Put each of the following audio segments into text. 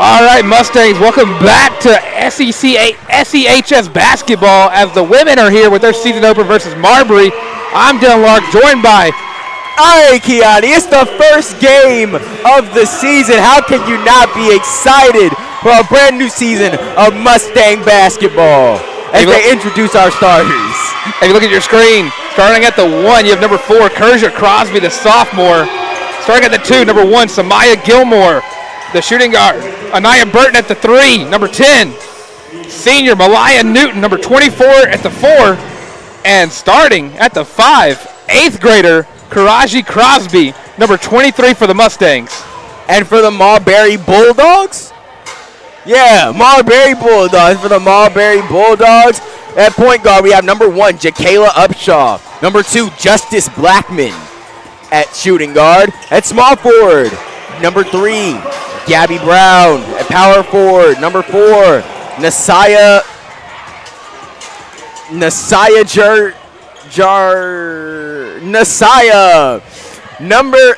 All right, Mustangs, welcome back to SEHS basketball as the women are here with their season opener versus Marbury. I'm Dylan Lark, joined by... All right, Keani, it's the first game of the season. How can you not be excited for a brand new season of Mustang basketball as they introduce our starters? If you look at your screen, starting at the 1, you have number 4, Kersia Crosby, the sophomore. Starting at the 2, number 1, Samaya Gilmore, the shooting guard. Anaya Burton at the 3, number 10. Senior Malaya Newton, number 24 at the 4. And starting at the 5, 8th grader Karaji Crosby, number 23 for the Mustangs. And for the Marbury Bulldogs? Yeah, Marbury Bulldogs. For the Marbury Bulldogs, at point guard, we have number 1, Jakayla Upshaw. Number 2, Justice Blackman at shooting guard. At small forward, number 3, Gabby Brown. At power forward, number 4, Nasaya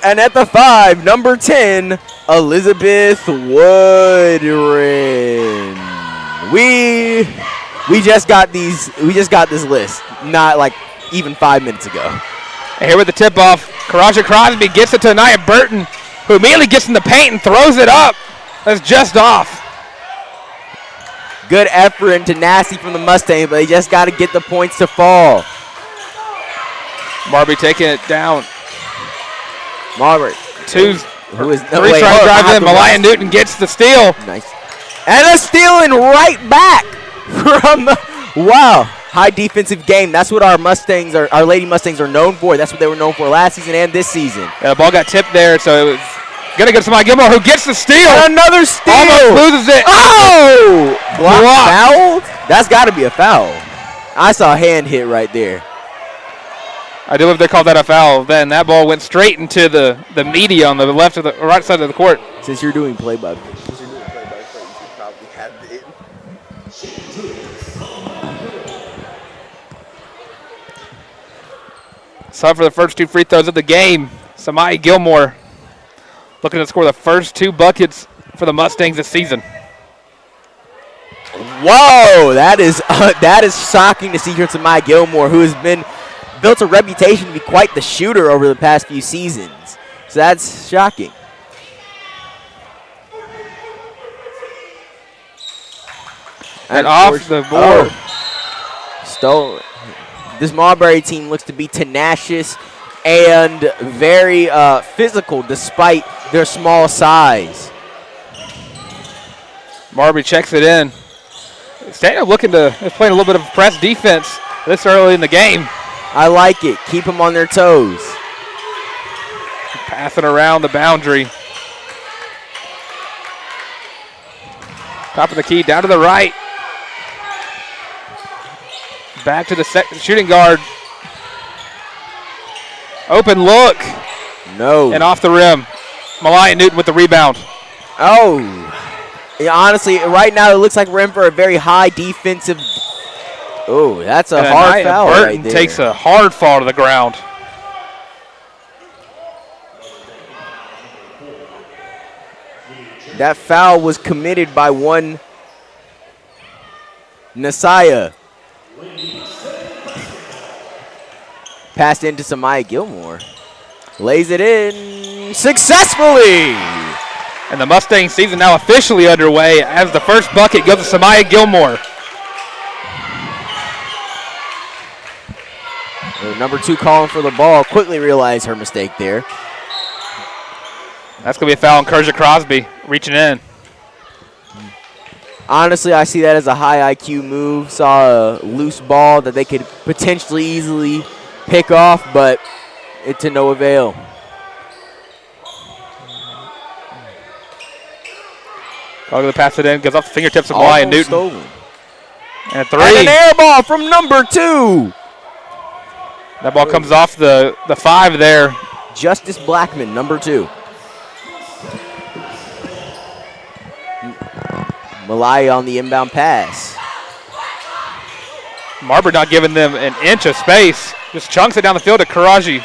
and at the 5, number 10, Elizabeth Woodring. We just got this list not like even 5 minutes ago. And here with the tip-off, Karaja Crosby gets it to Anaya Burton, who immediately gets in the paint and throws it up. That's just off. Good effort and tenacity from the Mustangs, but they just got to get the points to fall. Marbury taking it down. Marbury. 3 trying to drive in. Malaya Newton gets the steal. Nice. And a stealing right back from wow. High defensive game. That's what our Lady Mustangs are known for. That's what they were known for last season and this season. Yeah, the ball got tipped there, so it was going to go to somebody Gilmore, who gets the steal. And another steal. Almost loses it. Oh! Fouled? That's got to be a foul. I saw a hand hit right there. I do believe they called that a foul. Then that ball went straight into the media on the left of the right side of the court. Since you're doing play-by-play, you should probably have it. So for the first 2 free throws of the game, Samaya Gilmore looking to score the first 2 buckets for the Mustangs this season. Whoa, that is shocking to see here Samaya Gilmore, who has built a reputation to be quite the shooter over the past few seasons. So that's shocking. And off the board. Stolen. This Marbury team looks to be tenacious and very physical despite their small size. Marbury checks it in. Stanhope is playing a little bit of press defense this early in the game. I like it. Keep them on their toes. Passing around the boundary. Top of the key, down to the right. Back to the shooting guard. Open look. No. And off the rim. Malaya Newton with the rebound. Oh. Yeah, honestly, right now it looks like we're in for a very high defensive. Oh, that's a hard foul right there. Takes a hard fall to the ground. That foul was committed by one Nasaya. Passed into Samaya Gilmore. Lays it in successfully. And the Mustang season now officially underway as the first bucket goes to Samaya Gilmore. Number 2 calling for the ball. Quickly realized her mistake there. That's going to be a foul on Kersia Crosby reaching in. Honestly, I see that as a high IQ move. Saw a loose ball that they could potentially easily pick off, but it to no avail. Going to pass it in, goes off the fingertips of Malaya Newton. Stolen. And a 3. And an air ball from number 2. That ball comes off the 5 there. Justice Blackman, number 2. Malaya on the inbound pass. Marbury not giving them an inch of space. Just chunks it down the field to Karaji.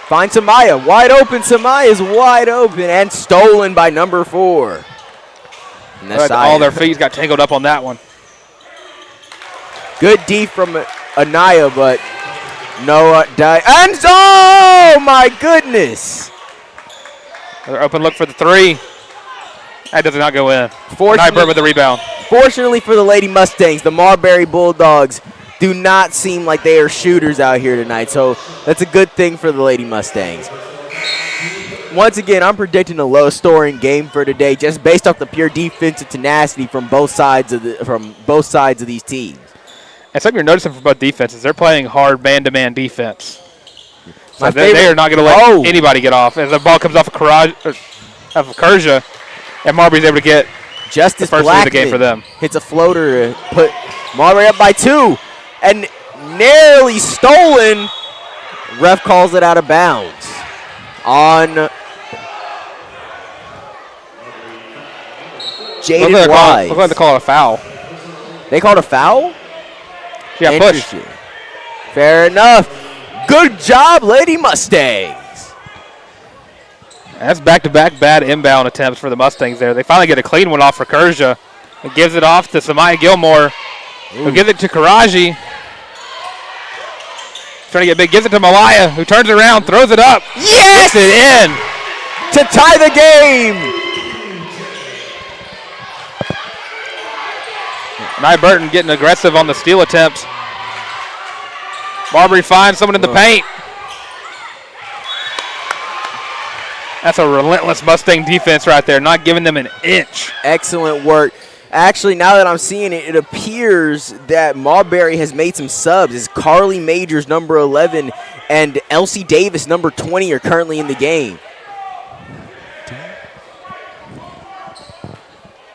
Finds Samaya. Wide open. Samaya is wide open and stolen by number 4. All their feet got tangled up on that one. Good D from Anaya, but no and oh my goodness! Another open look for the 3. That does not go in. Fortunately, with the rebound. Fortunately for the Lady Mustangs, the Marbury Bulldogs do not seem like they are shooters out here tonight, so that's a good thing for the Lady Mustangs. Once again, I'm predicting a low-scoring game for today, just based off the pure defensive tenacity from both sides of these teams. And something you're noticing from both defenses, they're playing hard man-to-man defense. So they are not going to let anybody get off. As the ball comes off of Kerja, and Marbury's able to get Justice the first lead of the game for them. Hits a floater to put Marbury up by 2, and narrowly stolen. Ref calls it out of bounds on Jaden Wise. Looks like they call it a foul. They called a foul? Yeah, push. Fair enough. Good job, Lady Mustangs. That's back-to-back bad inbound attempts for the Mustangs there. They finally get a clean one off for Kerja. It gives it off to Samaya Gilmore, who gives it to Karaji. Trying to get big, gives it to Malaya, who turns around, throws it up. Yes! Gets it in. To tie the game. Nye Burton getting aggressive on the steal attempt. Marbury finds someone in the paint. That's a relentless Mustang defense right there, not giving them an inch. Excellent work. Actually, now that I'm seeing it, it appears that Marbury has made some subs. As Carly Majors, number 11, and Elsie Davis, number 20, are currently in the game.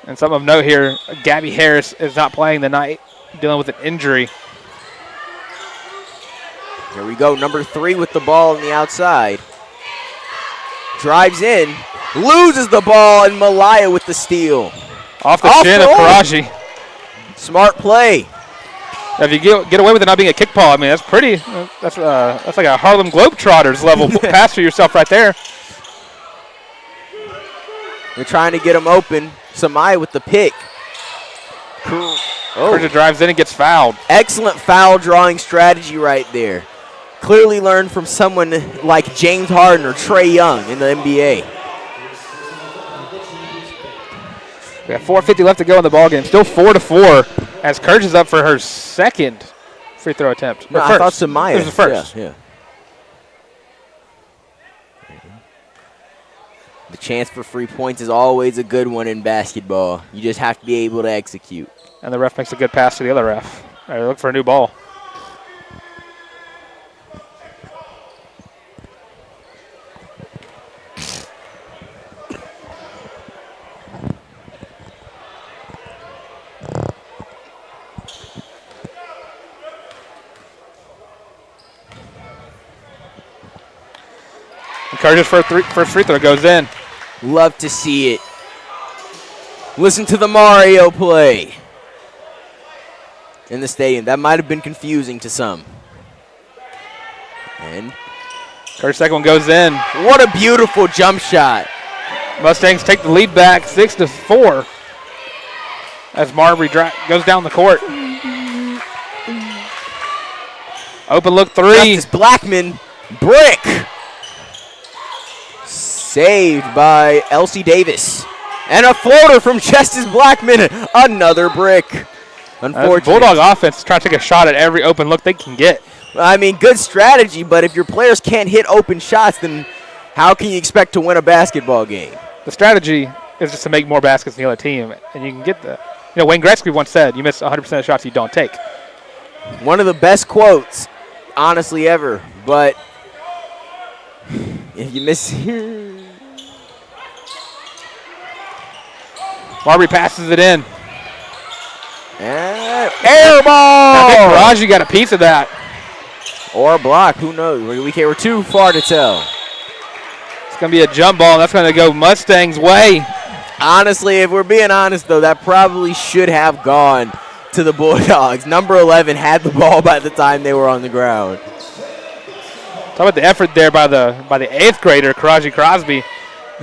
And some of note here, Gabby Harris is not playing tonight, dealing with an injury. Here we go, number 3 with the ball on the outside. Drives in, loses the ball, and Malaya with the steal. Off the shin of Karaji. Smart play. If you get away with it not being a kick ball, I mean, that's pretty. That's like a Harlem Globetrotters level pass for yourself right there. They're trying to get him open. Samaya with the pick. Kerja drives in and gets fouled. Excellent foul drawing strategy right there. Clearly learned from someone like James Harden or Trae Young in the NBA. We got 4:50 left to go in the ballgame. Still 4-4 as Kerja's up for her second free throw attempt. No, I thought Samaya. It was the first. Yeah. The chance for free points is always a good one in basketball. You just have to be able to execute. And the ref makes a good pass to the other ref. All right, look for a new ball. Kerja's first free throw goes in. Love to see it. Listen to the Mario play in the stadium. That might have been confusing to some. And Kerja's second one goes in. What a beautiful jump shot. Mustangs take the lead back 6-4 as Marbury goes down the court. Open look 3. Justice Blackman, brick. Saved by Elsie Davis. And a floater from Justice Blackman. Another brick. Unfortunately. Bulldog offense is trying to take a shot at every open look they can get. I mean, good strategy, but if your players can't hit open shots, then how can you expect to win a basketball game? The strategy is just to make more baskets than the other team, and you can get the. You know, Wayne Gretzky once said, "You miss 100% of shots you don't take." One of the best quotes, honestly, ever. But if you miss here. Marbury passes it in. And air ball! I think Raji got a piece of that. Or a block, who knows? We're too far to tell. It's going to be a jump ball, and that's going to go Mustang's way. Honestly, if we're being honest, though, that probably should have gone to the Bulldogs. Number 11 had the ball by the time they were on the ground. Talk about the effort there by the 8th grader, Karaji Crosby.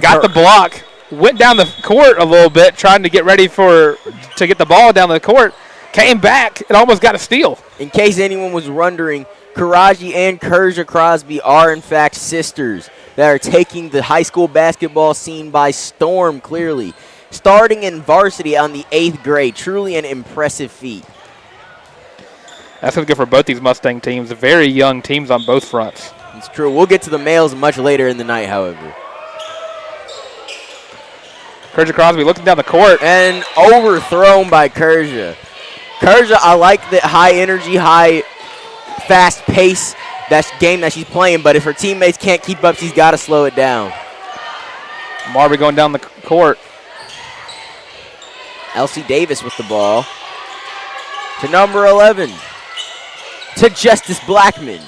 Got the block. went down the court a little bit trying to get ready to get the ball down the court. Came back and almost got a steal. In case anyone was wondering, Karaji and Kerja Crosby are, in fact, sisters that are taking the high school basketball scene by storm, clearly. Starting in varsity on the 8th grade. Truly an impressive feat. That's going to go for both these Mustang teams. Very young teams on both fronts. It's true. We'll get to the males much later in the night, however. Kerja Crosby looking down the court. And overthrown by Kerja. Kerja, I like the high energy, high fast pace game that she's playing, but if her teammates can't keep up, she's got to slow it down. Marbury going down the court. Elsie Davis with the ball. To number 11. To Justice Blackman.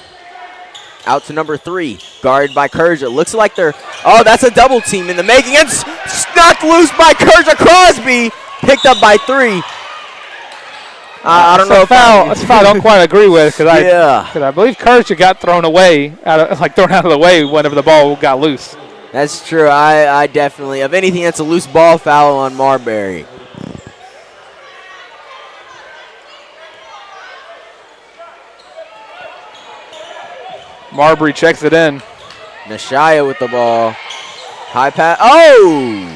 Out to number 3. Guarded by Kerja. Looks like they're... Oh, that's a double team in the making. And snuck loose by Kerja Crosby. Picked up by 3. I don't know if that's a foul I don't quite agree with because yeah. I believe Kerja got thrown away, thrown out of the way whenever the ball got loose. That's true. I definitely, of anything, that's a loose ball foul on Marbury. Marbury checks it in. Nashaya with the ball. High pass. Oh!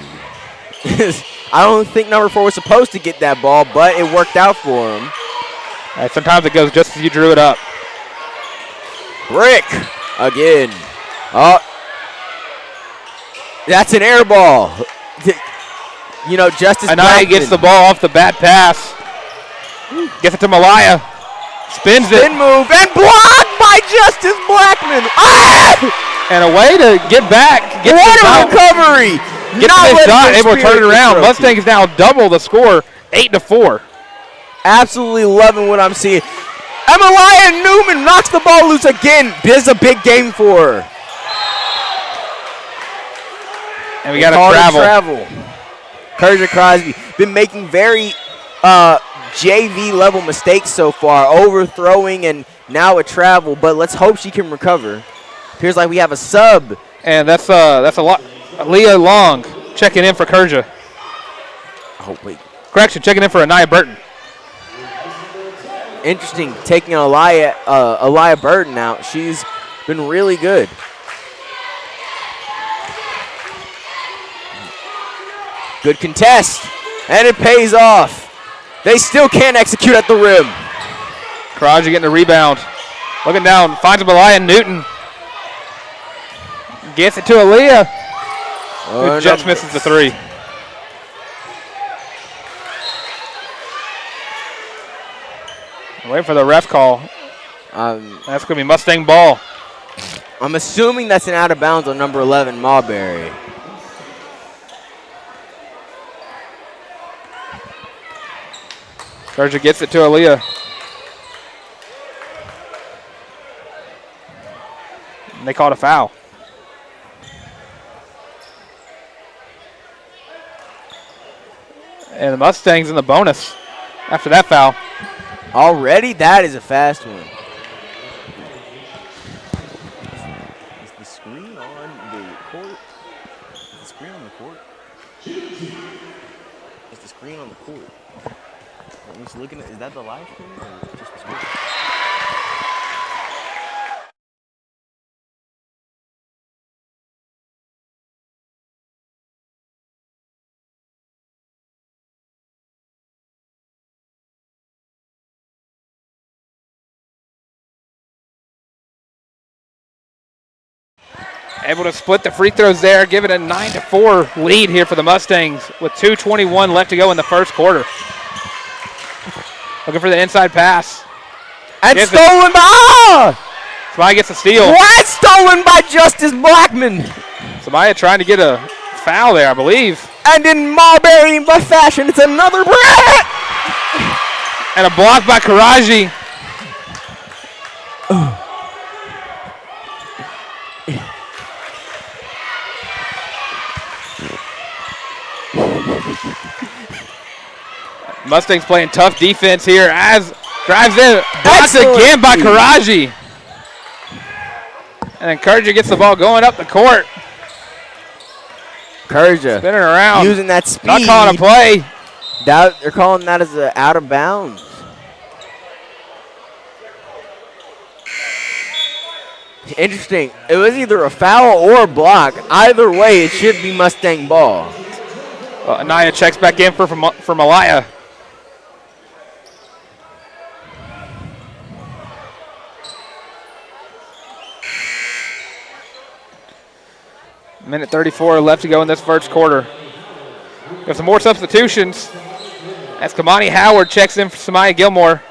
I don't think number 4 was supposed to get that ball, but it worked out for him. Sometimes it goes just as you drew it up. Brick again. Oh, that's an air ball. You know, Justice Anaya gets the ball off the bad pass. Gets it to Malaya. Spins it. Spin move and blocked by Justice Blackman. Ah! And a way to get back. What a recovery. Get this shot, able to turn it around. Mustangs now double the score, 8-4. Absolutely loving what I'm seeing. Emilia Newman knocks the ball loose again. This is a big game for her. And we got to travel. Kerja Crosby been making very JV level mistakes so far, overthrowing and now a travel. But let's hope she can recover. Appears like we have a sub. And that's a lot. Leah Long checking in for Kerja. Oh, wait. Correction, checking in for Anaya Burton. Interesting, taking Elia Burton out. She's been really good. Good contest, and it pays off. They still can't execute at the rim. Karaji getting the rebound. Looking down, finds Elia Newton. Gets it to Aaliyah. Who just misses the 3. Wait for the ref call. That's going to be Mustang ball. I'm assuming that's an out of bounds on number 11, Marbury. Kerja gets it to Aaliyah. And they called a foul. And the Mustangs in the bonus after that foul. Already? That is a fast one. Is the screen on the court? Is the screen on the court? Is the screen on the court? I'm just looking at, is that the live stream or just the screen? Able to split the free throws there, give it a 9-4 lead here for the Mustangs with 2:21 left to go in the first quarter. Looking for the inside pass. And stolen by... Samaya gets a steal. What? Stolen by Justice Blackman. Samaya trying to get a foul there, I believe. And in Marbury by fashion, it's another break. And a block by Karaji. Mustangs playing tough defense here as drives in. Blocks again by Karaji. And then Kerja gets the ball going up the court. Kerja spinning around. using that speed. Not calling a play. They're calling that as out of bounds. Interesting. It was either a foul or a block. Either way, it should be Mustang ball. Well, Anaya checks back in for Malaya. Minute 34 left to go in this first quarter. We have some more substitutions as Kamani Howard checks in for Samaya Gilmore.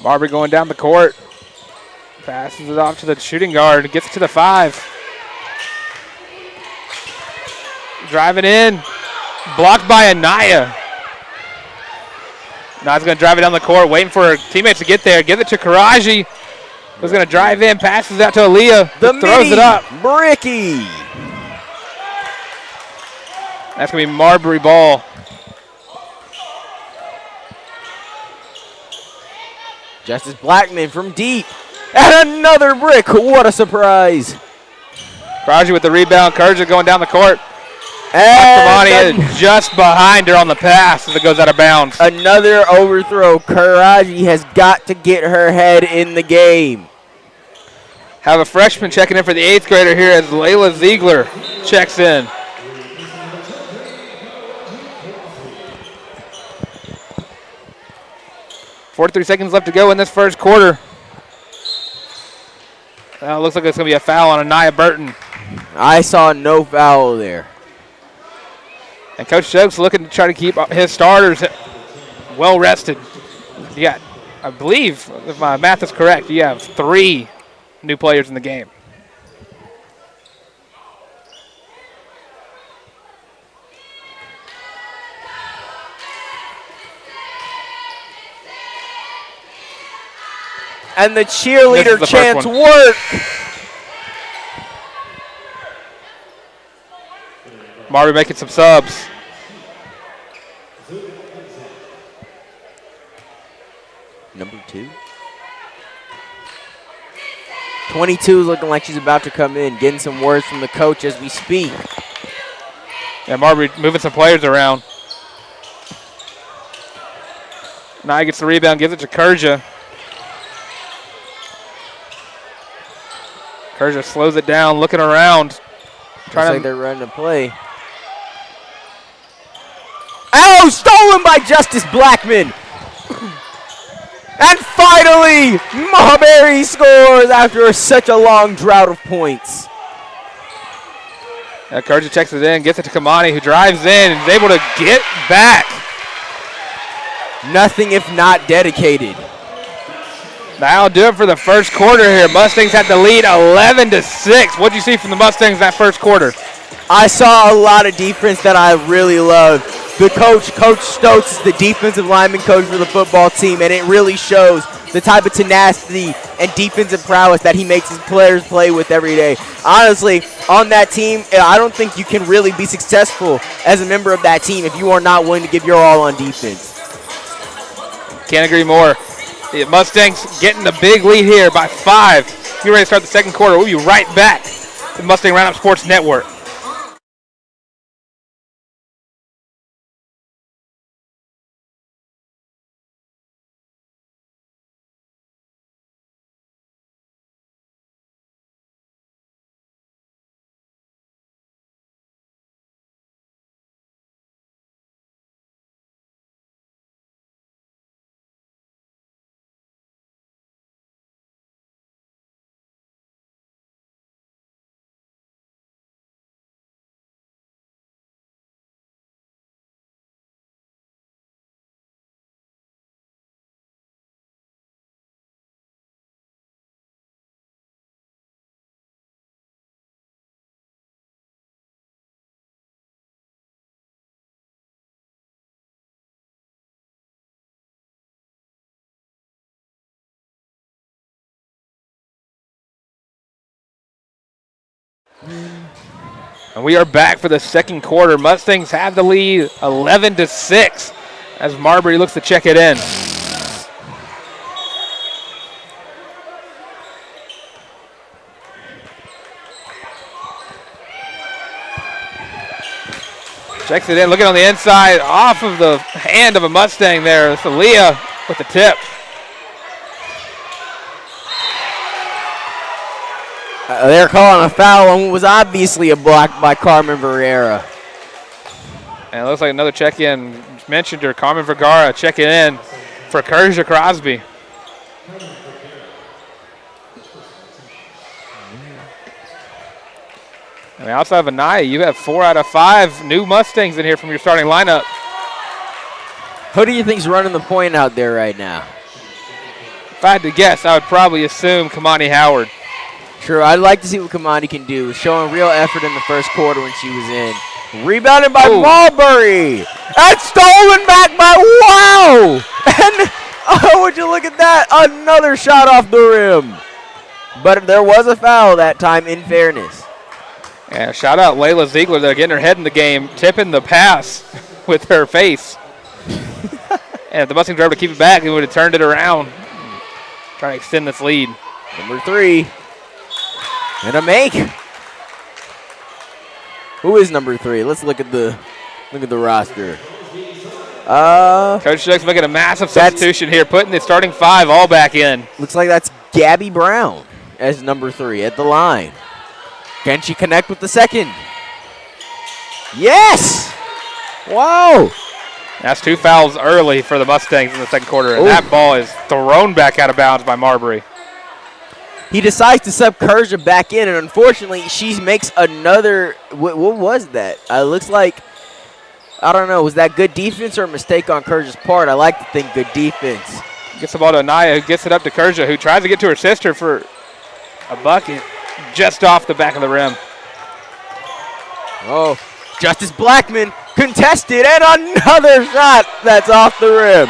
Marbury going down the court. Passes it off to the shooting guard. Gets it to the 5. Driving in. Blocked by Anaya. Naya's going to drive it down the court, waiting for her teammates to get there. Give it to Karaji. Who's going to drive in, passes out to Aaliyah. Throws it up. Bricky. That's going to be Marbury ball. Justice Blackman from deep. And another brick. What a surprise. Karaji with the rebound. Kerja going down the court. And Kamani is just behind her on the pass as it goes out of bounds. Another overthrow. Karaji has got to get her head in the game. Have a freshman checking in for the 8th grader here as Layla Ziegler checks in. .43 seconds left to go in this first quarter. Looks like it's going to be a foul on Anaya Burton. I saw no foul there. And Coach Stokes looking to try to keep his starters well rested. You got, I believe, if my math is correct, you have 3 new players in the game. And the cheerleader chants work. Marbury making some subs. Number 2. 22 is looking like she's about to come in, getting some words from the coach as we speak. Yeah, Marbury moving some players around. Naya gets the rebound, gives it to Kerja. Kerja slows it down, looking around. Looks like they're running a play. Oh, stolen by Justice Blackman. And finally, Marbury scores after such a long drought of points. Kerja checks it in, gets it to Kamani, who drives in and is able to get back. Nothing if not dedicated. That'll do it for the first quarter here. Mustangs had the lead 11-6. What did you see from the Mustangs that first quarter? I saw a lot of defense that I really loved. The coach, Coach Stokes, is the defensive lineman coach for the football team, and it really shows the type of tenacity and defensive prowess that he makes his players play with every day. Honestly, on that team, I don't think you can really be successful as a member of that team if you are not willing to give your all on defense. Can't agree more. The Mustangs getting the big lead here by 5. Get ready to start the second quarter. We'll be right back to the Mustang Roundup Sports Network. And we are back for the second quarter. Mustangs have the lead 11-6 as Marbury looks to check it in. Checks it in, looking on the inside, off of the hand of a Mustang there. It's Aaliyah with the tip. They're calling a foul on what was obviously a block by Carmen Vergara. And it looks like another check-in. Mentioned her, Carmen Vergara checking in for Kerja Crosby. I mean, outside of Anaya, you have 4 out of 5 new Mustangs in here from your starting lineup. Who do you think's running the point out there right now? If I had to guess, I would probably assume Kamani Howard. True, I'd like to see what Kamani can do. Showing real effort in the first quarter when she was in. Rebounded by Marbury. And stolen back by Wow. And oh, would you look at that? Another shot off the rim. But there was a foul that time, in fairness. Yeah, shout out Layla Ziegler there, getting her head in the game, tipping the pass with her face. And if the Mustangs were able to keep it back, they would have turned it around. Trying to extend this lead. Number 3. And a make. Who is number 3? Let's look at the roster. Coach Stokes making a massive substitution here, putting the starting 5 all back in. Looks like that's Gabby Brown as number 3 at the line. Can she connect with the second? Yes! Wow! That's 2 fouls early for the Mustangs in the second quarter, and that ball is thrown back out of bounds by Marbury. He decides to sub Kerja back in, and unfortunately, she makes another. What was that? Looks like, I don't know, was that good defense or a mistake on Kerja's part? I like to think good defense. Gets the ball to Anaya, who gets it up to Kerja, who tries to get to her sister for a bucket just off the back of the rim. Oh, Justice Blackman contested, and another shot that's off the rim.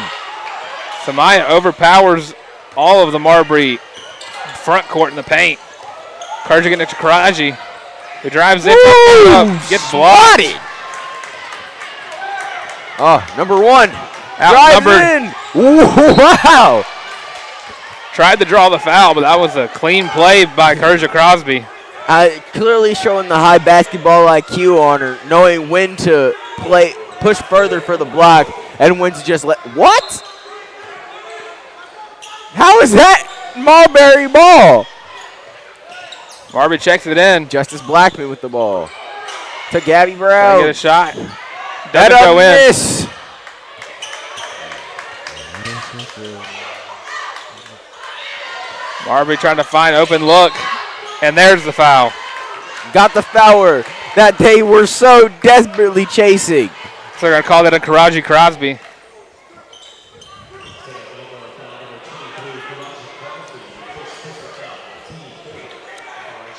Samaya overpowers all of the Marbury front court in the paint. Kerja getting it to Karaji, who drives in, gets blocked. Oh, number 1. Outnumbered. Wow. Tried to draw the foul, but that was a clean play by Kerja Crosby. Clearly showing the high basketball IQ on her, knowing when to push further for the block, and when to just let. What? How is that Marbury ball? Marbury checks it in. Justice Blackman with the ball. To Gabby Brown. Get a shot. Doesn't go in. Miss. Marbury trying to find open look, and there's the foul. Got the foul that they were so desperately chasing. So they're going to call that a Karaji Crosby.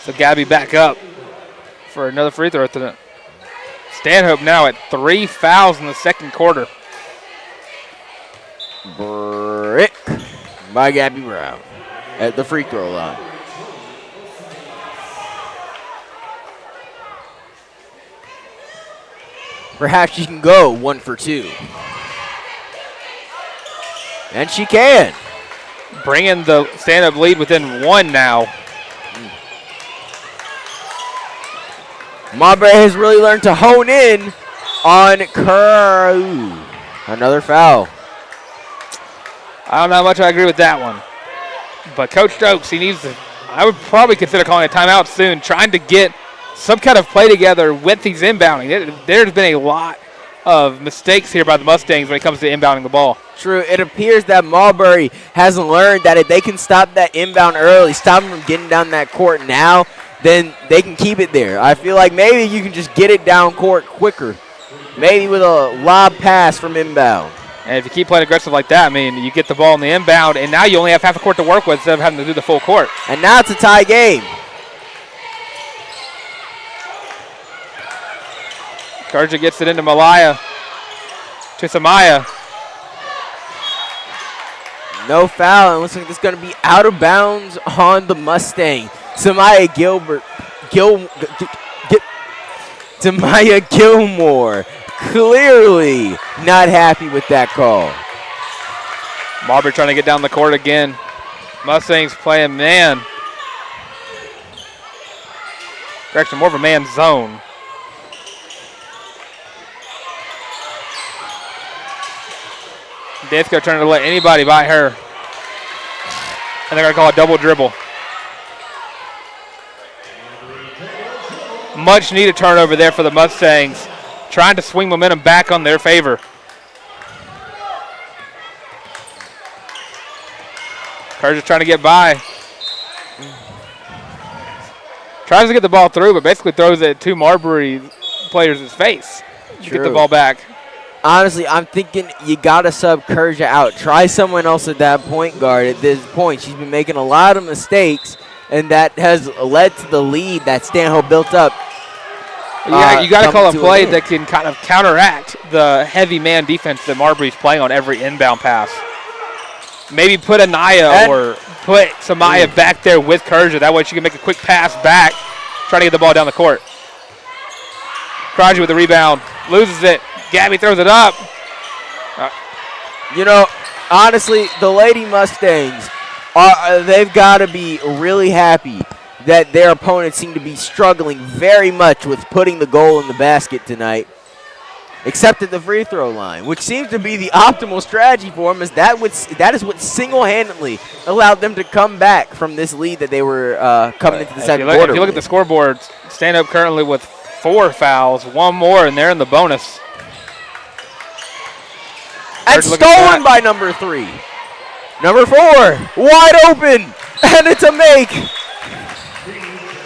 So Gabby back up for another free throw. Stanhope now at 3 fouls in the second quarter. Brick by Gabby Brown at the free throw line. Perhaps she can go 1 for 2. And she can. Bringing the stand-up lead within 1 now. Marbury has really learned to hone in on Kerr. Another foul. I don't know how much I agree with that one. But Coach Stokes, he needs to, I would probably consider calling a timeout soon, trying to get some kind of play together with these inbounding. There's been a lot of mistakes here by the Mustangs when it comes to inbounding the ball. True. It appears that Marbury has learned that if they can stop that inbound early, stop them from getting down that court now, then they can keep it there. I feel like maybe you can just get it down court quicker, maybe with a lob pass from inbound. And if you keep playing aggressive like that, I mean, you get the ball in the inbound, and now you only have half a court to work with instead of having to do the full court. And now it's a tie game. Kerja gets it into Malaya. To Samaya. No foul. It looks like it's going to be out of bounds on the Mustang. Samaya Gilmore clearly not happy with that call. Marbury trying to get down the court again. Mustangs playing man. Correction, more of a man zone. Disco trying to let anybody by her. And they're going to call a double dribble. Much needed turnover there for the Mustangs. Trying to swing momentum back on their favor. Kerja trying to get by. Tries to get the ball through, but basically throws it at two Marbury players' face to get the ball back. Honestly, I'm thinking you got to sub Kerja out. Try someone else at that point guard at this point. She's been making a lot of mistakes, and that has led to the lead that Stanhope built up. Yeah, you got to call a play that can kind of counteract the heavy man defense that Marbury's playing on every inbound pass. Maybe put Anaya or put Samaya back there with Kerja. That way she can make a quick pass back, try to get the ball down the court. Kraji with the rebound, loses it. Gabby throws it up. You know, honestly, the Lady Mustangs, they've got to be really happy that their opponents seem to be struggling very much with putting the goal in the basket tonight, except at the free throw line, which seems to be the optimal strategy for them, as that is what single-handedly allowed them to come back from this lead that they were coming into the second quarter. If you look at the scoreboard, Stanhope currently with 4 fouls, 1 more, and they're in the bonus. And stolen by number 3. Number 4, wide open, and it's a make.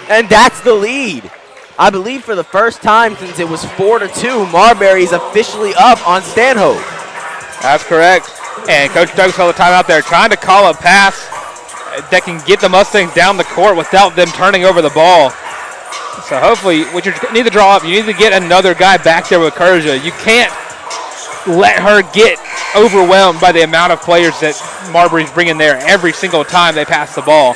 And that's the lead. I believe for the first time since it was 4-2, Marbury's officially up on Stanhope. That's correct. And Coach Doug's called the timeout there, trying to call a pass that can get the Mustangs down the court without them turning over the ball. So hopefully, what you need to draw up, you need to get another guy back there with Kerja. You can't let her get overwhelmed by the amount of players that Marbury's bringing there every single time they pass the ball.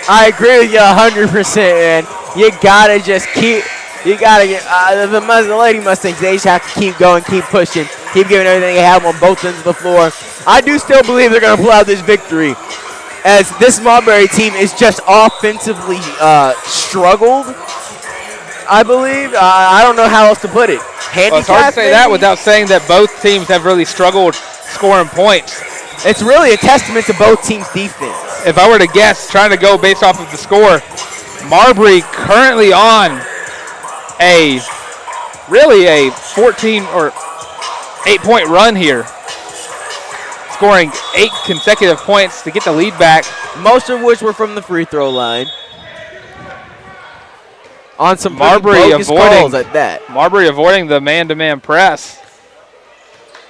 I agree with you 100%, man. You gotta just keep. You gotta get the Lady Mustangs. They just have to keep going, keep pushing, keep giving everything they have on both ends of the floor. I do still believe they're gonna pull out this victory, as this Marbury team is just offensively struggled. I believe. I don't know how else to put it. Well, it's hard to say that without saying that both teams have really struggled scoring points. It's really a testament to both teams' defense. If I were to guess, trying to go based off of the score, Marbury currently on a 14 or 8-point run here, scoring 8 consecutive points to get the lead back. Most of which were from the free throw line. On some Marbury calls at that. Marbury avoiding the man-to-man press.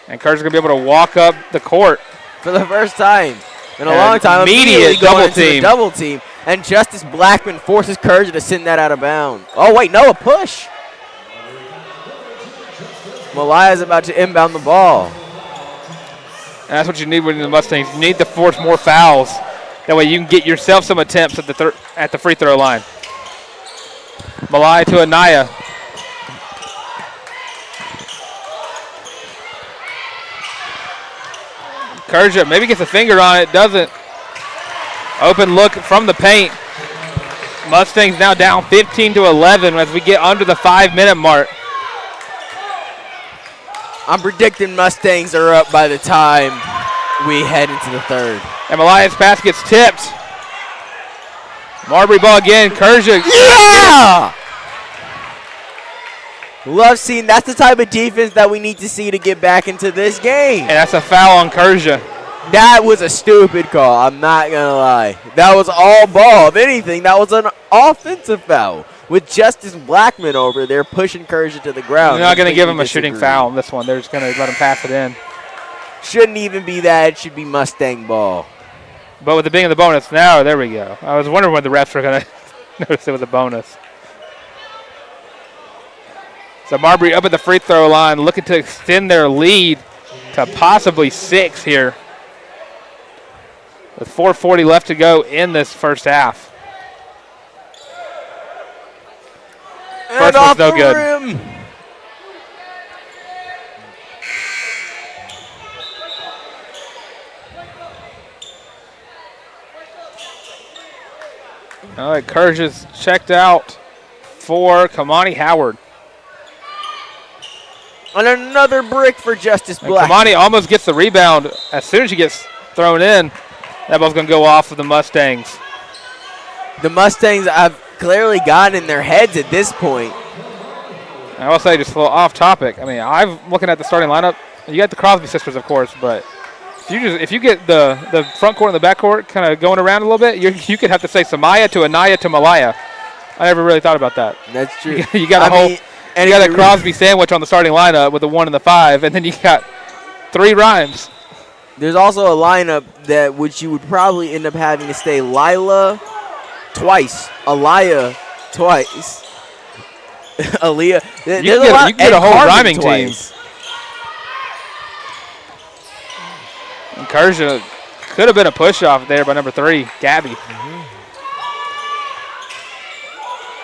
And Kerr's going to be able to walk up the court. For the first time in a long time. Immediate double team. And Justice Blackman forces Kerja to send that out of bounds. Oh, wait, no, a push. Malaya's about to inbound the ball. And that's what you need with the Mustangs. You need to force more fouls. That way you can get yourself some attempts at the free throw line. Malaya to Anaya. Kerja maybe gets a finger on it, doesn't. Open look from the paint. Mustangs now down 15-11 as we get under the 5-minute mark. I'm predicting Mustangs are up by the time we head into the third. And Malaya's pass gets tipped. Marbury ball again. Kerja. Yeah! Love seeing. That's the type of defense that we need to see to get back into this game. And that's a foul on Kerja. That was a stupid call. I'm not going to lie. That was all ball. If anything, that was an offensive foul with Justice Blackman over there pushing Kerja to the ground. They're not going to give him a shooting foul on this one. They're just going to let him pass it in. Shouldn't even be that. It should be Mustang ball. But with it being the bonus now, there we go. I was wondering when the refs were going to notice it was a bonus. So Marbury up at the free throw line, looking to extend their lead to possibly 6 here, with 4:40 left to go in this first half. First one's no good. Rim. All right, Kerja's checked out for Kamani Howard. And another brick for Justice Black. Kamani almost gets the rebound. As soon as she gets thrown in, that ball's going to go off of the Mustangs. The Mustangs have clearly gotten in their heads at this point. I will say, just a little off topic. I mean, I'm looking at the starting lineup. You got the Crosby sisters, of course, but if you get the front court and the back court kind of going around a little bit, you could have to say Samaya to Anaya to Malaya. I never really thought about that. That's true. You got a Crosby sandwich on the starting lineup with the 1 and the 5, and then you got 3 rhymes. There's also a lineup that which you would probably end up having to say Lila twice, Aliyah twice, Aaliyah. You can get a whole rhyming team. Incursion could have been a push-off there by number 3, Gabby.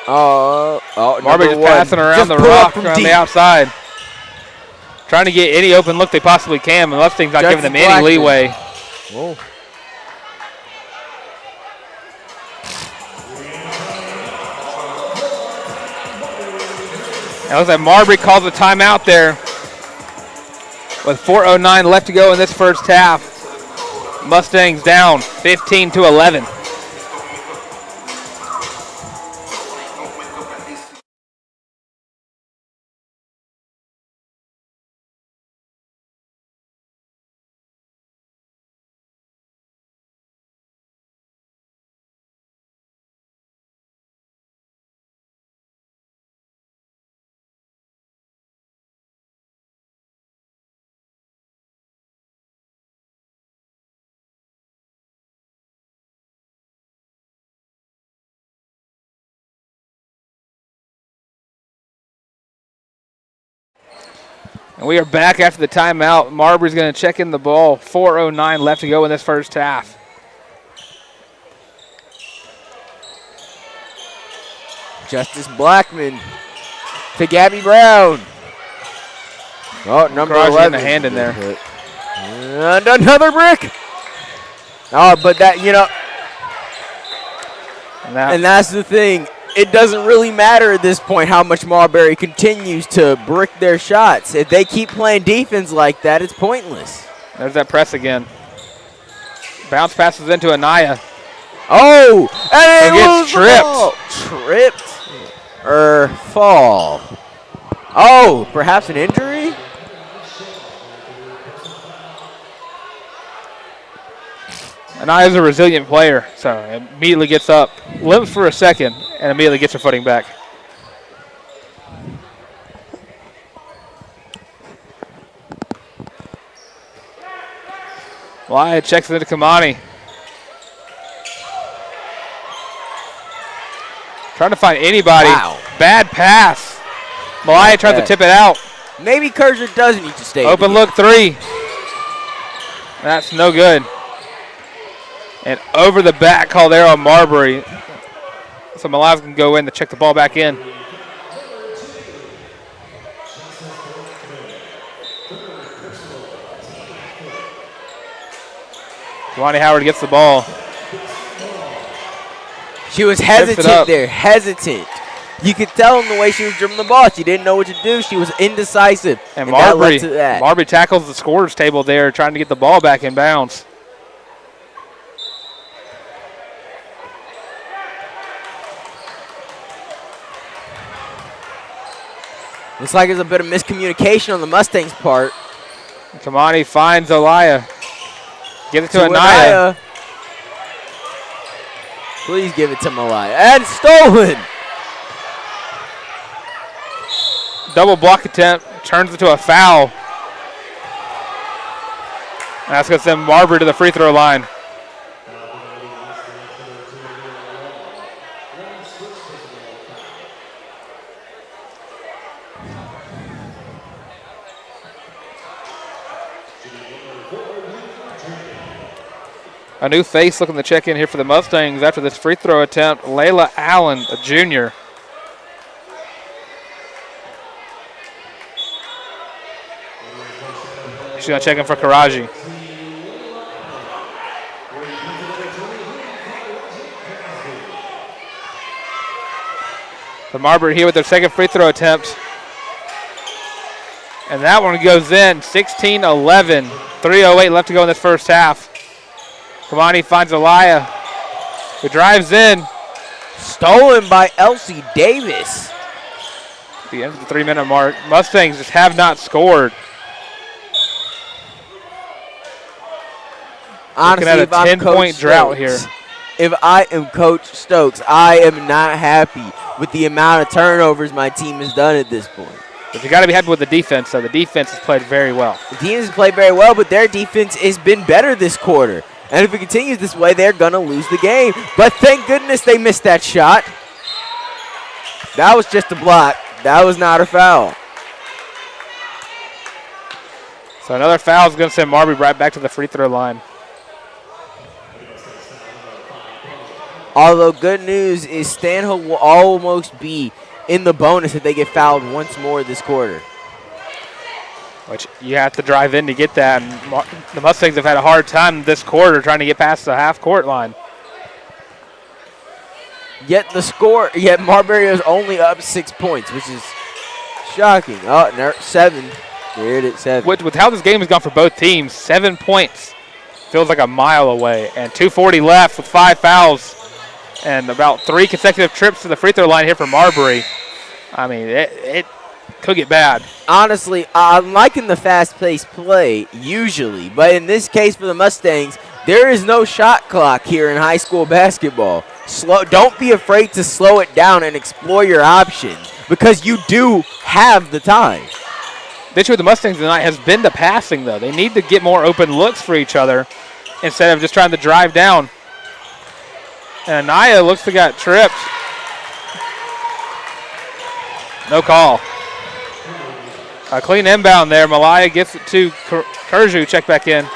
Marbury just passing around the rock on the outside. Trying to get any open look they possibly can, but Mustang's not giving them any leeway. Whoa. It looks like Marbury calls a timeout there with 4:09 left to go in this first half. Mustangs down 15-11. And we are back after the timeout. Marbury's going to check in the ball. 4:09 left to go in this first half. Justice Blackman to Gabby Brown. Oh, number 11. A hand in there. And another brick. Oh, but that, and that's the thing. It doesn't really matter at this point how much Marbury continues to brick their shots. If they keep playing defense like that, it's pointless. There's that press again. Bounce passes into Anaya. Oh, and it gets tripped. Fall. Oh, perhaps an injury? Anaya's a resilient player, so immediately gets up, limps for a second, and immediately gets her footing back. Malaya checks it into Kamani. Trying to find anybody. Wow. Bad pass. Malaya tries to tip it out. Maybe Kerser does need to stay. Open look 3. That's no good. And over the back call there on Marbury. So Malaya's can go in to check the ball back in. Lonnie Howard gets the ball. She was hesitant there, hesitant. You could tell in the way she was dribbling the ball. She didn't know what to do. She was indecisive. And Marbury tackles the scorer's table there, trying to get the ball back in bounds. Looks like there's a bit of miscommunication on the Mustangs' part. Kamani finds Aliyah. Give it to Anaya. Please give it to Malaya. And stolen. Double block attempt turns into a foul. And that's going to send Marbury to the free throw line. A new face looking to check in here for the Mustangs after this free throw attempt. Layla Allen, a junior. She's going to check in for Karaji. The Marbury here with their second free throw attempt. And that one goes in, 16-11. 3:08 left to go in this first half. Kamani finds Elia, who drives in. Stolen by Elsie Davis. At the end of the 3-minute mark, Mustangs just have not scored. Honestly, looking at a 10-point drought here. If I am Coach Stokes, I am not happy with the amount of turnovers my team has done at this point. But you got to be happy with the defense, though. The defense has played very well. The defense has played very well, but their defense has been better this quarter. And if it continues this way, they're going to lose the game. But thank goodness they missed that shot. That was just a block. That was not a foul. So another foul is going to send Marbury right back to the free throw line. Although good news is Stanhope will almost be in the bonus if they get fouled once more this quarter. Which you have to drive in to get that. And the Mustangs have had a hard time this quarter trying to get past the half-court line. Yet Marbury is only up 6 points, which is shocking. Oh, and they're 7. They're at 7. With how this game has gone for both teams, 7 points feels like a mile away. And 2:40 left with 5 fouls. And about 3 consecutive trips to the free throw line here for Marbury. I mean, it could get bad. Honestly, I'm liking the fast-paced play usually, but in this case for the Mustangs, there is no shot clock here in high school basketball. Don't be afraid to slow it down and explore your options because you do have the time. The issue with the Mustangs tonight has been the passing, though. They need to get more open looks for each other instead of just trying to drive down. And Anaya looks to got tripped. No call. A clean inbound there. Malaya gets it to Kurju. Check back in.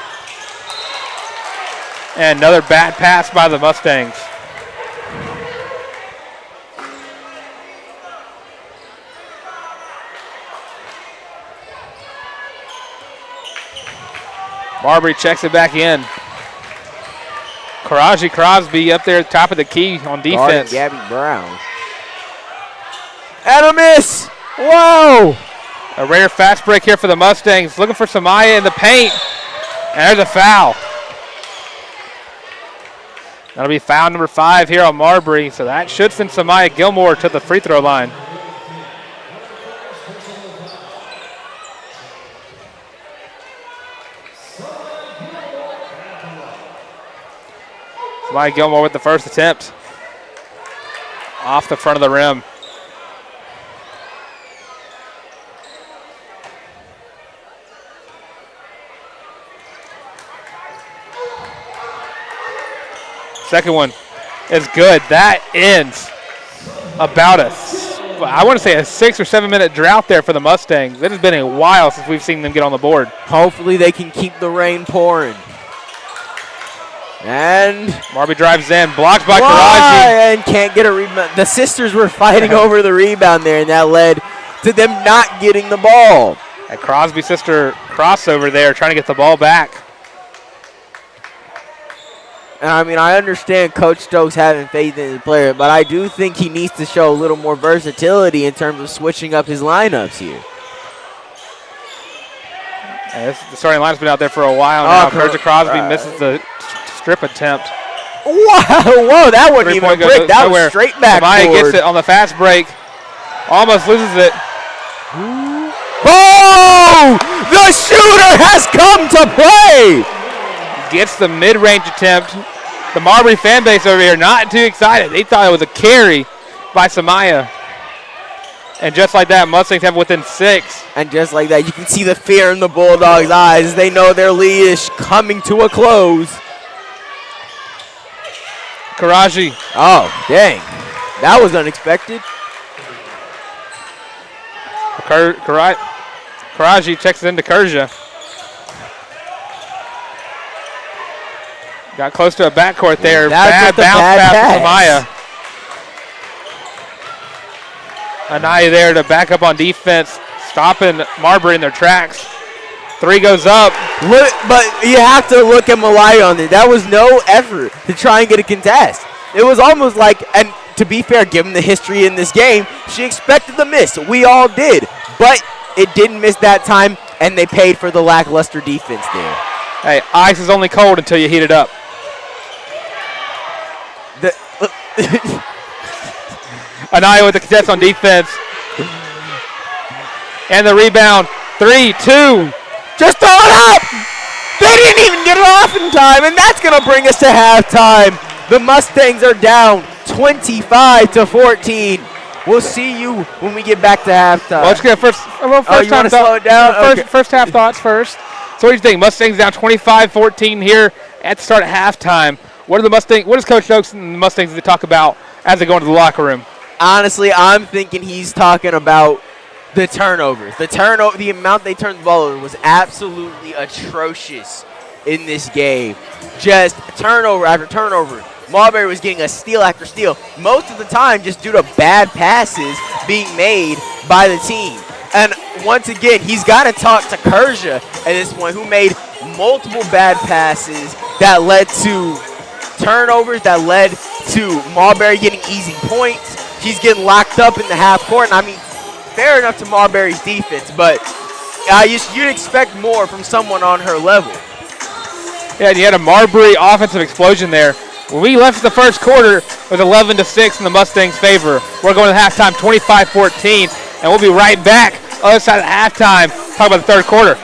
And another bad pass by the Mustangs. Marbury checks it back in. Karaji Crosby up there at the top of the key on defense. Gabby Brown. And a miss. Whoa. A rare fast break here for the Mustangs. Looking for Samaya in the paint. And there's a foul. That'll be foul number 5 here on Marbury. So that should send Samaya Gilmore to the free throw line. Samaya Gilmore with the first attempt. Off the front of the rim. Second one is good. That ends about I want to say a 6 or 7 minute drought there for the Mustangs. It has been a while since we've seen them get on the board. Hopefully they can keep the rain pouring. And Marbury drives in, blocked by Karaji. And can't get a rebound. The sisters were fighting over the rebound there, and that led to them not getting the ball. A Crosby sister crossover there, trying to get the ball back. And I mean, I understand Coach Stokes having faith in his player, but I do think he needs to show a little more versatility in terms of switching up his lineups here. And the starting line's been out there for a while now. Kurja Crosby misses the strip attempt. Whoa, that wasn't even a break. That was straight back. Samaya gets it on the fast break. Almost loses it. Oh! The shooter has come to play! Gets the mid-range attempt. The Marbury fan base over here not too excited. They thought it was a carry by Samaya. And just like that, Mustangs have within 6. And just like that, you can see the fear in the Bulldogs' eyes. They know their lead is coming to a close. Karaji. Oh, dang. That was unexpected. Karaji checks it into Kurja. Got close to a backcourt there. Bad bounce pass from Amaya. Anaya there to back up on defense, stopping Marbury in their tracks. 3 goes up. But you have to look at Malaya on it. That was no effort to try and get a contest. It was almost like, and to be fair, given the history in this game, she expected the miss. We all did. But it didn't miss that time, and they paid for the lackluster defense there. Hey, ice is only cold until you heat it up. Anaya with the cadets on defense. And the rebound. 3, 2. Just throw it up! They didn't even get it off in time, and that's going to bring us to halftime. The Mustangs are down 25-14. We'll see you when we get back to halftime. Well, let's get first you want to slow it down? First half thoughts first. So what do you think? Mustangs down 25-14 here at the start of halftime. What does Coach Oaks and the Mustangs talk about as they go into the locker room? Honestly, I'm thinking he's talking about the turnovers. The amount they turned the ball over was absolutely atrocious in this game. Just turnover after turnover. Marbury was getting a steal after steal, most of the time just due to bad passes being made by the team. And once again, he's got to talk to Kerja at this point, who made multiple bad passes that led to turnovers, that led to Marbury getting easy points. He's getting locked up in the half court. And I mean, fair enough to Marbury's defense, but you'd expect more from someone on her level. Yeah, and you had a Marbury offensive explosion there. When we left the first quarter, it was 11-6 in the Mustangs' favor. We're going to halftime 25-14, and we'll be right back other side of halftime, talk about the third quarter.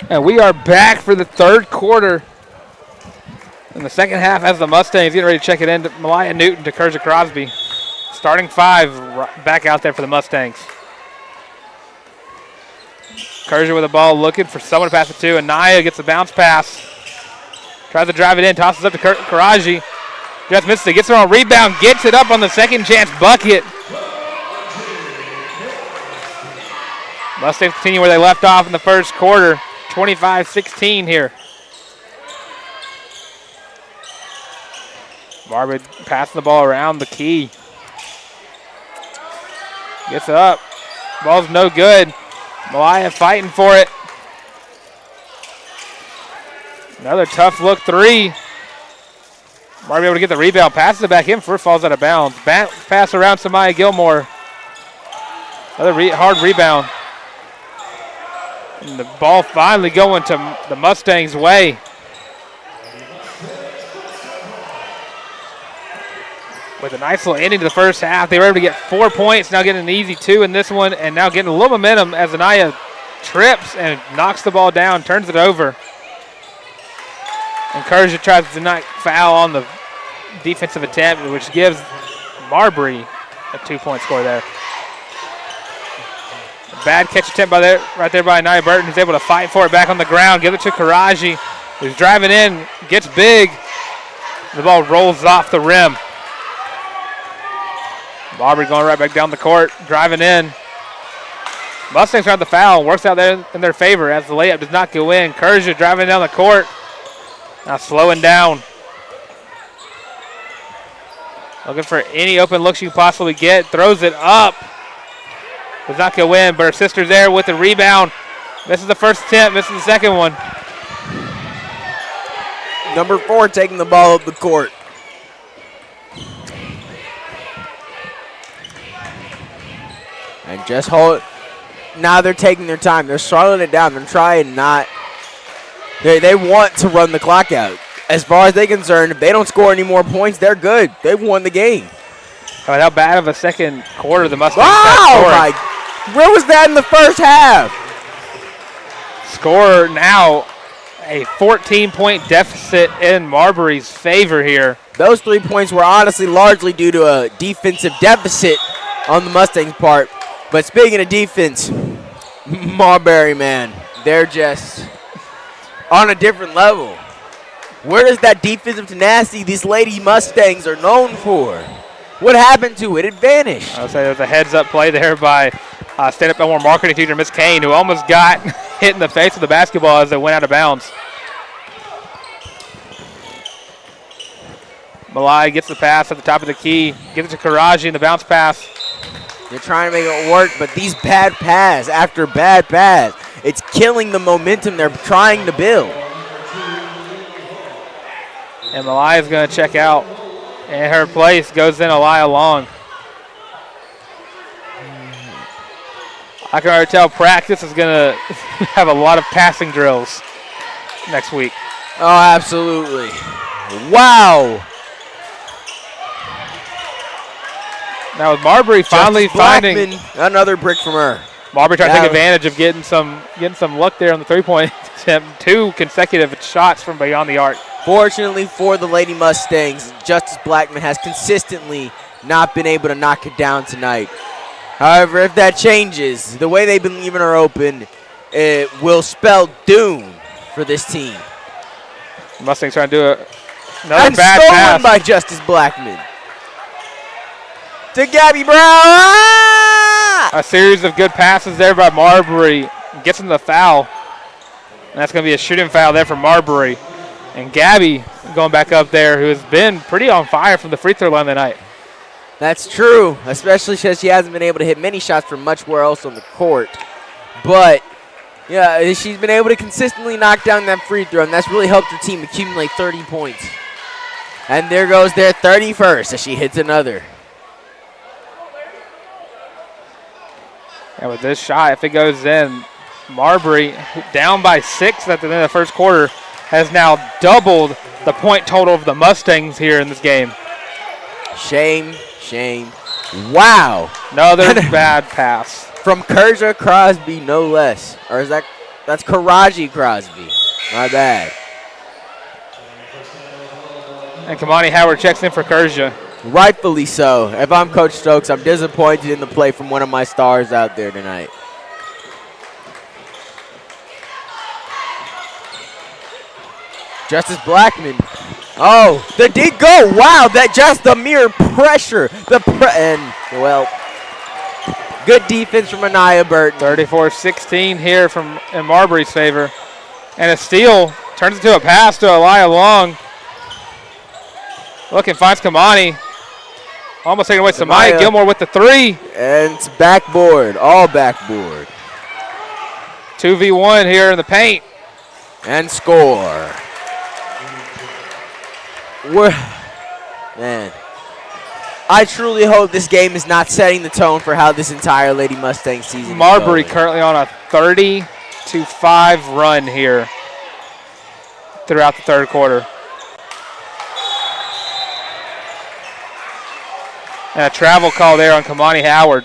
And we are back for the third quarter. In the second half, as the Mustangs getting ready to check it in, Malaya Newton to Kerja Crosby. Starting 5 back out there for the Mustangs. Kerja with the ball looking for someone to pass it to. Anaya gets a bounce pass. Tries to drive it in, tosses up to Karaji. Just misses it, gets it on a rebound, gets it up on the second chance bucket. Mustangs continue where they left off in the first quarter. 25-16 here. Marbury passing the ball around the key. Gets up. Ball's no good. Malaya fighting for it. Another tough look 3. Marbury able to get the rebound. Passes it back in. First falls out of bounds. Pass around Samaya Gilmore. Another hard rebound. And the ball finally going to the Mustangs' way. With a nice little ending to the first half, they were able to get 4 points, now getting an easy 2 in this one, and now getting a little momentum as Anaya trips and knocks the ball down, turns it over. And Kerja tries to not foul on the defensive attempt, which gives Marbury a 2-point score there. Bad catch attempt right there by Anaya Burton, who's able to fight for it back on the ground, give it to Karaji, who's driving in, gets big. The ball rolls off the rim. Marbury going right back down the court, driving in. Mustangs trying the foul, works out there in their favor as the layup does not go in. Kerja driving down the court, now slowing down. Looking for any open looks you can possibly get, throws it up. Does not go in, but her sister's there with the rebound. Misses the first attempt, misses the second one. Number 4 taking the ball up the court. And just hold. Now they're taking their time. They're slowing it down. They're trying not. They want to run the clock out. As far as they're concerned, if they don't score any more points, they're good. They've won the game. How bad of a second quarter the Mustangs had scored. Where was that in the first half? Score now a 14-point deficit in Marbury's favor here. Those 3 points were honestly largely due to a defensive deficit on the Mustangs' part. But speaking of defense, Marbury, man, they're just on a different level. Where does that defensive tenacity these Lady Mustangs are known for? What happened to it? It vanished. I would say there's a heads-up play there by Stanhope Elmore marketing teacher Miss Kane, who almost got hit in the face with the basketball as it went out of bounds. Malaya gets the pass at the top of the key, gives it to Karaji in the bounce pass. They're trying to make it work, but these bad pass after bad pass, it's killing the momentum they're trying to build. And Malaya's going to check out. And her place goes in Aliyah Long. I can already tell practice is going to have a lot of passing drills next week. Oh, absolutely. Wow. Now with Marbury finally finding another brick from her. Marbury trying to take advantage of getting some luck there on the three-point attempt. 2 consecutive shots from beyond the arc. Fortunately for the Lady Mustangs, Justice Blackman has consistently not been able to knock it down tonight. However, if that changes, the way they've been leaving her open, it will spell doom for this team. Mustangs trying to do another bad pass. Stolen by Justice Blackman. To Gabby Brown. Ah! A series of good passes there by Marbury. Gets him the foul. And that's going to be a shooting foul there for Marbury. And Gabby going back up there, who has been pretty on fire from the free throw line tonight. That's true, especially since she hasn't been able to hit many shots from much where else on the court. But, yeah, she's been able to consistently knock down that free throw, and that's really helped her team accumulate 30 points. And there goes their 31st as she hits another. And with this shot, if it goes in, Marbury, down by 6 at the end of the first quarter, has now doubled the point total of the Mustangs here in this game. Shame, shame. Wow. Another bad pass. From Kerja Crosby, no less. Or is that? That's Karaji Crosby. My bad. And Kamani Howard checks in for Kerja. Rightfully so. If I'm Coach Stokes, I'm disappointed in the play from one of my stars out there tonight. Justice Blackman. Oh, the deep go. Wow, that just the mere pressure. Well, good defense from Anaya Burton. 34-16 here in Marbury's favor. And a steal turns into a pass to Elia Long. Looking, finds Kamani. Almost taking away Samaya Gilmore with the 3. And it's backboard, all backboard. 2v1 here in the paint. And score. Man, I truly hope this game is not setting the tone for how this entire Lady Mustang season Marbury is going. currently on a 30-5 run here throughout the third quarter. And a travel call there on Kamani Howard.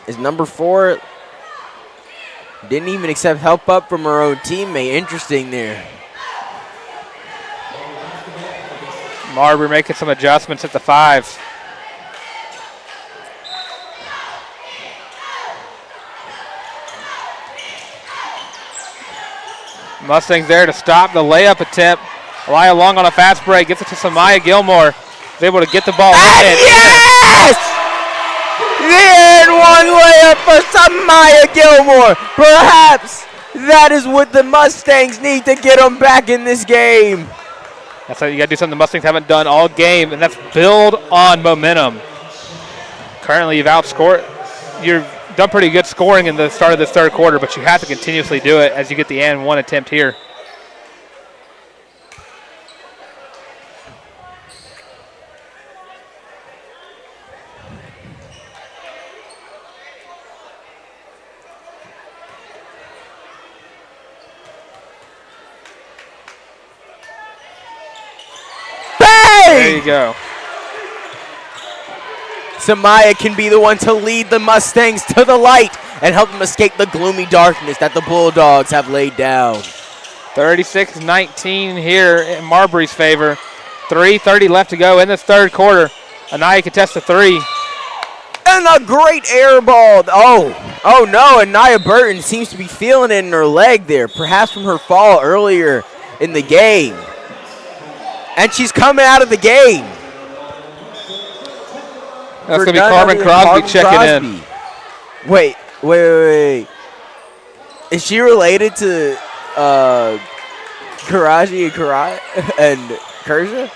Is number 4 didn't even accept help up from her own teammate. Interesting there. Marbury making some adjustments at the 5. Mustangs there to stop the layup attempt. Elia Long on a fast break, gets it to Samaya Gilmore. Is able to get the ball. Yes! The and one layup for Samaya Gilmore. Perhaps that is what the Mustangs need to get them back in this game. That's how you got to do something the Mustangs haven't done all game, and that's build on momentum. Currently, you've done pretty good scoring in the start of this third quarter, but you have to continuously do it as you get the and one attempt here. There you go. Samaya can be the one to lead the Mustangs to the light and help them escape the gloomy darkness that the Bulldogs have laid down. 36-19 here in Marbury's favor. 3:30 left to go in this third quarter. Anaya contests the 3. And a great air ball. Oh no, Anaya Burton seems to be feeling it in her leg there, perhaps from her fall earlier in the game. And she's coming out of the game. That's going to be Carmen Crosby checking in. Wait. Is she related to Karaji and Kerja?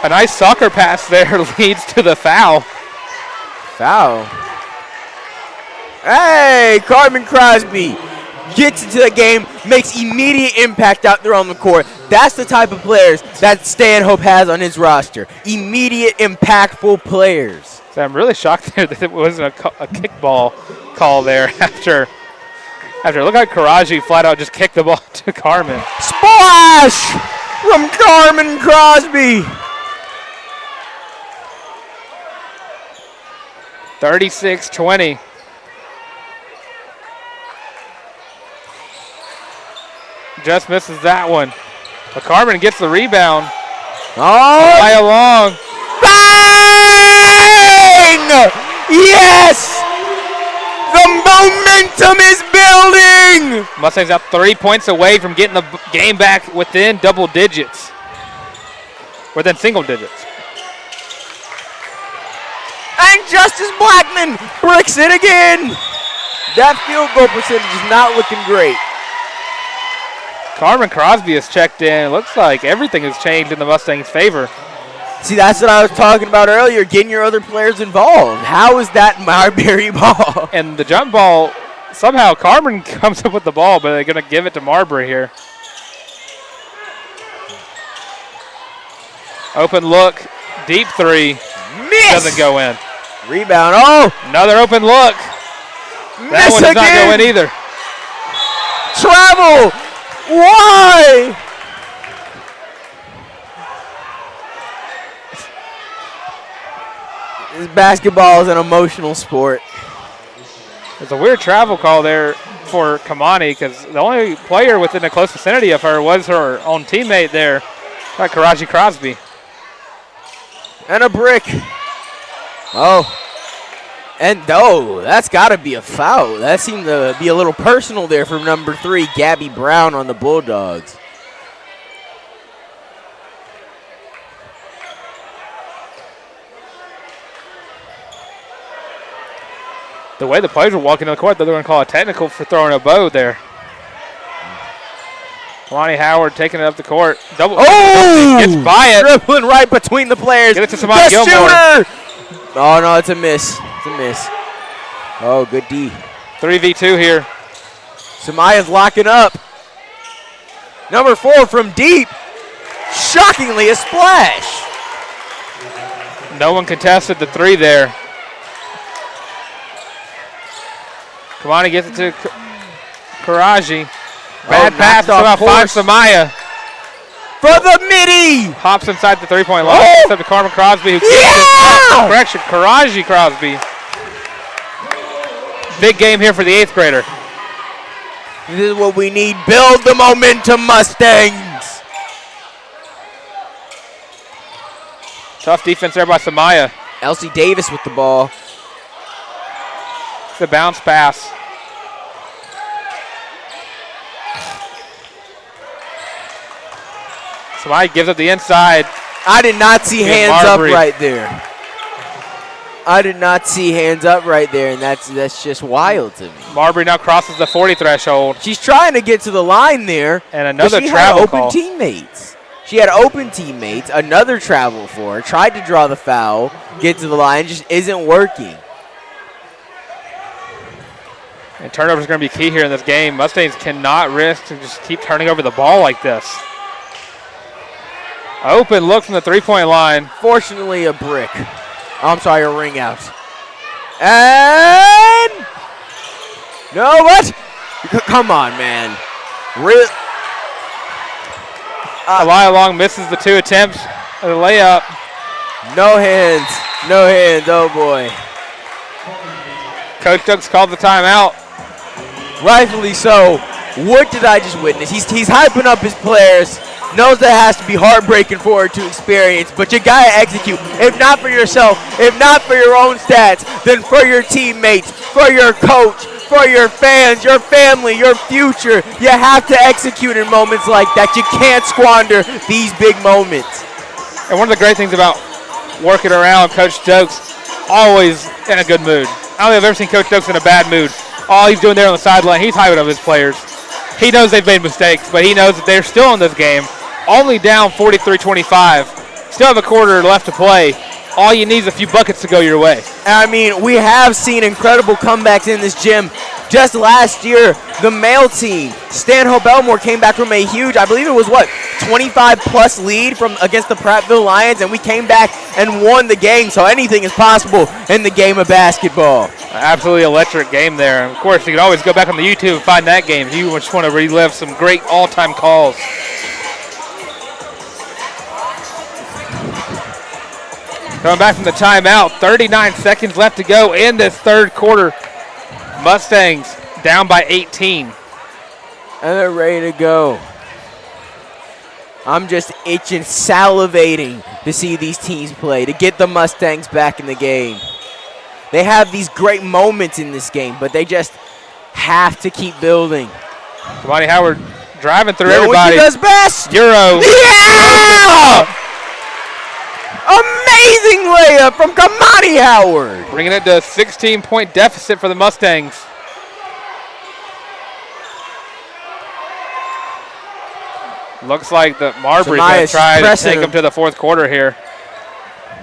A nice soccer pass there leads to the foul. Hey, Carmen Crosby gets into the game, makes immediate impact out there on the court. That's the type of players that Stanhope has on his roster. Immediate, impactful players. So I'm really shocked there that it wasn't a kickball call there after look how Karaji flat out just kicked the ball to Carmen. Splash from Carmen Crosby. 36-20. Just misses that one. But Carmen gets the rebound. Elia Long. Bang! Yes! The momentum is building! Mustangs out 3 points away from getting the game back within double digits. Within single digits. And Justice Blackman bricks it again. That field goal percentage is not looking great. Carmen Crosby has checked in. It looks like everything has changed in the Mustangs' favor. See, that's what I was talking about earlier, getting your other players involved. How is that Marbury ball? And the jump ball, somehow Carmen comes up with the ball, but they're going to give it to Marbury here. Open look, deep 3. Miss! Doesn't go in. Rebound. Oh! Another open look. That one does not go in either. Travel! Why? basketball is an emotional sport. There's a weird travel call there for Kamani because the only player within a close vicinity of her was her own teammate there, like Karaji Crosby. And a brick. Oh. And that's got to be a foul. That seemed to be a little personal there from number 3, Gabby Brown on the Bulldogs. The way the players were walking to the court, they're going to call a technical for throwing a bow there. Lonnie Howard taking it up the court. Double. Oh! Gets by it. Dribbling right between the players. Get it to Samaya Gilmore. Shooter! Oh, no, it's a miss. It's a miss. Oh, good D. 3v2 here. Samaya's locking up. Number 4 from deep. Shockingly, a splash. No one contested the 3 there. Kamani gets it to Karaji. Bad pass, about 5 Samaya. For the midi! Hops inside the 3-point line. It's up to Carmen Crosby who keeps it. Correction, Karaji Crosby. Big game here for the 8th grader. This is what we need. Build the momentum, Mustangs. Tough defense there by Samaya. Elsie Davis with the ball. The bounce pass. Samaya gives up the inside. I did not see hands up Marbury. right there. I did not see hands up right there, and that's just wild to me. Marbury now crosses the 40 threshold. She's trying to get to the line there. And another but travel had open call. teammates. She had open teammates. Another travel for her. Tried to draw the foul, get to the line, just isn't working. And turnovers are going to be key here in this game. Mustangs cannot risk to just keep turning over the ball like this. Open look from the 3-point line. Fortunately, a brick. Oh, I'm sorry, a ring out. And no, what? Come on, man. Elia Long misses the 2 attempts of the layup. No hands. No hands. Oh, boy. Coach Doug's called the timeout. Rightfully so. What did I just witness? He's hyping up his players. Knows that has to be heartbreaking for her to experience, but you gotta execute. If not for yourself, if not for your own stats, then for your teammates, for your coach, for your fans, your family, your future. You have to execute in moments like that. You can't squander these big moments. And one of the great things about working around Coach Stokes, always in a good mood. I don't think I've ever seen Coach Stokes in a bad mood. All he's doing there on the sideline, he's hyping up his players. He knows they've made mistakes, but he knows that they're still in this game. Only down 43-25. Still have a quarter left to play. All you need is a few buckets to go your way. I mean, we have seen incredible comebacks in this gym. Just last year, the male team, Stanhope Elmore, came back from a huge, I believe it was 25-plus lead from against the Prattville Lions, and we came back and won the game. So anything is possible in the game of basketball. Absolutely electric game there. And of course, you can always go back on the YouTube and find that game if you just want to relive some great all-time calls. Coming back from the timeout, 39 seconds left to go in this third quarter. Mustangs down by 18. And they're ready to go. I'm just itching, salivating to see these teams play, to get the Mustangs back in the game. They have these great moments in this game, but they just have to keep building. Kamani Howard driving through everybody. What he does best. Euro. Yeah! Amazing layup from Kamani Howard. Bringing it to a 16-point deficit for the Mustangs. Looks like the Marbury's going to try to take him to the fourth quarter here.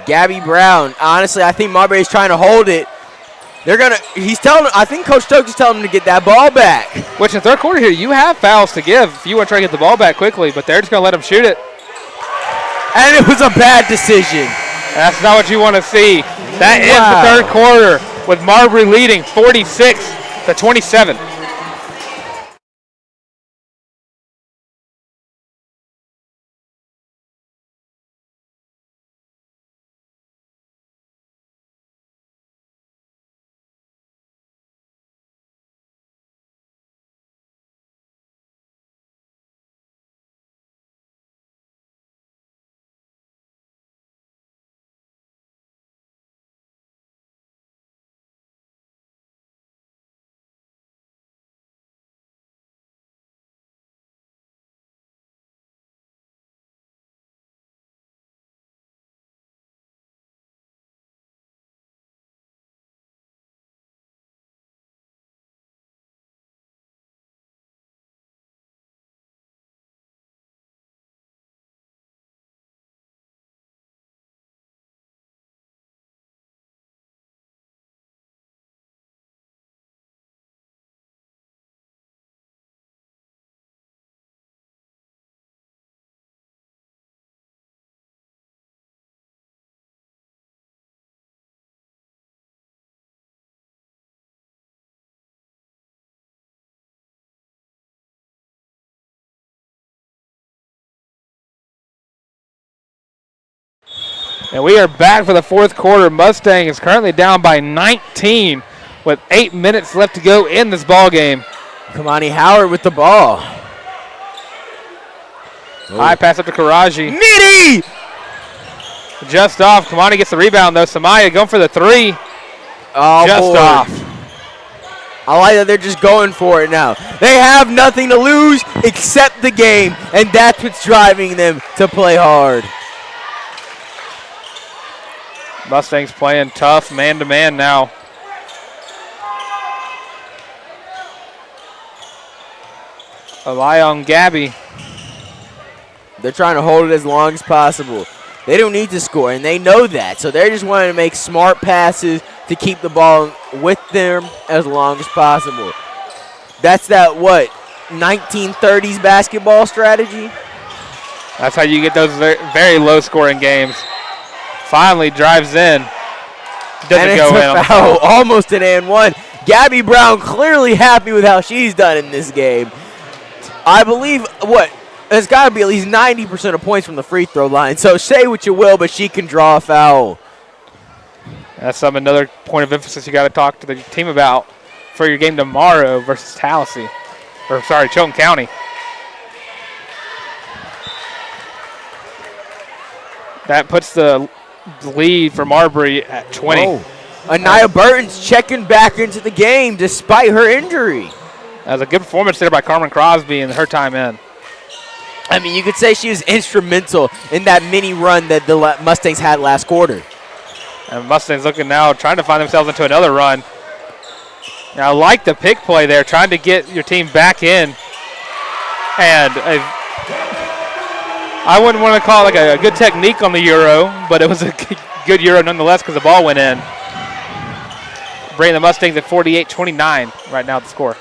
Gabby Brown. Honestly, I think Marbury's trying to hold it. I think Coach Stokes is telling him to get that ball back. Which in the third quarter here, you have fouls to give if you want to try to get the ball back quickly, but they're just going to let him shoot it. And it was a bad decision. That's not what you want to see. That ends the third quarter with Marbury leading 46-27. And we are back for the fourth quarter. Mustang is currently down by 19 with 8 minutes left to go in this ball game. Kamani Howard with the ball. High pass up to Karaji. Nitty! Just off. Kamani gets the rebound, though. Samaya going for the three. Oh, just boy. off. I like that they're just going for it now. They have nothing to lose except the game, and that's what's driving them to play hard. Mustangs playing tough man-to-man now. Rely on Gabby. They're trying to hold it as long as possible. They don't need to score, and they know that. So they're just wanting to make smart passes to keep the ball with them as long as possible. That's that, 1930s basketball strategy? That's how you get those very low-scoring games. Finally drives in. Doesn't go in. And it's a foul, almost an and one. Gabby Brown clearly happy with how she's done in this game. I believe, it's got to be at least 90% of points from the free throw line. So say what you will, but she can draw a foul. That's another point of emphasis you got to talk to the team about for your game tomorrow versus Tallahassee. Chilton County. That puts the lead for Marbury at 20. Oh. Anaya Burton's checking back into the game despite her injury. That was a good performance there by Carmen Crosby in her time in. I mean, you could say she was instrumental in that mini run that the Mustangs had last quarter. And Mustangs looking now, trying to find themselves into another run. Now, I like the pick play there, trying to get your team back in. And I wouldn't want to call it like a good technique on the Euro, but it was a good Euro nonetheless because the ball went in. Bringing the Mustangs at 48-29 right now at the score.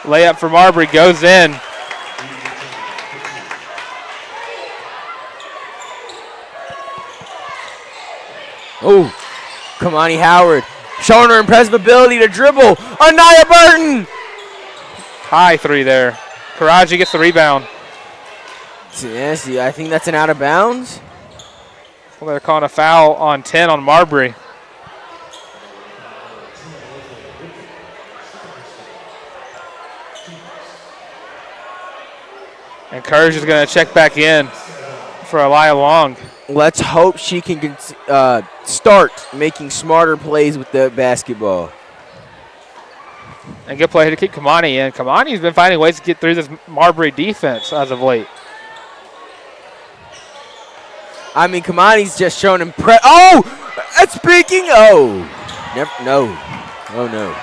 Layup for Marbury goes in. Oh, Kamani Howard showing her impressive ability to dribble. Anaya Burton. High three there. Karaji gets the rebound. Yes, I think that's an out of bounds. Well, they're calling a foul on 10 on Marbury. And Courage is going to check back in for Elia Long. Let's hope she can start making smarter plays with the basketball. And good play to keep Kamani in. Kamani's been finding ways to get through this Marbury defense as of late. I mean, Kamani's just shown Oh, speaking. Oh, no. Oh, no.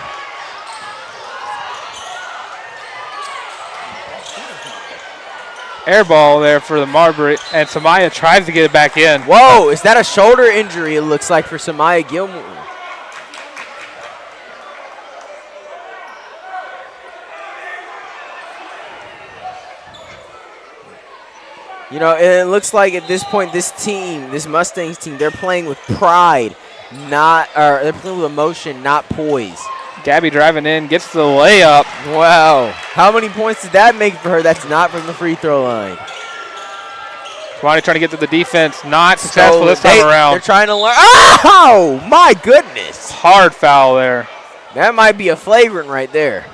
Air ball there for the Marbury, and Samaya tries to get it back in. Whoa, is that a shoulder injury, it looks like, for Samaya Gilmore? You know, it looks like at this point, this Mustangs team, they're playing with pride, they're playing with emotion, not poise. Gabby driving in, gets the layup. Wow. How many points did that make for her? That's not from the free throw line. Kamani trying to get to the defense. Not successful this time around. They're trying to learn. Oh, my goodness. Hard foul there. That might be a flagrant right there.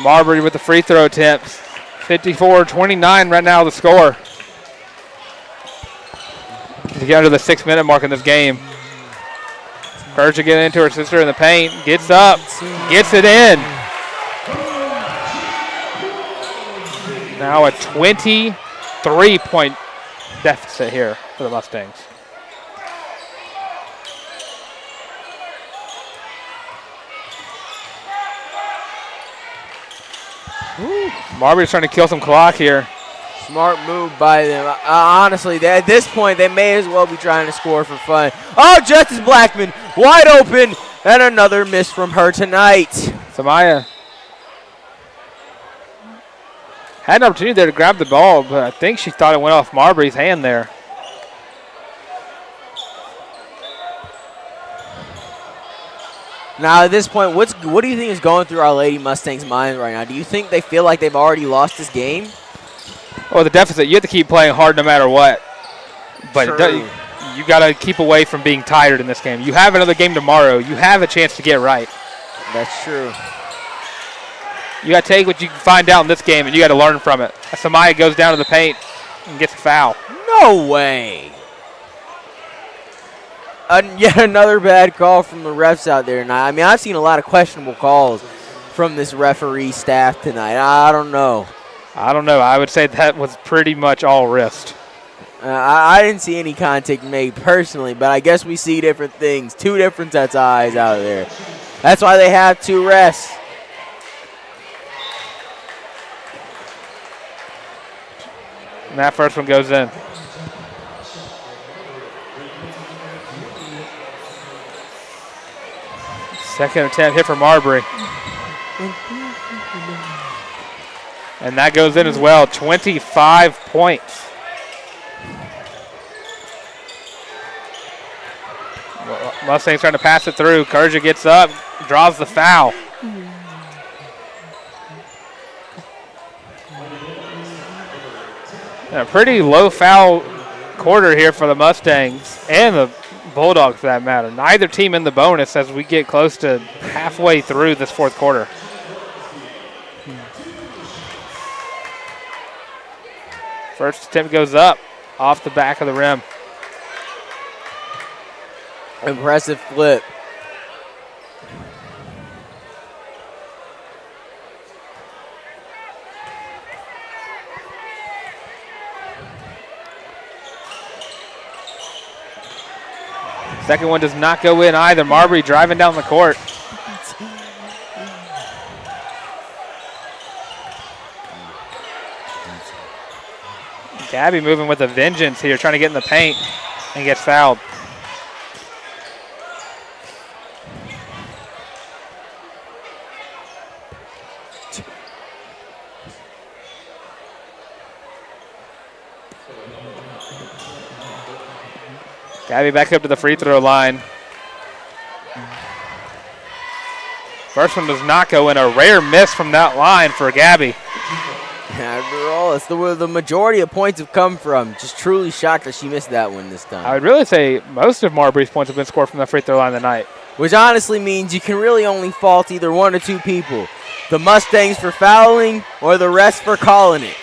Marbury with the free throw attempts. 54-29 right now the score. To get under the 6-minute mark in this game. Courage to get into her sister in the paint. Gets up. Gets it in. Now a 23-point deficit here for the Mustangs. Marbury's trying to kill some clock here. Smart move by them. Honestly, at this point, they may as well be trying to score for fun. Oh, Justice Blackman wide open, and another miss from her tonight. Samaya had an opportunity there to grab the ball, but I think she thought it went off Marbury's hand there. Now, at this point, what do you think is going through our Lady Mustangs' minds right now? Do you think they feel like they've already lost this game? Well, the deficit, you have to keep playing hard no matter what. But you got to keep away from being tired in this game. You have another game tomorrow. You have a chance to get right. That's true. You got to take what you can find out in this game, and you got to learn from it. Samaya goes down to the paint and gets a foul. No way. Yet another bad call from the refs out there tonight. I mean, I've seen a lot of questionable calls from this referee staff tonight. I don't know. I would say that was pretty much all wrist. I didn't see any contact made personally, but I guess we see different things. Two different sets of eyes out there. That's why they have two refs. And that first one goes in. Second attempt hit for Marbury. And that goes in as well. 25 points. Mustangs trying to pass it through. Kurja gets up, draws the foul. And a pretty low foul quarter here for the Mustangs and the Bulldogs for that matter. Neither team in the bonus as we get close to halfway through this fourth quarter. First attempt goes up off the back of the rim. Impressive flip. Second one does not go in either. Marbury driving down the court. Gabby moving with a vengeance here, trying to get in the paint and gets fouled. Gabby back up to the free throw line. First one does not go in. A rare miss from that line for Gabby. After all, it's where the majority of points have come from. Just truly shocked that she missed that one this time. I would really say most of Marbury's points have been scored from the free throw line tonight. Which honestly means you can really only fault either one or two people. The Mustangs for fouling or the refs for calling it.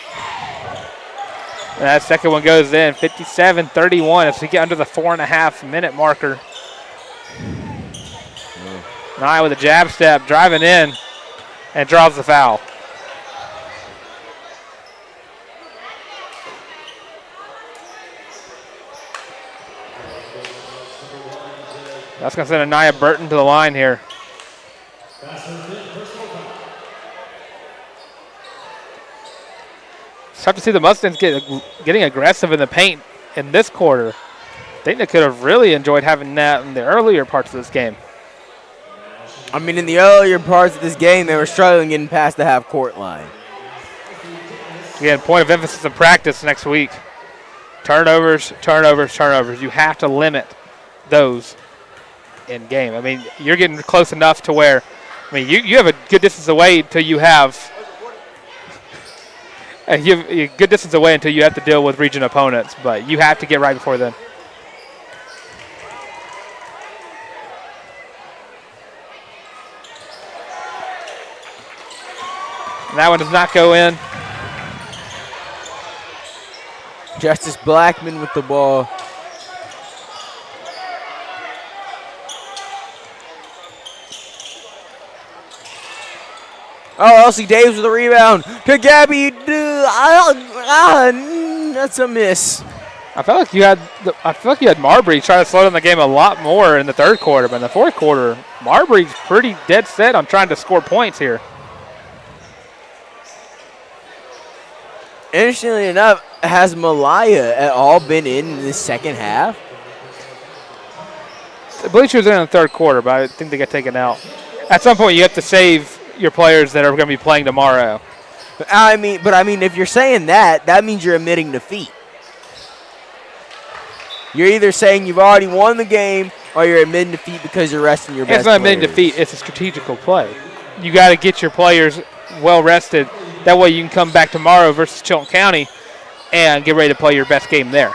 And that second one goes in, 57-31 as we get under the 4.5-minute marker. Nye with a jab step, driving in, and draws the foul. That's going to send Anaya Burton to the line here. It's tough to see the Mustangs getting aggressive in the paint in this quarter. I think they could have really enjoyed having that in the earlier parts of this game. I mean, in the earlier parts of this game, they were struggling getting past the half-court line. Again, point of emphasis in practice next week. Turnovers, turnovers, turnovers. You have to limit those in game. I mean, you're getting close enough to where, I mean, you have a good distance away until you have a good distance away until you have to deal with region opponents, but you have to get right before then. And that one does not go in. Justice Blackman with the ball. Oh, Elsie Davis with the rebound. To Gabby. That's a miss. I feel like you had Marbury try to slow down the game a lot more in the third quarter, but in the fourth quarter, Marbury's pretty dead set on trying to score points here. Interestingly enough, has Malaya at all been in the second half? I believe she was in the third quarter, but I think they got taken out. At some point, you have to save your players that are going to be playing tomorrow. I mean, if you're saying that means you're admitting defeat. You're either saying you've already won the game or you're admitting defeat because you're resting your best It's not admitting players. defeat. It's a strategical play. You got to get your players well rested. That way you can come back tomorrow versus Chilton County and get ready to play your best game there.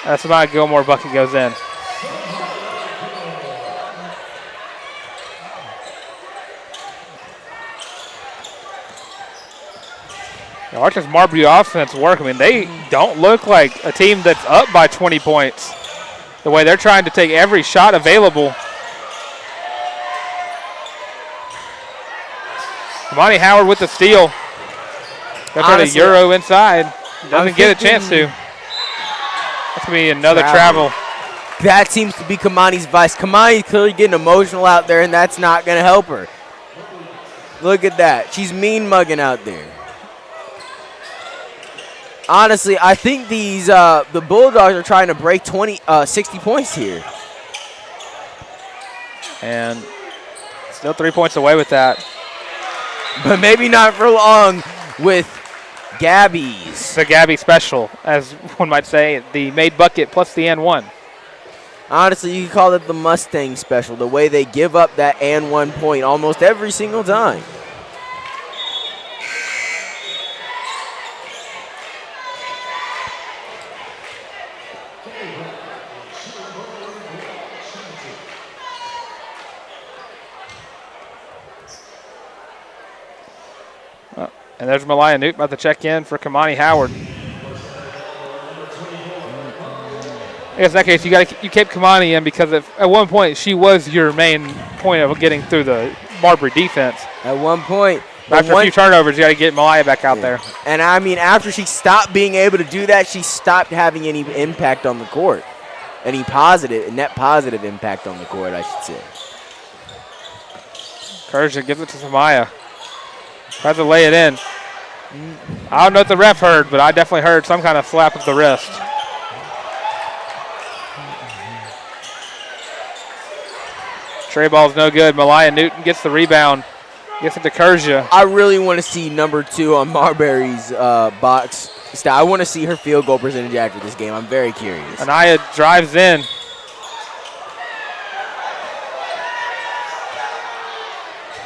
That's my Gilmore bucket goes in. The Arches Marbury offense work. I mean, they don't look like a team that's up by 20 points. The way they're trying to take every shot available. Monty Howard with the steal. They're trying to Euro inside. Doesn't get a chance to. That's going to be another travel. That seems to be Kamani's vice. Kamani's clearly getting emotional out there, and that's not going to help her. Look at that. She's mean mugging out there. Honestly, I think these the Bulldogs are trying to break 60 points here. And still 3 points away with that. But maybe not for long with Gabby's. The Gabby special, as one might say, the made bucket plus the and one. Honestly, you could call it the Mustang special, the way they give up that and 1 point almost every single time. And there's Malaya Newt about to check in for Kamani Howard. I guess in that case, you kept Kamani in because at one point she was your main point of getting through the Marbury defense. At one point. After a few turnovers, you got to get Malaya back out there. And I mean, after she stopped being able to do that, she stopped having any impact on the court. Any net positive impact on the court, I should say. Kerja gives it to Samaya. Tries to lay it in. I don't know what the ref heard, but I definitely heard some kind of slap of the wrist. Tray ball's no good. Malaya Newton gets the rebound. Gets it to Kerja. I really want to see number 2 on Marbury's box. I want to see her field goal percentage after this game. I'm very curious. Anaya drives in.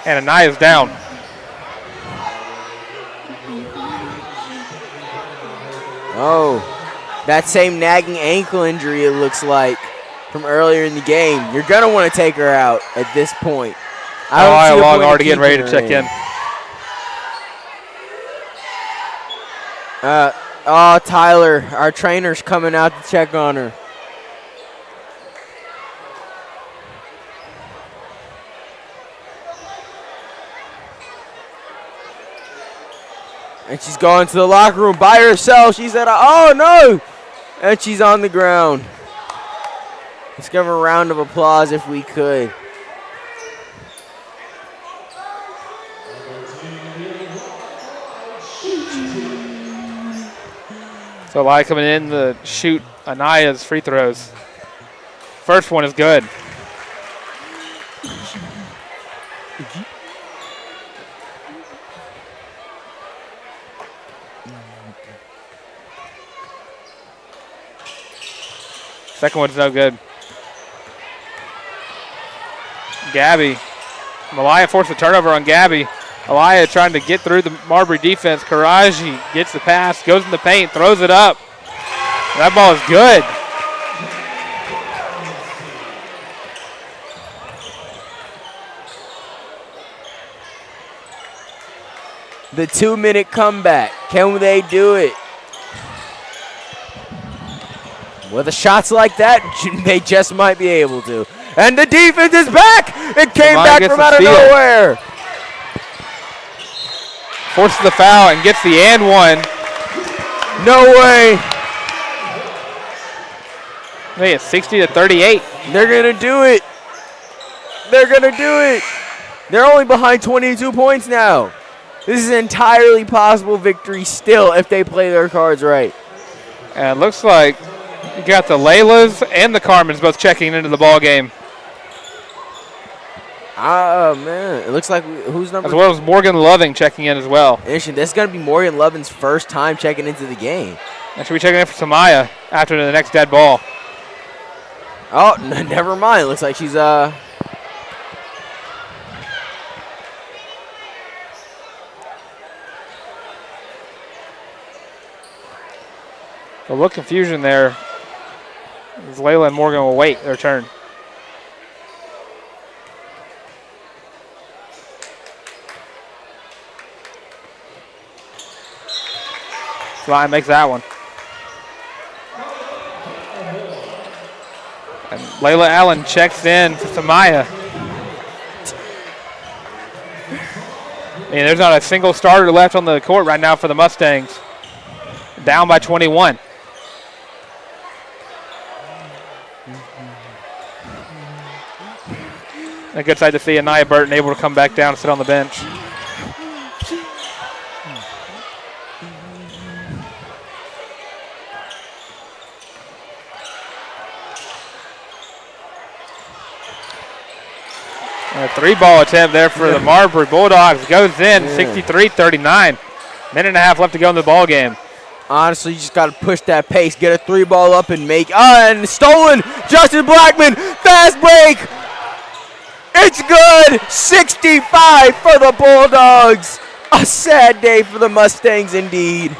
And Anaya's down. Oh, that same nagging ankle injury, it looks like, from earlier in the game. You're going to want to take her out at this point. I don't see already getting ready to check in. Tyler, our trainer's coming out to check on her. And she's going to the locker room by herself. She said, oh, no. And she's on the ground. Let's give her a round of applause if we could. So Eli coming in to shoot Anaya's free throws. First one is good. Second one's no good. Gabby. Malaya forced a turnover on Gabby. Elia trying to get through the Marbury defense. Karaji gets the pass, goes in the paint, throws it up. That ball is good. The 2-minute comeback. Can they do it? With the shots like that, they just might be able to. And the defense is back. It came back from out of nowhere. Forces the foul and gets the and one. No way. I think it's 60-38. They're going to do it. They're going to do it. They're only behind 22 points now. This is an entirely possible victory still if they play their cards right. And it looks like you got the Laylas and the Carmens both checking into the ball game. Oh, man. It looks like who's number? As well as Morgan Loving checking in as well. This is going to be Morgan Loving's first time checking into the game. And should be checking in for Samaya after the next dead ball. Oh, never mind. It looks like she's A little confusion there. As Layla and Morgan will wait their turn. Ryan makes that one. And Layla Allen checks in for Samaya. And there's not a single starter left on the court right now for the Mustangs. Down by 21. A good sight to see Anaya Burton able to come back down and sit on the bench. A 3-ball attempt there for the Marbury Bulldogs. Goes in, 63-39. Minute and a half left to go in the ball game. Honestly, you just got to push that pace, get a 3-ball up and make. And stolen. Justin Blackman, fast break. It's good. 65 for the Bulldogs. A sad day for the Mustangs indeed.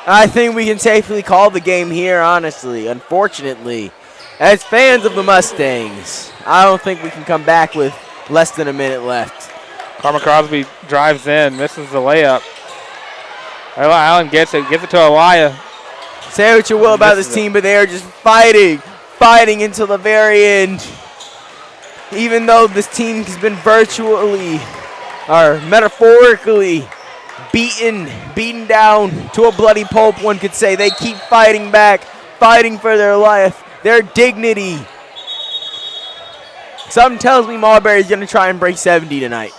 I think we can safely call the game here, honestly. Unfortunately, as fans of the Mustangs, I don't think we can come back with less than a minute left. Carmen Crosby drives in, misses the layup. Allen gets it to Alaya. Say what you will about this team, but they are just fighting until the very end. Even though this team has been virtually, or metaphorically, beaten down to a bloody pulp, one could say, they keep fighting back, fighting for their life, their dignity. Something tells me Marbury is going to try and break 70 tonight.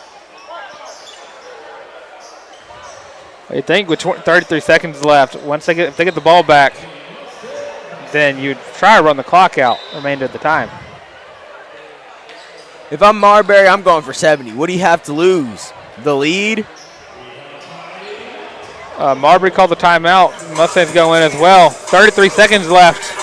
I think with 33 seconds left, if they get the ball back, then you try to run the clock out remainder of the time. If I'm Marbury, I'm going for 70. What do you have to lose? The lead? Marbury called the timeout. Mustangs go in as well. 33 seconds left.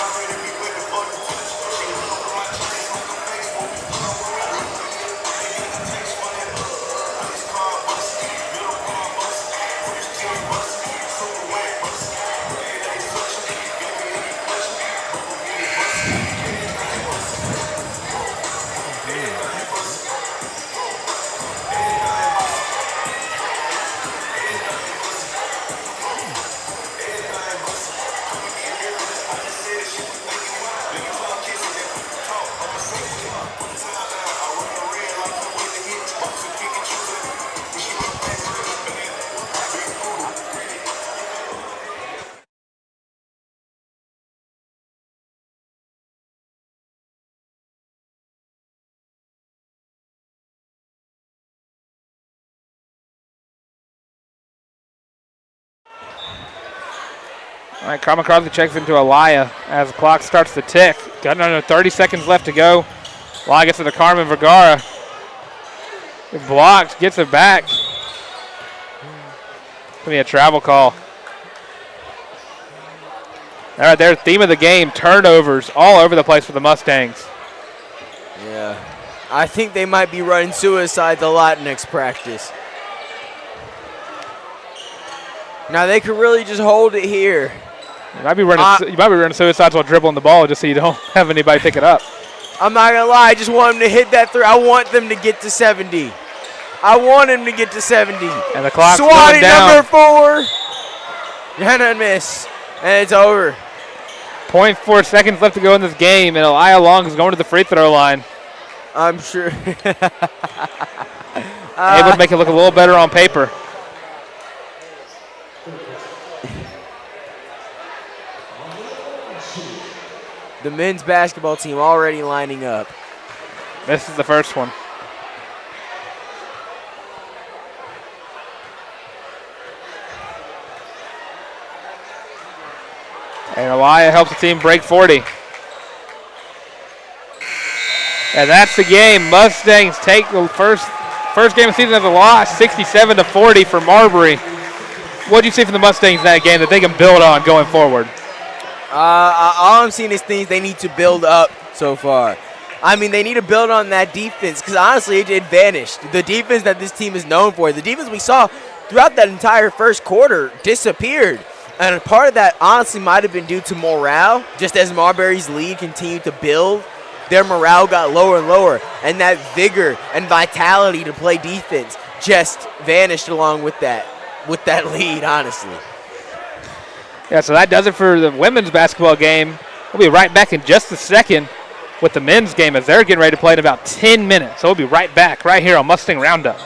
All right, Carmen Crosby checks into Alaya as the clock starts to tick. Got under 30 seconds left to go. Alaya gets it to Carmen Vergara. It blocked, gets it back. Going to be a travel call. All right, there's theme of the game, turnovers all over the place for the Mustangs. Yeah, I think they might be running suicides a lot next practice. Now they could really just hold it here. You might be running suicides while dribbling the ball just so you don't have anybody pick it up. I'm not going to lie. I just want them to hit that three. I want them to get to 70. I want him to get to 70. And the clock's Swatty going down. number 4. And a miss. And it's over. 0.4 seconds left to go in this game, and Alaya Long is going to the free throw line. I'm sure. Able to make it look a little better on paper. The men's basketball team already lining up. This is the first one. And Elia helps the team break 40. And that's the game. Mustangs take the first game of the season as a loss, 67-40 for Marbury. What do you see from the Mustangs in that game that they can build on going forward? All I'm seeing is things they need to build up so far. I mean, they need to build on that defense because, honestly, it vanished. The defense that this team is known for, the defense we saw throughout that entire first quarter disappeared. And part of that, honestly, might have been due to morale. Just as Marbury's lead continued to build, their morale got lower and lower. And that vigor and vitality to play defense just vanished along with that lead, honestly. Yeah, so that does it for the women's basketball game. We'll be right back in just a second with the men's game as they're getting ready to play in about 10 minutes. So we'll be right back right here on Mustang Roundup.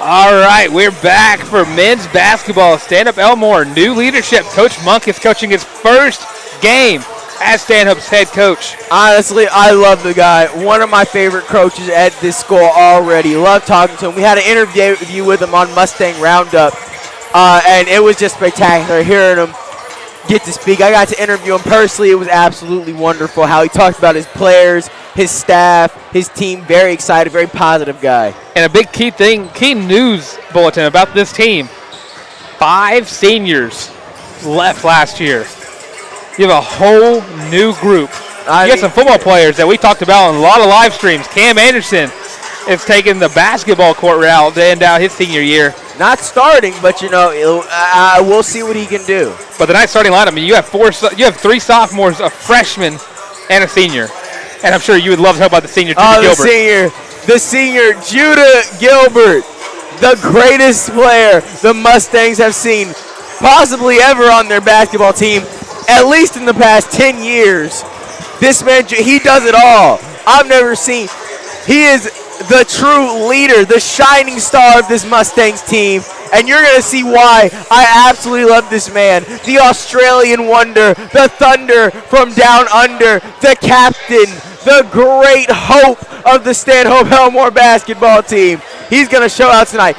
All right, we're back for men's basketball. Stanhope Elmore, new leadership. Coach Monk is coaching his first game as Stanhope's head coach. Honestly, I love the guy. One of my favorite coaches at this school already. Love talking to him. We had an interview with him on Mustang Roundup, and it was just spectacular hearing him get to speak. I got to interview him personally. It was absolutely wonderful how he talked about his players, his staff, his team. Very excited, very positive guy. And a big key news bulletin about this team. 5 seniors left last year. You have a whole new group. You have some football players that we talked about on a lot of live streams. Cam Anderson is taking the basketball court route to end out his senior year. Not starting, but we'll see what he can do. But the nice starting lineup, I mean, you have 3 sophomores, a freshman, and a senior. And I'm sure you would love to talk about the senior, Judah Gilbert. The senior, Judah Gilbert, the greatest player the Mustangs have seen possibly ever on their basketball team, at least in the past 10 years. This man, he does it all. I've never seen. He is the true leader, the shining star of this Mustangs team, and you're going to see why I absolutely love this man. The Australian wonder, the thunder from down under, the captain, the great hope of the Stanhope Elmore basketball team. He's going to show out tonight.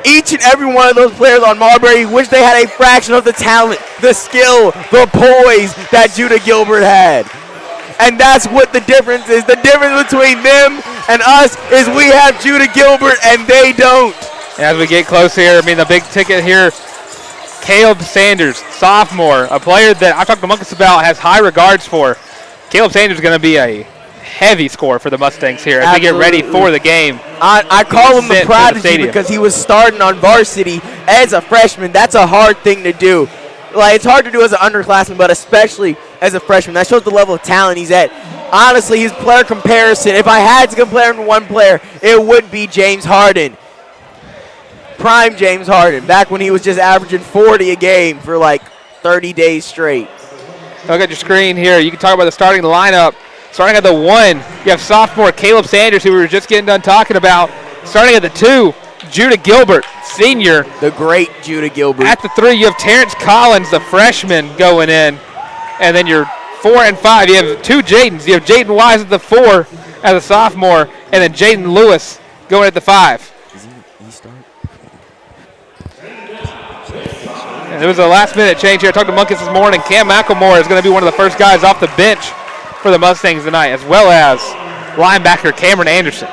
Each and every one of those players on Marbury wish they had a fraction of the talent, the skill, the poise that Judah Gilbert had. And that's what the difference is. The difference between them and us is we have Judah Gilbert and they don't. As we get close here, I mean, the big ticket here, Caleb Sanders, sophomore, a player that I've talked to Munkus about, has high regards for. Caleb Sanders is going to be a heavy score for the Mustangs here as they get ready for the game. I call him the prodigy because he was starting on varsity as a freshman. That's a hard thing to do. Like, it's hard to do as an underclassman, but especially as a freshman. That shows the level of talent he's at. Honestly, his player comparison, if I had to compare him to one player, it would be James Harden. Prime James Harden, back when he was just averaging 40 a game for like 30 days straight. Look at your screen here. You can talk about the starting lineup. Starting at the 1, you have sophomore Caleb Sanders, who we were just getting done talking about. Starting at the 2, Judah Gilbert, senior. The great Judah Gilbert. At the 3, you have Terrence Collins, the freshman, going in. And then your 4 and 5, you have 2 Jadens. You have Jaden Wise at the 4 as a sophomore, and then Jaden Lewis going at the 5. Is he start? And there was a last-minute change here. I talked to Munkus this morning. Cam McElmore is going to be one of the first guys off the bench for the Mustangs tonight, as well as linebacker Cameron Anderson.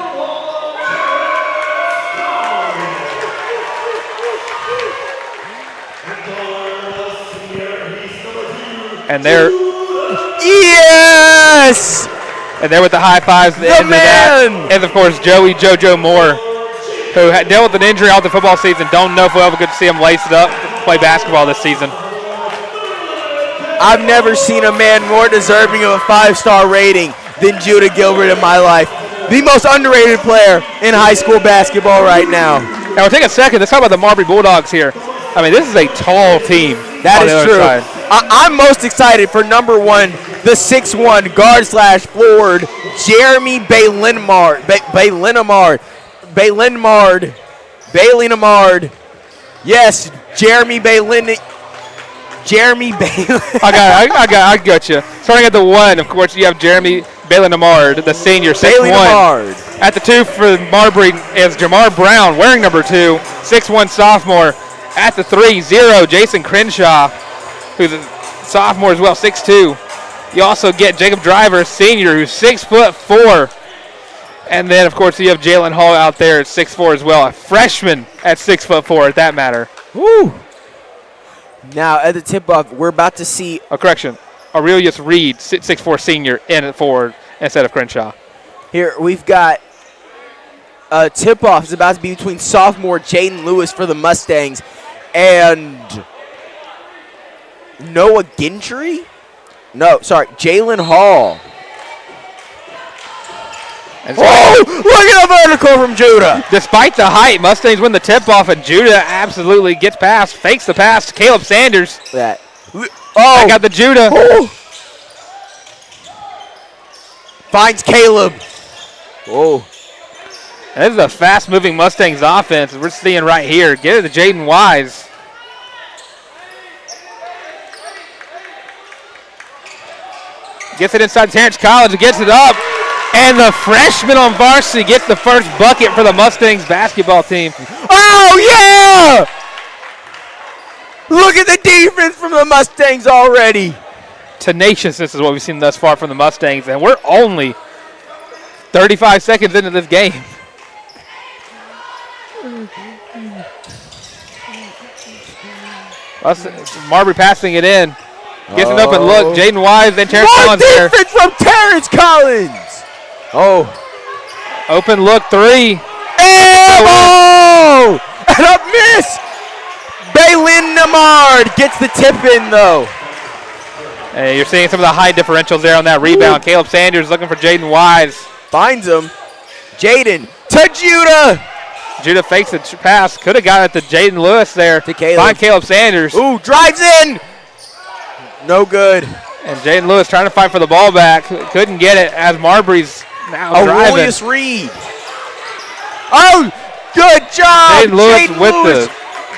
And they're yes! And they're with the high fives at the end of that. And of course, JoJo Moore, who had dealt with an injury all the football season. Don't know if we'll ever get to see him lace it up, play basketball this season. I've never seen a man more deserving of a 5-star rating than Judah Gilbert in my life. The most underrated player in high school basketball right now. Now we'll take a second. Let's talk about the Marbury Bulldogs here. I mean, this is a tall team. That is true. I'm most excited for number 1, the 6'1" guard/forward, Jeremy Baylinamard. Yes, Jeremy Baylin. I got you. Starting at the 1, of course, you have Jeremy Baylinamard, the senior, 6'1". At the 2 for Marbury is Jamar Brown, wearing number 2, 6'1" sophomore. At the 3, 0, Jason Crenshaw, who's a sophomore as well, 6'2". You also get Jacob Driver, senior, who's 6'4". And then, of course, you have Jalen Hall out there at 6'4" as well, a freshman at 6'4" at that matter. Woo! Now, at the tip-off, we're about to see... correction. Aurelius Reed, 6'4" senior, in at forward instead of Crenshaw. Here, we've got a tip-off is about to be between sophomore Jaden Lewis for the Mustangs and Noah Gentry? No, sorry, Jalen Hall. Oh, look at the vertical from Judah. Despite the height, Mustangs win the tip-off, and Judah absolutely gets past, fakes the pass to Caleb Sanders. I got the Judah. Oh. Finds Caleb. Oh. And this is a fast-moving Mustangs offense we're seeing right here. Get it to Jaden Wise. Gets it inside Terrence Collins, gets it up. And the freshman on varsity gets the first bucket for the Mustangs basketball team. Oh, yeah! Look at the defense from the Mustangs already. Tenacious, this is what we've seen thus far from the Mustangs, and we're only 35 seconds into this game. Marbury passing it in. Gets an open look. Jaden Wise, then Terrence Collins there. Defense from Terrence Collins. Oh. Open look, three. Oh! And a miss. Baylin Namard gets the tip in, though. Hey, you're seeing some of the high differentials there on that rebound. Ooh. Caleb Sanders looking for Jaden Wise. Finds him. Jaden to Judah. Judah fakes the pass. Could have got it to Jaden Lewis there. To Caleb. Find Caleb Sanders. Ooh, drives in. No good. And Jaden Lewis trying to fight for the ball back. Couldn't get it as Marbury's now driving. Aurelius Reed. Oh, good job. Jaden Lewis with the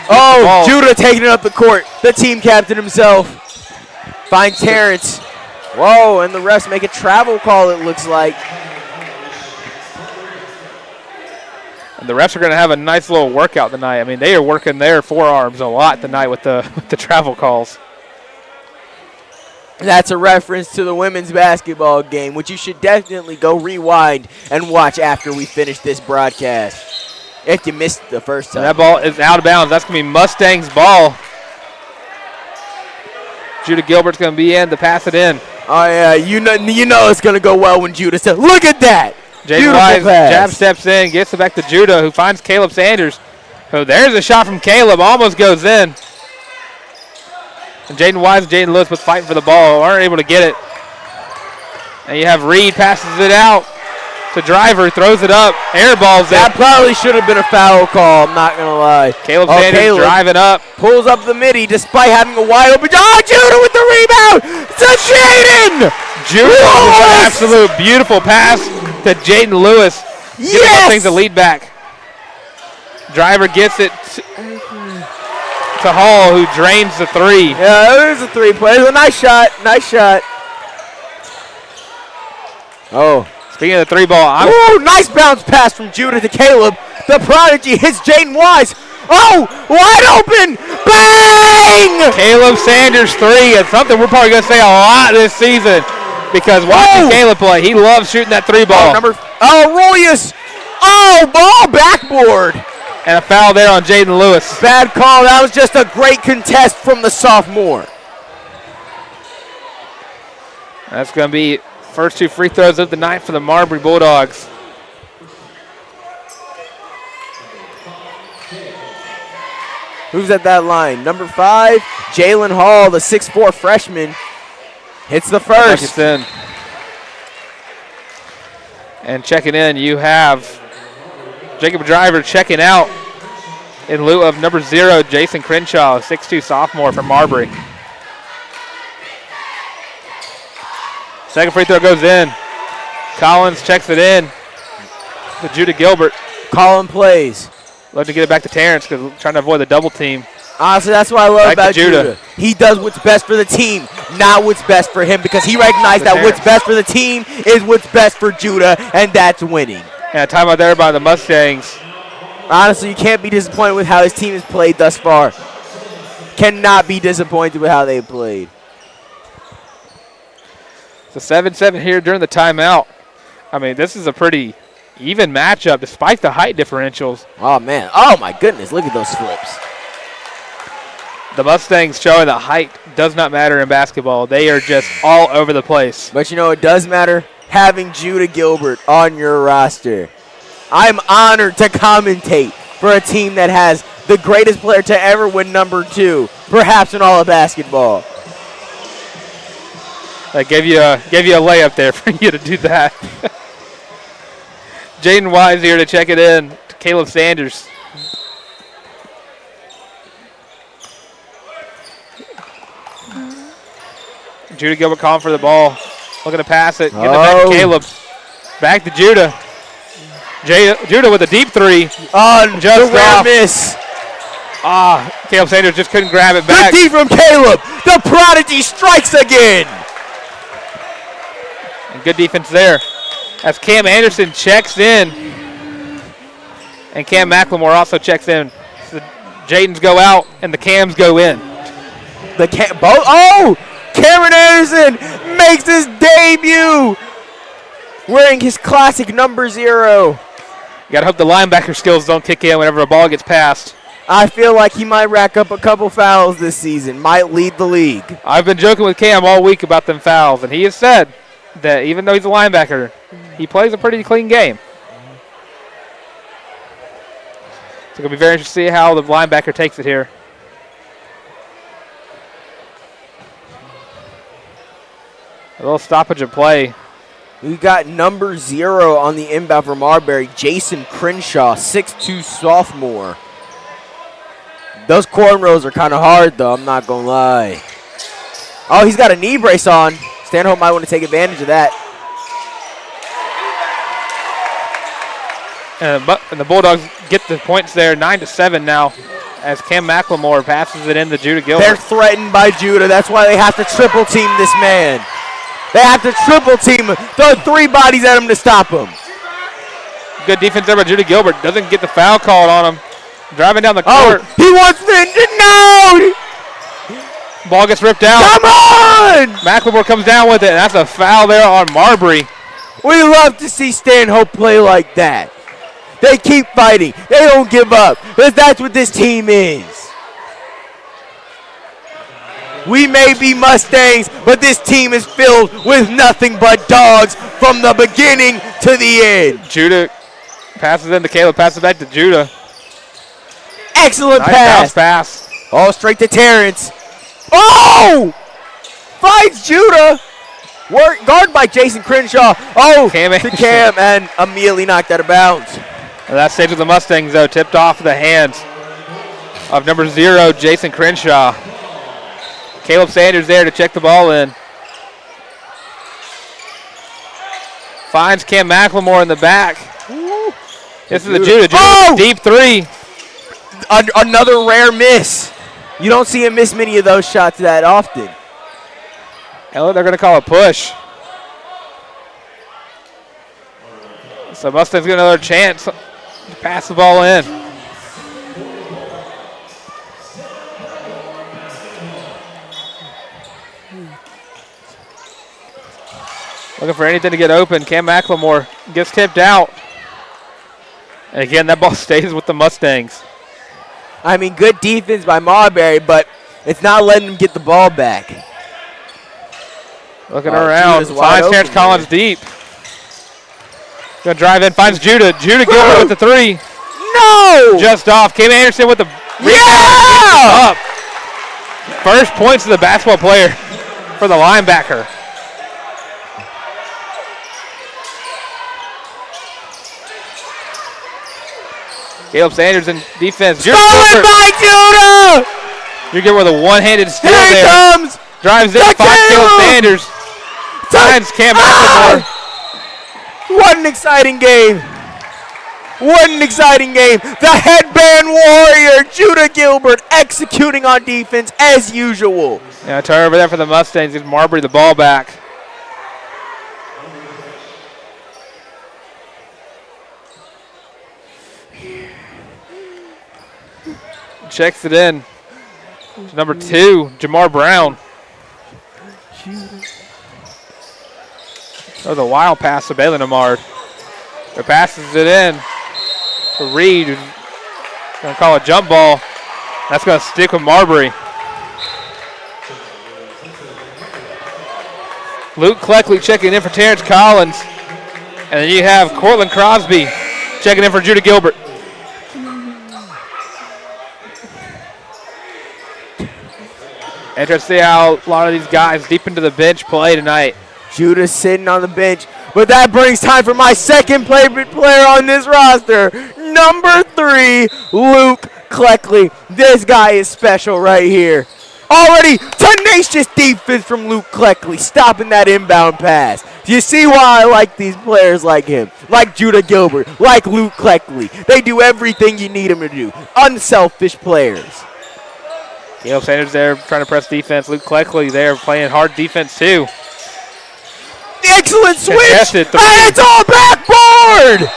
ball. Judah taking it up the court. The team captain himself. Finds Terrence. Whoa, and the refs make a travel call, it looks like. And the refs are going to have a nice little workout tonight. I mean, they are working their forearms a lot tonight with the travel calls. That's a reference to the women's basketball game, which you should definitely go rewind and watch after we finish this broadcast. If you missed the first time. And that ball is out of bounds. That's going to be Mustangs' ball. Judah Gilbert's going to be in to pass it in. Oh, yeah. You know it's going to go well when Judah says, look at that. Jaden Wise jab steps in, gets it back to Judah, who finds Caleb Sanders. Oh, there's a shot from Caleb. Almost goes in. And Jaden Wise and Jaden Lewis was fighting for the ball. Aren't able to get it. And you have Reed passes it out to Driver, throws it up, air balls it. That probably should have been a foul call, I'm not going to lie. Caleb Sanders driving up. Pulls up the midi despite having a wide open. Oh, Judah with the rebound to Jaden. Judah with an absolute beautiful pass to Jaden Lewis. Yes. Things to lead back. Driver gets it to Hall, who drains the three. Yeah, there's a three-point. It was a nice shot. Nice shot. Oh. Speaking of the three ball. Ooh, nice bounce pass from Judah to Caleb. The prodigy hits Jaden Wise. Oh, wide open. Bang! Caleb Sanders three. It's something we're probably going to say a lot this season because watching Caleb play, he loves shooting that three ball. Royus. Oh, ball backboard. And a foul there on Jaden Lewis. Bad call. That was just a great contest from the sophomore. That's going to be first two free throws of the night for the Marbury Bulldogs. Who's at that line? Number 5, Jalen Hall, the 6'4 freshman, hits the first. It's in. And checking in, you have Jacob Driver checking out in lieu of number 0, Jason Crenshaw, 6'2 sophomore from Marbury. Second free throw goes in. Collins checks it in to Judah Gilbert. Colin plays. Love to get it back to Terrence because trying to avoid the double team. Honestly, that's what I love about Judah. He does what's best for the team, not what's best for him, because he recognized that what's best for the team is what's best for Judah, and that's winning. Yeah, timeout there by the Mustangs. Honestly, you can't be disappointed with how his team has played thus far. Cannot be disappointed with how they played. It's a 7-7 here during the timeout. I mean, this is a pretty even matchup despite the height differentials. Oh, man. Oh, my goodness. Look at those flips. The Mustangs showing that height does not matter in basketball. They are just all over the place. But, you know, it does matter having Judah Gilbert on your roster. I'm honored to commentate for a team that has the greatest player to ever win number 2, perhaps in all of basketball. I gave you a layup there for you to do that. Jaden Wise here to check it in to Caleb Sanders. Judah Gilbert calling for the ball. Looking to pass it. Get it back to Caleb. Back to Judah. Judah with a deep three. On Just the rare off. miss. Caleb Sanders just couldn't grab it back. Good D from Caleb. The prodigy strikes again. And good defense there. As Cam Anderson checks in. And Cam McLemore also checks in. So Jadens go out and the Cams go in. Cameron Anderson makes his debut wearing his classic number 0. You got to hope the linebacker skills don't kick in whenever a ball gets passed. I feel like he might rack up a couple fouls this season, might lead the league. I've been joking with Cam all week about them fouls, and he has said that even though he's a linebacker, he plays a pretty clean game. It's going to be very interesting to see how the linebacker takes it here. A little stoppage of play. We got number 0 on the inbound for Marbury, Jason Crenshaw, 6'2 sophomore. Those cornrows are kind of hard, though, I'm not going to lie. Oh, he's got a knee brace on. Stanhope might want to take advantage of that. And the Bulldogs get the points there, 9-7 now, as Cam McLemore passes it in to Judah Gilbert. They're threatened by Judah. That's why they have to triple team this man. They have to triple team him, throw 3 bodies at him to stop him. Good defense there by Judah Gilbert. Doesn't get the foul called on him. Driving down the court. He wants no! Ball gets ripped out. Come on! McLemore comes down with it, and that's a foul there on Marbury. We love to see Stanhope play like that. They keep fighting. They don't give up. Because that's what this team is. We may be Mustangs, but this team is filled with nothing but dogs from the beginning to the end. Judah passes in to Caleb, passes back to Judah. Excellent Nice pass. pass. Oh, straight to Terrence. Oh! Finds Judah. Guard by Jason Crenshaw. Oh, to Cam, and immediately knocked out of bounds. And that stays with the Mustangs, though, tipped off the hands of number 0, Jason Crenshaw. Caleb Sanders there to check the ball in. Finds Cam McLemore in the back. This is the Judah. Oh! Deep 3. Another rare miss. You don't see him miss many of those shots that often. Hell, they're going to call a push. So Mustangs get another chance to pass the ball in. Looking for anything to get open. Cam McLemore gets tipped out. And again, that ball stays with the Mustangs. I mean, good defense by Marbury, but it's not letting them get the ball back. Looking around, finds Terrence Collins deep. Gonna drive in, finds Judah. Judah Gilbert with the 3. No! Just off. Cam Anderson with the Yeah! up. First points of the basketball player for the linebacker. Caleb Sanders in defense. Stolen by Judah! You get with a one-handed steal Here he there. comes! Drives in, finds Caleb Sanders. Finds Cam McLemore. What an exciting game. What an exciting game. The headband warrior, Judah Gilbert, executing on defense as usual. Yeah, turnover there for the Mustangs. Gives Marbury the ball back. Checks it in. Number 2, Jamar Brown. Oh, the wild pass to Bailey Namard. It passes it in to Reed. Going to call a jump ball. That's going to stick with Marbury. Luke Cleckley checking in for Terrence Collins. And then you have Cortland Crosby checking in for Judah Gilbert. Interesting to see how a lot of these guys deep into the bench play tonight. Judah sitting on the bench. But that brings time for my second favorite player on this roster. Number 3, Luke Cleckley. This guy is special right here. Already tenacious defense from Luke Cleckley, stopping that inbound pass. Do you see why I like these players like him? Like Judah Gilbert, like Luke Cleckley. They do everything you need them to do. Unselfish players. Caleb Sanders there trying to press defense. Luke Cleckley there playing hard defense too. Excellent switch. Contested three. And it's all backboard.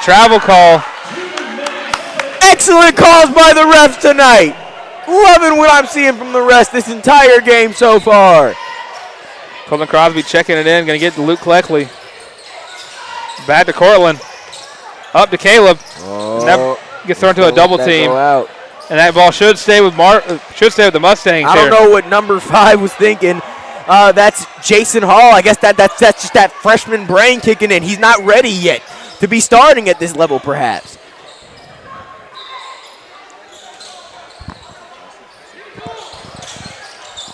Travel call. Excellent calls by the refs tonight. Loving what I'm seeing from the refs this entire game so far. Colton Crosby checking it in. Going to get to Luke Cleckley. Back to Cortland. Up to Caleb. Oh, that gets thrown to a double team. Out. And that ball should stay with the Mustangs. I don't know what number 5 was thinking. That's Jason Hall. I guess that's just that freshman brain kicking in. He's not ready yet to be starting at this level, perhaps.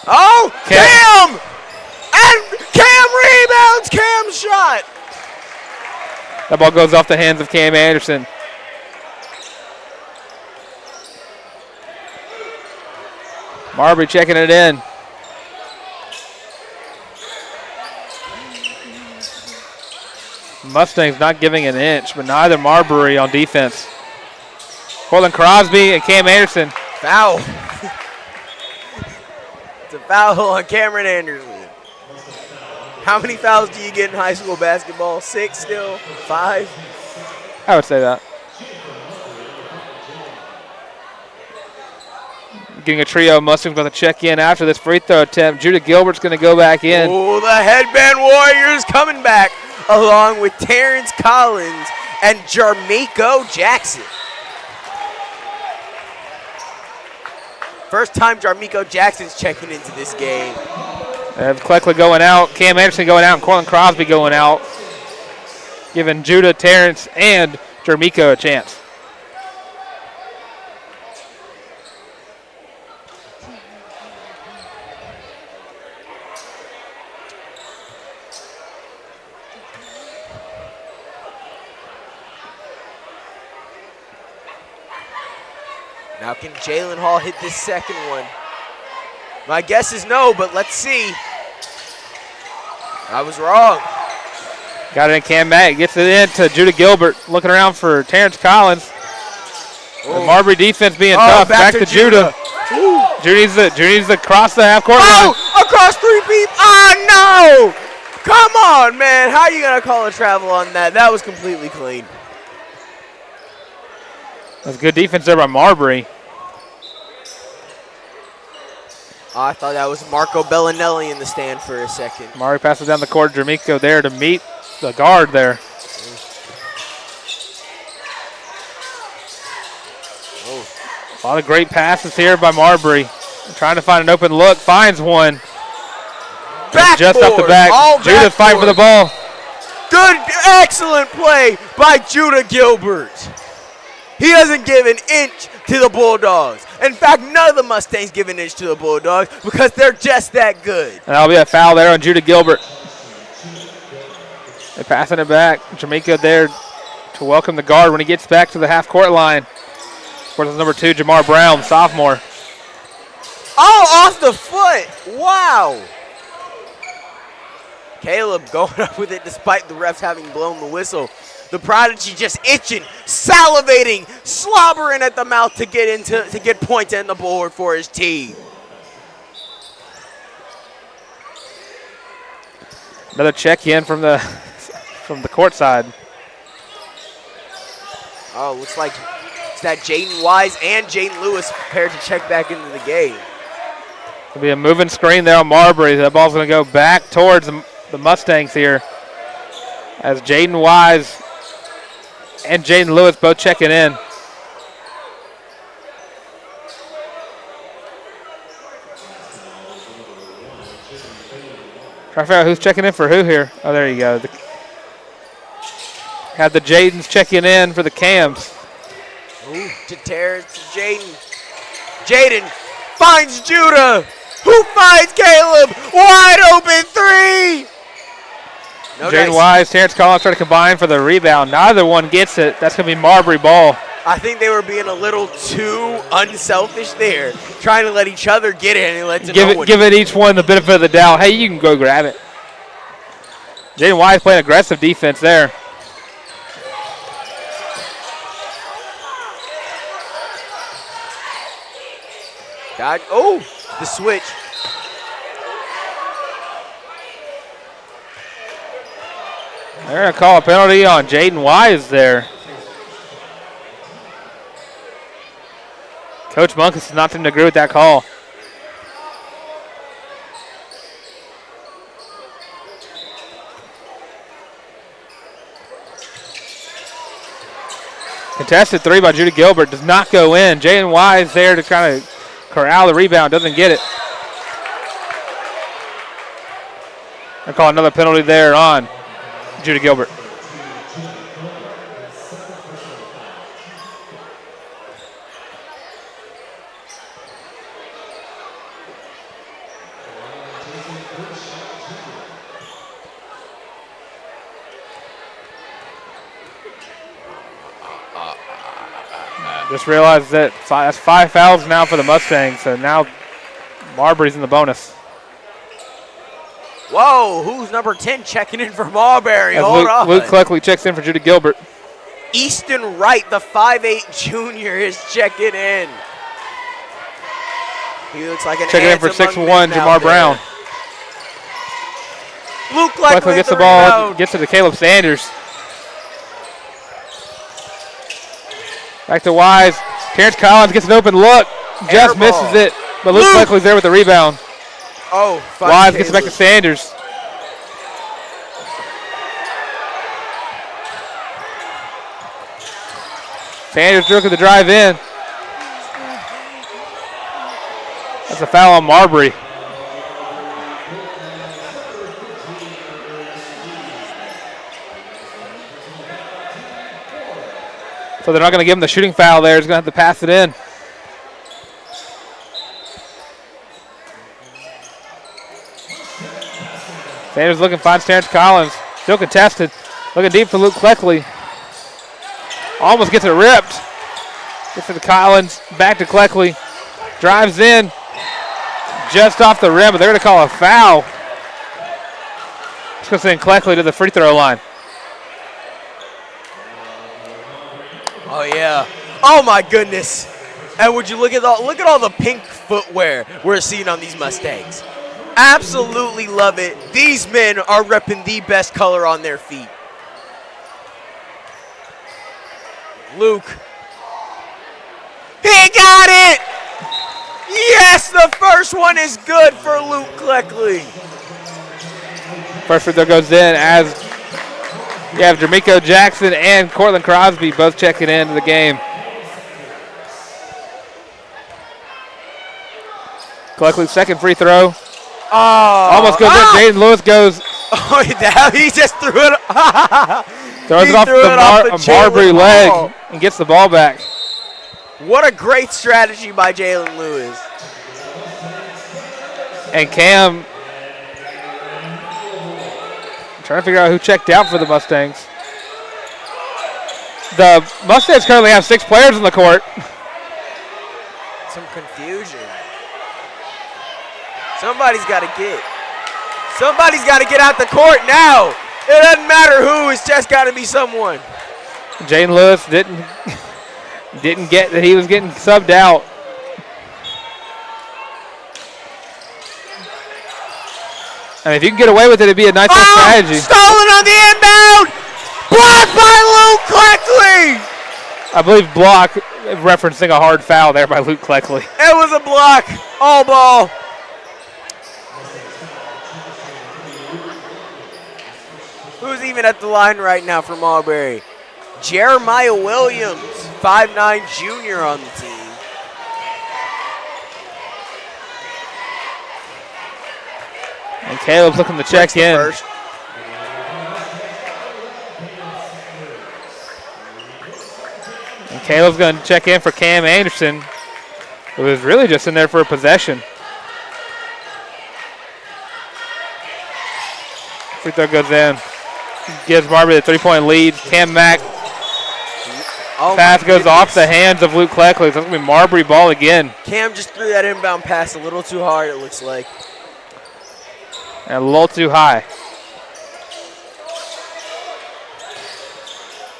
Oh, Cam! And Cam rebounds. Cam's shot. That ball goes off the hands of Cam Anderson. Marbury checking it in. Mustangs not giving an inch, but neither Marbury on defense. Colton Crosby and Cam Anderson. Foul. It's a foul on Cameron Anderson. How many fouls do you get in high school basketball? 6 still? 5? I would say that. Getting a trio of Mustangs going to check in after this free throw attempt. Judah Gilbert's going to go back in. Oh, the Headband Warriors coming back along with Terrence Collins and Jarmico Jackson. First time Jarmico Jackson's checking into this game. Cleckley going out, Cam Anderson going out, and Cortland Crosby going out, giving Judah, Terrence, and Jarmico a chance. Now can Jalen Hall hit this second one? My guess is no, but let's see. I was wrong. Got it in Cam Mack, gets it in to Judah Gilbert, looking around for Terrence Collins. The Marbury defense being tough. Back to Judah. Judah needs to cross the half court line. Across 3 people. Oh, no. Come on, man. How are you going to call a travel on that? That was completely clean. That's good defense there by Marbury. I thought that was Marco Bellinelli in the stand for a second. Marbury passes down the court. Jarmico there to meet the guard there. A lot of great passes here by Marbury. Trying to find an open look. Finds one. Just off the back. Judah's fighting for the ball. Good, excellent play by Judah Gilbert. He doesn't give an inch to the Bulldogs. In fact, none of the Mustangs give an inch to the Bulldogs because they're just that good. And that'll be a foul there on Judah Gilbert. They're passing it back. Jamaica there to welcome the guard when he gets back to the half-court line. Of course, it's number 2, Jamar Brown, sophomore. Oh, off the foot. Wow. Caleb going up with it despite the refs having blown the whistle. The Prodigy just itching, salivating, slobbering at the mouth to get points on the board for his team. Another check in from the court side. Oh, looks like it's that Jaden Wise and Jaden Lewis prepared to check back into the game. It'll be a moving screen there on Marbury. That ball's going to go back towards the Mustangs here as Jaden Wise and Jaden Lewis both checking in. Trying to figure out who's checking in for who here. Oh, there you go. Had the Jadens checking in for the Cams. Ooh, to Terrence, to Jaden. Jaden finds Judah, who finds Caleb. Wide open 3. No Jaden dice. Wise, Terrence Collins trying to combine for the rebound. Neither one gets it. That's going to be Marbury ball. I think they were being a little too unselfish there, trying to let each other get it and let Give it each one the benefit of the doubt. Hey, you can go grab it. Jaden Wise playing aggressive defense there. Oh, the switch. They're going to call a penalty on Jaden Wise there. Coach Munkus does not seem to agree with that call. Contested three by Judy Gilbert does not go in. Jaden Wise there to kind of corral the rebound, doesn't get it. They'll call another penalty there on Judy Gilbert. Just realized that that's 5 fouls now for the Mustangs, so now Marbury's in the bonus. Whoa, who's number 10 checking in for Marbury? As Hold on. Luke Cleckley checks in for Judy Gilbert. Easton Wright, the 5'8 junior, is checking in. He looks like an checking in for 6'1", Jamar Brown. Luke Cleckley gets the ball, gets it to Caleb Sanders. Back to Wise. Terrence Collins gets an open look. Just misses it. But Luke Cleckley's there with the rebound. Oh, Wise gets it back to Sanders. Sanders looking to drive in. That's a foul on Marbury. So they're not going to give him the shooting foul there. He's going to have to pass it in. Sanders looking, finds Terrence Collins. Still contested. Looking deep for Luke Cleckley. Almost gets it ripped. Gets it to Collins. Back to Cleckley. Drives in. Just off the rim, but they're going to call a foul. It's going to send Cleckley to the free throw line. Oh yeah! Oh my goodness! And would you look at all the pink footwear we're seeing on these Mustangs? Absolutely love it. These men are repping the best color on their feet. Luke, he got it! Yes, the first one is good for Luke Cleckley. First free throw goes in as you have Jermico Jackson and Cortland Crosby both checking into the game. Cleckley's second free throw. Oh, almost goes in. Jaden Lewis goes. Oh, he just threw it. Throws it off the Marbury leg and gets the ball back. What a great strategy by Jalen Lewis. And Cam trying to figure out who checked out for the Mustangs. The Mustangs currently have 6 players on the court. Some confusion. Somebody's got to get out the court now. It doesn't matter who, it's just got to be someone. Jaden Lewis didn't get that he was getting subbed out. I mean, if you can get away with it, it'd be a nice little strategy. Stolen on the inbound! Blocked by Luke Cleckley! I believe block, referencing a hard foul there by Luke Cleckley. It was a block. All ball. Who's even at the line right now for Marbury? Jeremiah Williams, 5'9" junior on the team. And Caleb's looking to check in. First. And Caleb's going to check in for Cam Anderson, who was really just in there for a possession. Free throw goes in. Gives Marbury the 3-point lead. Cam Mack. Pass goes off the hands of Luke Cleckley. It's going to be Marbury ball again. Cam just threw that inbound pass a little too hard, it looks like. And a little too high.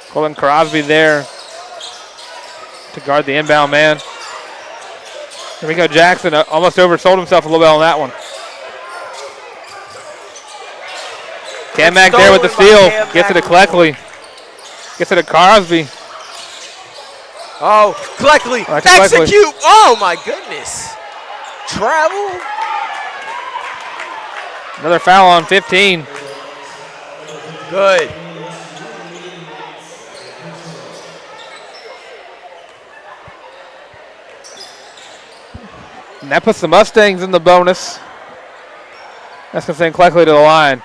Colin Crosby there to guard the inbound man. Here we go, Jackson almost oversold himself a little bit on that one. Kamak there with the steal. Gets it to Cleckley. Gets it to Crosby. Oh, Cleckley. Execute. Oh, my goodness. Travel. Another foul on 15. Good. And that puts the Mustangs in the bonus. That's going to send Cleckley to the line.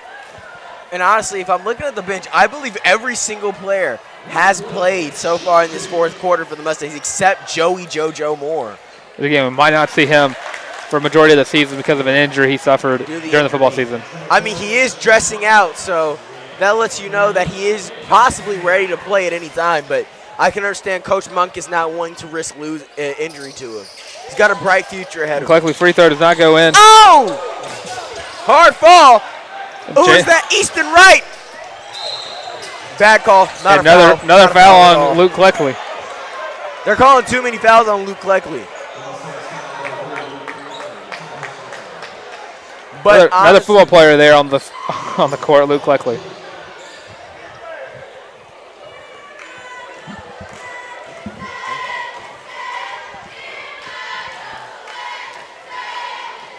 And honestly, if I'm looking at the bench, I believe every single player has played so far in this fourth quarter for the Mustangs except Joey JoJo Moore. Again, we might not see him for a majority of the season because of an injury he suffered during the football season. I mean, he is dressing out, so that lets you know that he is possibly ready to play at any time. But I can understand Coach Monk is not wanting to risk injury to him. He's got a bright future ahead of him. Cleckley free throw does not go in. Oh! Hard fall. Who is that? Easton Wright. Bad call. Not another foul on Luke Cleckley. They're calling too many fouls on Luke Cleckley. But another football player there on the court, Luke Cleckley.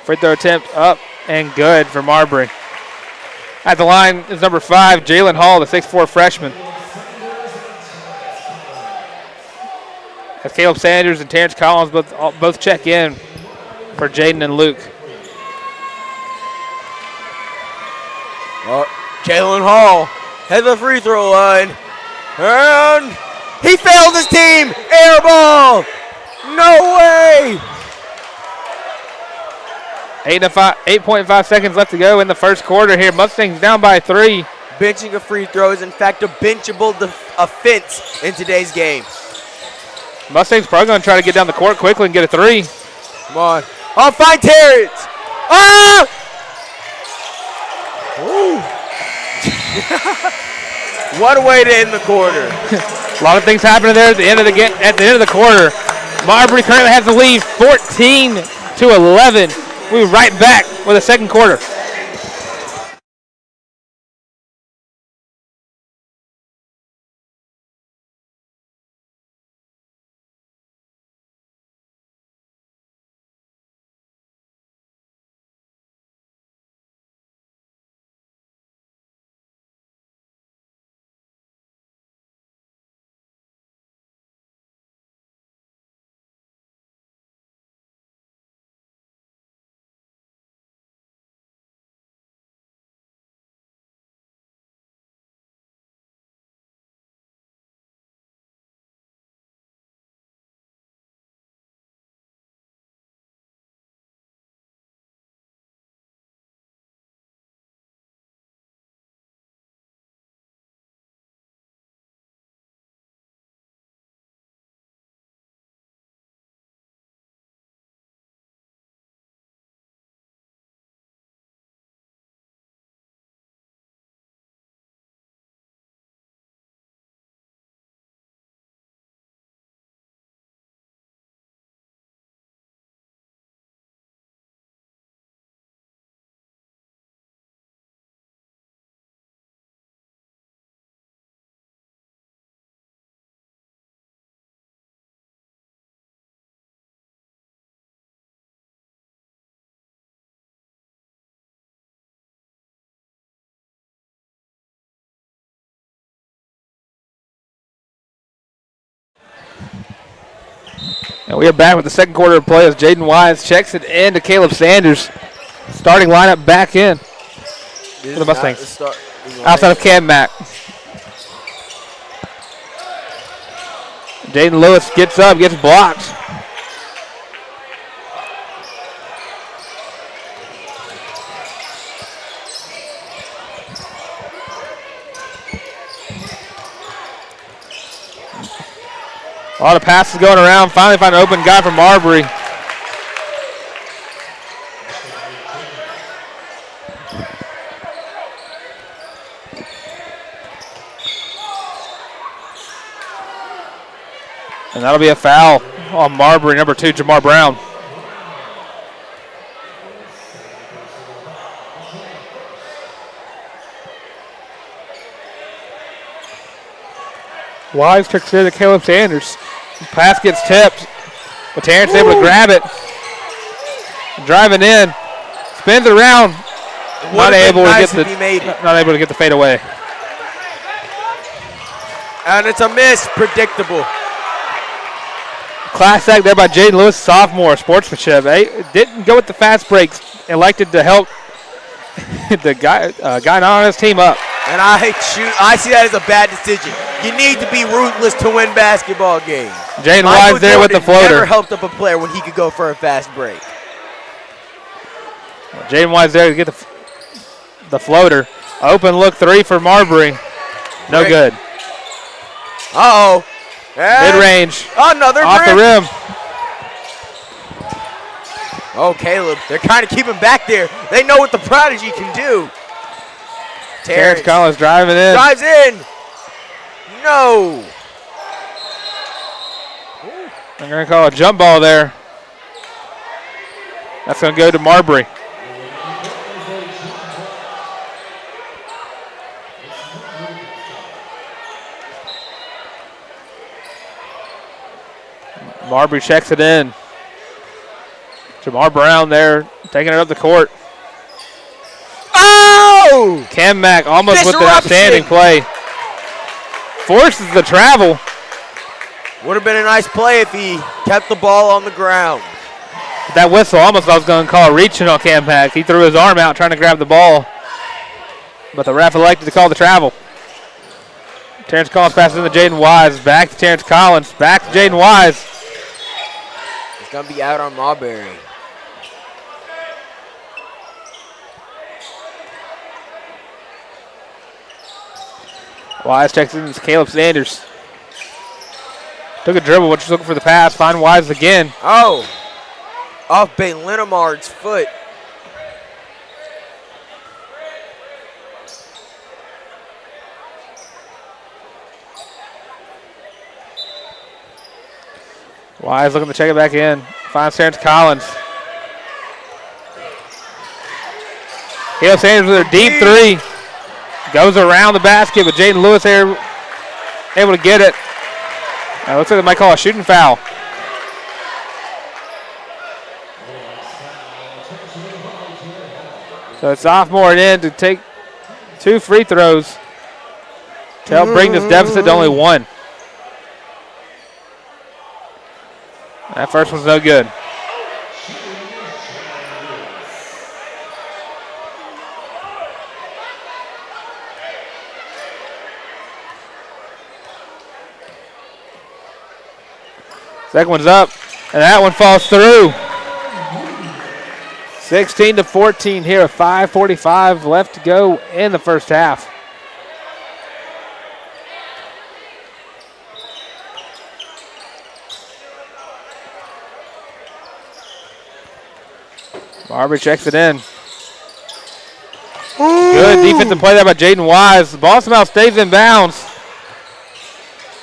Free throw attempt up and good for Marbury. At the line is number 5, Jalen Hall, the 6'4 freshman. As Caleb Sanders and Terrence Collins both check in for Jaden and Luke. Jalen Hall has the free throw line. And he failed his team. Air ball. No way. 8.5 seconds left to go in the first quarter here. Mustangs down by 3. Benching a free throw is, in fact, a benchable offense in today's game. Mustangs probably going to try to get down the court quickly and get a 3. Come on. Oh, find Terrence. Ah! What a way to end the quarter. A lot of things happening there at the end of the quarter. Marbury currently has the lead 14-11. We'll be right back with the second quarter. And we are back with the second quarter of play as Jaden Wise checks it in to Caleb Sanders. Starting lineup back in for the Mustangs. Outside of Cam Mack. Jaden Lewis gets up, gets blocked. A lot of passes going around. Finally find an open guy for Marbury. And that'll be a foul on Marbury, number 2, Jamar Brown. Wise kicks in to Caleb Sanders. Pass gets tipped, but Terrence is able to grab it. Driving in, spins around, not able to get the fade away. And it's a miss, predictable. Class act there by Jaden Lewis, sophomore, sportsmanship. Didn't go with the fast breaks, elected to help the guy not on his team up. And I see that as a bad decision. You need to be ruthless to win basketball games. Jaden Wise there with the floater. Never helped up a player when he could go for a fast break. Jaden Wise there to get the floater. Open look 3 for Marbury. No good. Uh-oh. Mid-range. Another off the rim. Oh, Caleb. They're kind of keeping back there. They know what the prodigy can do. Terrence Collins driving in. Drives in. No. I'm going to call a jump ball there. That's going to go to Marbury. Marbury checks it in. Jamar Brown there, taking it up the court. Oh! Cam Mack almost with the outstanding play. Forces the travel. Would have been a nice play if he kept the ball on the ground. That whistle, almost I was going to call a reaching on Cam Mack. He threw his arm out trying to grab the ball. But the ref elected to call the travel. Terrence Collins passes in to Jaden Wise. Back to Terrence Collins. Back to Jaden Wise. He's going to be out on Marbury. Wise checks in to Caleb Sanders. Took a dribble, but just looking for the pass. Find Wise again. Oh, off Ben Linamard's foot. Wise looking to check it back in. Finds Terrence Collins. Caleb Sanders with a deep 3. Goes around the basket, but Jaden Lewis here able to get it. Looks like they might call a shooting foul. So it's sophomore in to take 2 free throws to help bring this deficit to only 1. That first one's no good. Second one's up, and that one falls through. 16-14 here, 5:45 left to go in the first half. Marbury checks it in. Good defensive play there by Jaden Wise. The ball somehow stays in bounds.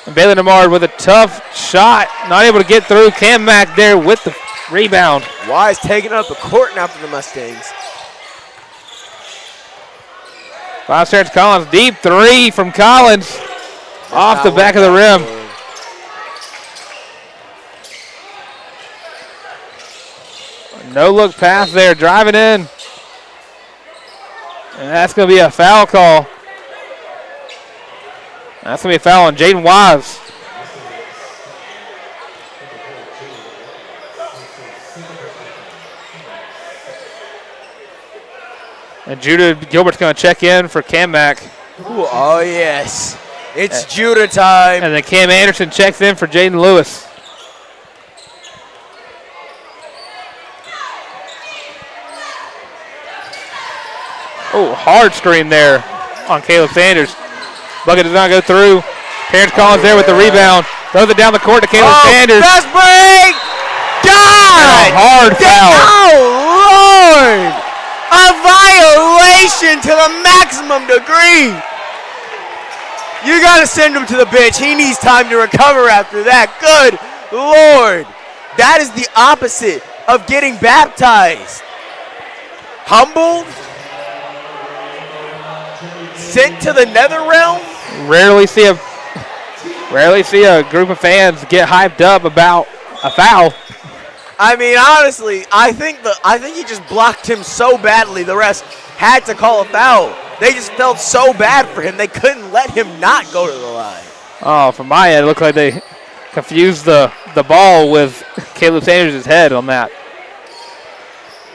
And Bailey Nemard with a tough shot. Not able to get through. Cam Mack there with the rebound. Wise taking up the court now for the Mustangs. Finds Terrence Collins. Deep 3 from Collins. Off the back of the rim. No look pass there. Driving in. And that's going to be a foul call. That's going to be a foul on Jaden Wise. And Judah Gilbert's going to check in for Cam Mack. Ooh, oh, yes. It's Judah time. And then Cam Anderson checks in for Jaden Lewis. Oh, hard screen there on Caleb Sanders. Bucket does not go through. Terrence Collins there with the rebound. Throws it down the court to Caleb Sanders. Fast break! God! And a hard foul. Oh, Lord! A violation to the maximum degree. You got to send him to the bench. He needs time to recover after that. Good Lord. That is the opposite of getting baptized. Humbled? Sent to the nether realm? Rarely see a group of fans get hyped up about a foul. I mean, honestly, I think he just blocked him so badly the refs had to call a foul. They just felt so bad for him, they couldn't let him not go to the line. Oh, from my end, it looked like they confused the ball with Caleb Sanders' head on that.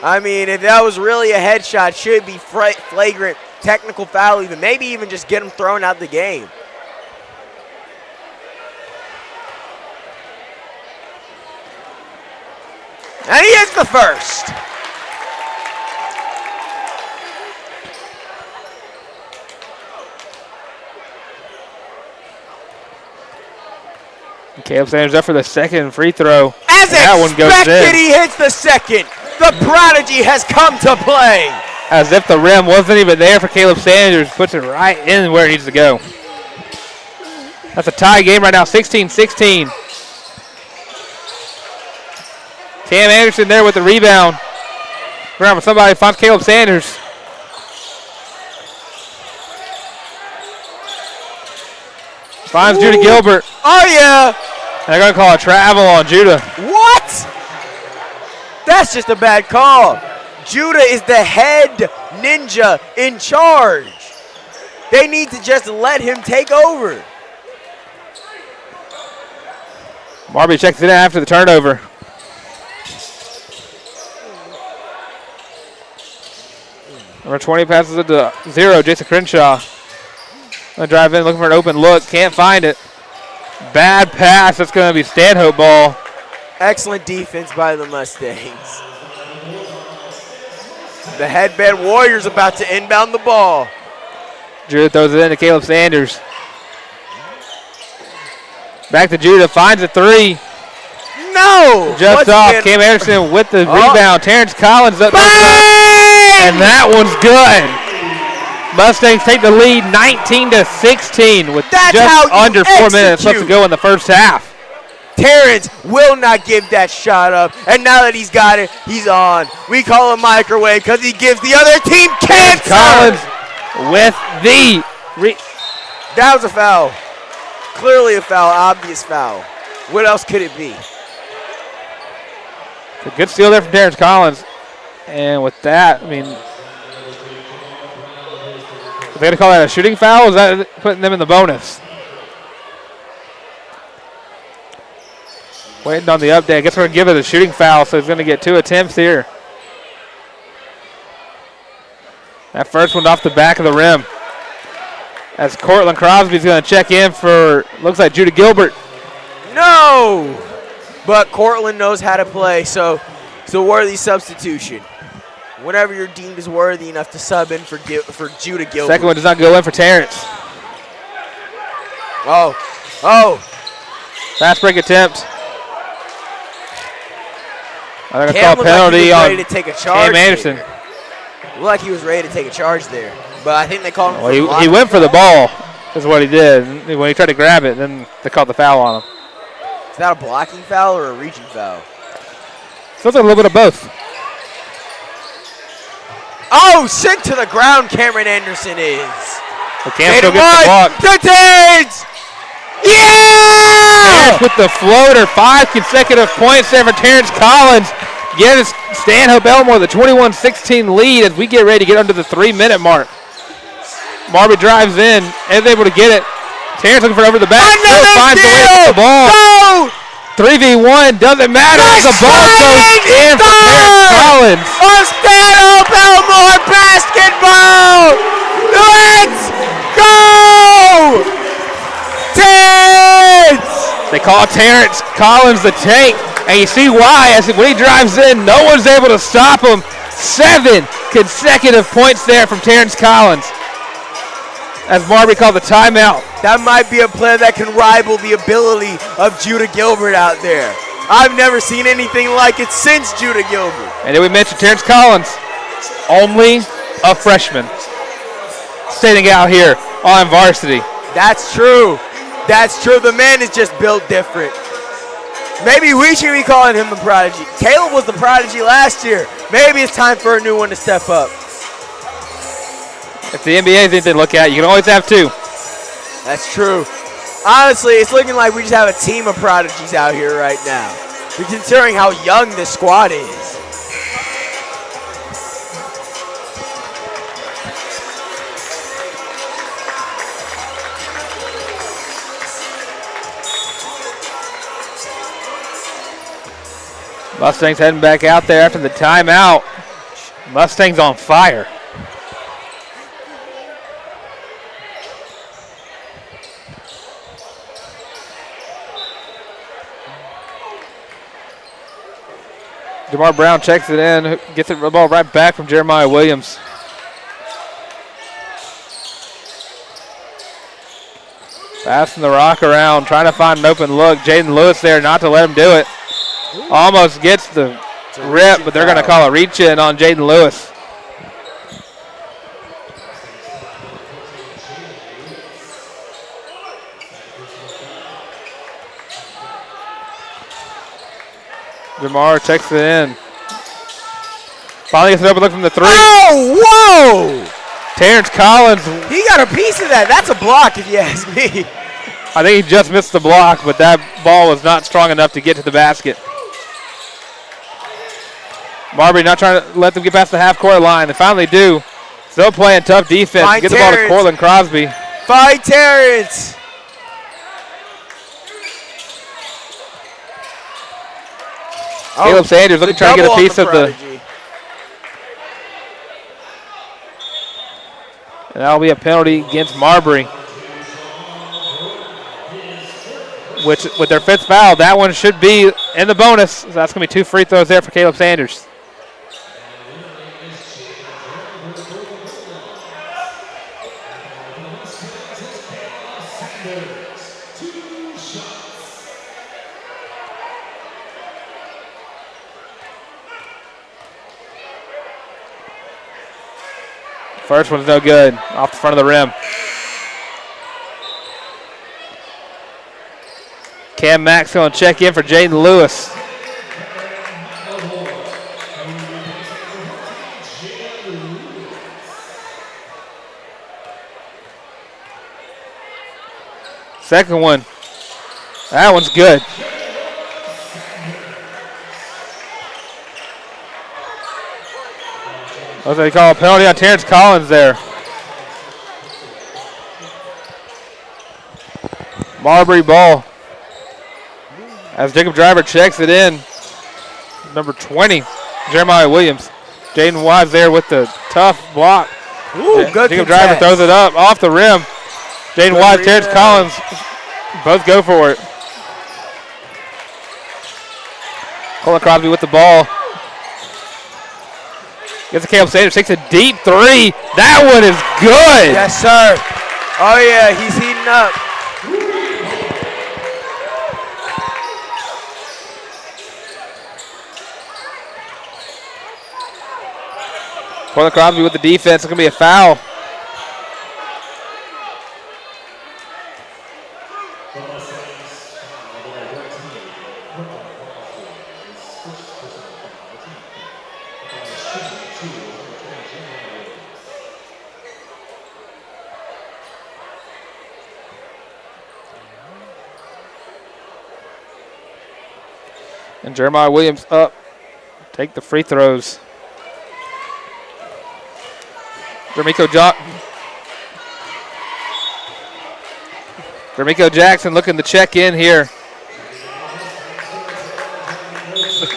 I mean, if that was really a headshot, should be flagrant, technical foul even, maybe even just get him thrown out the game. And he hits the first. Caleb Sanders up for the second free throw. As expected, he hits the second. The prodigy has come to play. As if the rim wasn't even there for Caleb Sanders. Puts it right in where it needs to go. That's a tie game right now, 16-16. Cam Anderson there with the rebound. Around for somebody, finds Caleb Sanders. Finds Judah Gilbert. Oh, yeah. And they're going to call a travel on Judah. What? That's just a bad call. Judah is the head ninja in charge. They need to just let him take over. Marbury checks it in after the turnover. Number 20 passes it to 0, Jason Crenshaw. Gonna drive in, looking for an open look, can't find it. Bad pass, that's gonna be Stanhope ball. Excellent defense by the Mustangs. The headband Warriors about to inbound the ball. Judah throws it in to Caleb Sanders. Back to Judah, finds a three. No! Just off, Cam Anderson with the rebound. Terrence Collins up. And that one's good. Mustangs take the lead 19-16 with just under 4 minutes left to go in the first half. Terrence will not give that shot up. And now that he's got it, he's on. We call him microwave because he gives the other team cancer. Collins with the... That was a foul. Clearly a foul, obvious foul. What else could it be? A good steal there from Terrence Collins. And with that, I mean... Are they going to call that a shooting foul? Or is that putting them in the bonus? Waiting on the update. I guess we're going to give it a shooting foul, so he's going to get 2 attempts here. That first one off the back of the rim. As Cortland Crosby's going to check in for, looks like Judah Gilbert. No! But Cortland knows how to play, so it's a worthy substitution. Whenever you're deemed as worthy enough to sub in for Judah Gilbert. Second one does not go in for Terrence. Oh. Fast break attempt. They're going to call a penalty on Cam Anderson. Looked like he was ready to take a charge there. But I think they called him for Well, he went for the ball, is what he did. And when he tried to grab it, then they called the foul on him. Is that a blocking foul or a reaching foul? Feels like a little bit of both. Oh, sent to the ground, Cameron Anderson is. The Cam still gets the block. Yeah! Terrence with the floater. 5 consecutive points there for Terrence Collins. Gives Stanhope Elmore the 21-16 lead as we get ready to get under the 3-minute mark. Marbury drives in and is able to get it. Terrence looking for it over the back. Still finds the way to get the ball. Go! 3v1, doesn't matter as the ball goes in for Terrence Collins. Stanhope Elmore basketball! Let's go! Terrence! They call Terrence Collins the tank, and you see why. As when he drives in, no one's able to stop him. 7 consecutive points there from Terrence Collins. As Marbury called the timeout. That might be a player that can rival the ability of Judah Gilbert out there. I've never seen anything like it since Judah Gilbert. And then we mentioned Terrence Collins, only a freshman, standing out here on varsity. That's true. That's true. The man is just built different. Maybe we should be calling him the prodigy. Caleb was the prodigy last year. Maybe it's time for a new one to step up. If the NBA is anything to look at, you can always have two. That's true. Honestly, it's looking like we just have a team of prodigies out here right now, considering how young this squad is. Mustangs heading back out there after the timeout. Mustangs on fire. Jamar Brown checks it in, gets the ball right back from Jeremiah Williams. Passing the rock around, trying to find an open look. Jaden Lewis there, not to let him do it. Almost gets the rip, but they're going to call a reach in on Jaden Lewis. Jamar checks it in. Finally gets an open look from the three. Oh, whoa! Terrence Collins. He got a piece of that. That's a block if you ask me. I think he just missed the block, but that ball was not strong enough to get to the basket. Marbury not trying to let them get past the half-court line. They finally do. Still playing tough defense. Find Get the ball to Terrence. Cortland Crosby. Fight Terrence. Caleb Sanders looking to try to get a piece of the. And that'll be a penalty against Marbury. Which, with their fifth foul, that one should be in the bonus. So that's going to be 2 free throws there for Caleb Sanders. First one's no good, off the front of the rim. Cam Mack's going to check in for Jaden Lewis. Second one. That one's good. Looks like they call a penalty on Terrence Collins there. Marbury ball. As Jacob Driver checks it in. Number 20, Jeremiah Williams. Jaden Wise there with the tough block. Ooh, good Jacob Driver throws it up off the rim. Jaden Wise, Terrence Collins, both go for it. Colin Crosby with the ball. Gets to Caleb Sanders, takes a deep three. That one is good. Yes, sir. Oh, yeah, he's heating up. Colin Crosby with the defense. It's going to be a foul. And Jeremiah Williams up. Take the free throws. Jermico Jackson looking to check in here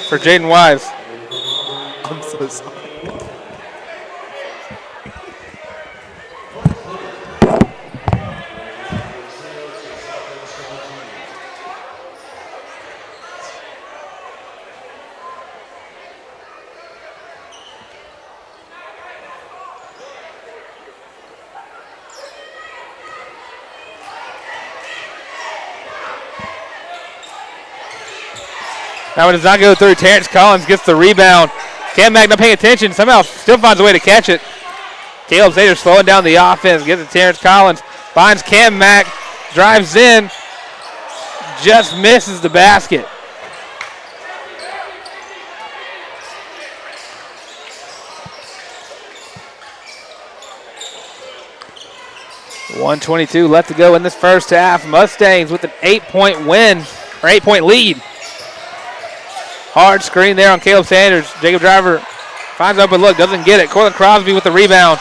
for Jaden Wise. I'm so sorry. That one does not go through. Terrence Collins gets the rebound. Cam Mack not paying attention. Somehow still finds a way to catch it. Caleb Sanders slowing down the offense. Gets it to Terrence Collins. Finds Cam Mack. Drives in. Just misses the basket. .122 left to go in this first half. Mustangs with an 8-point win, or 8-point lead. Hard screen there on Caleb Sanders. Jacob Driver finds open look, doesn't get it. Cortland Crosby with the rebound.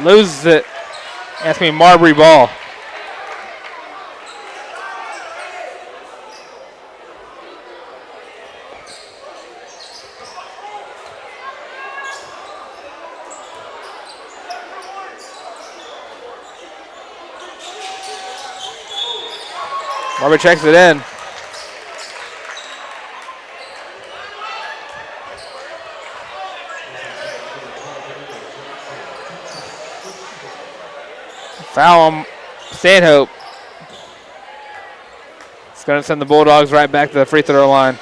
Loses it. That's going to be Marbury ball. Marbury checks it in. Foul on Stanhope. It's going to send the Bulldogs right back to the free throw line.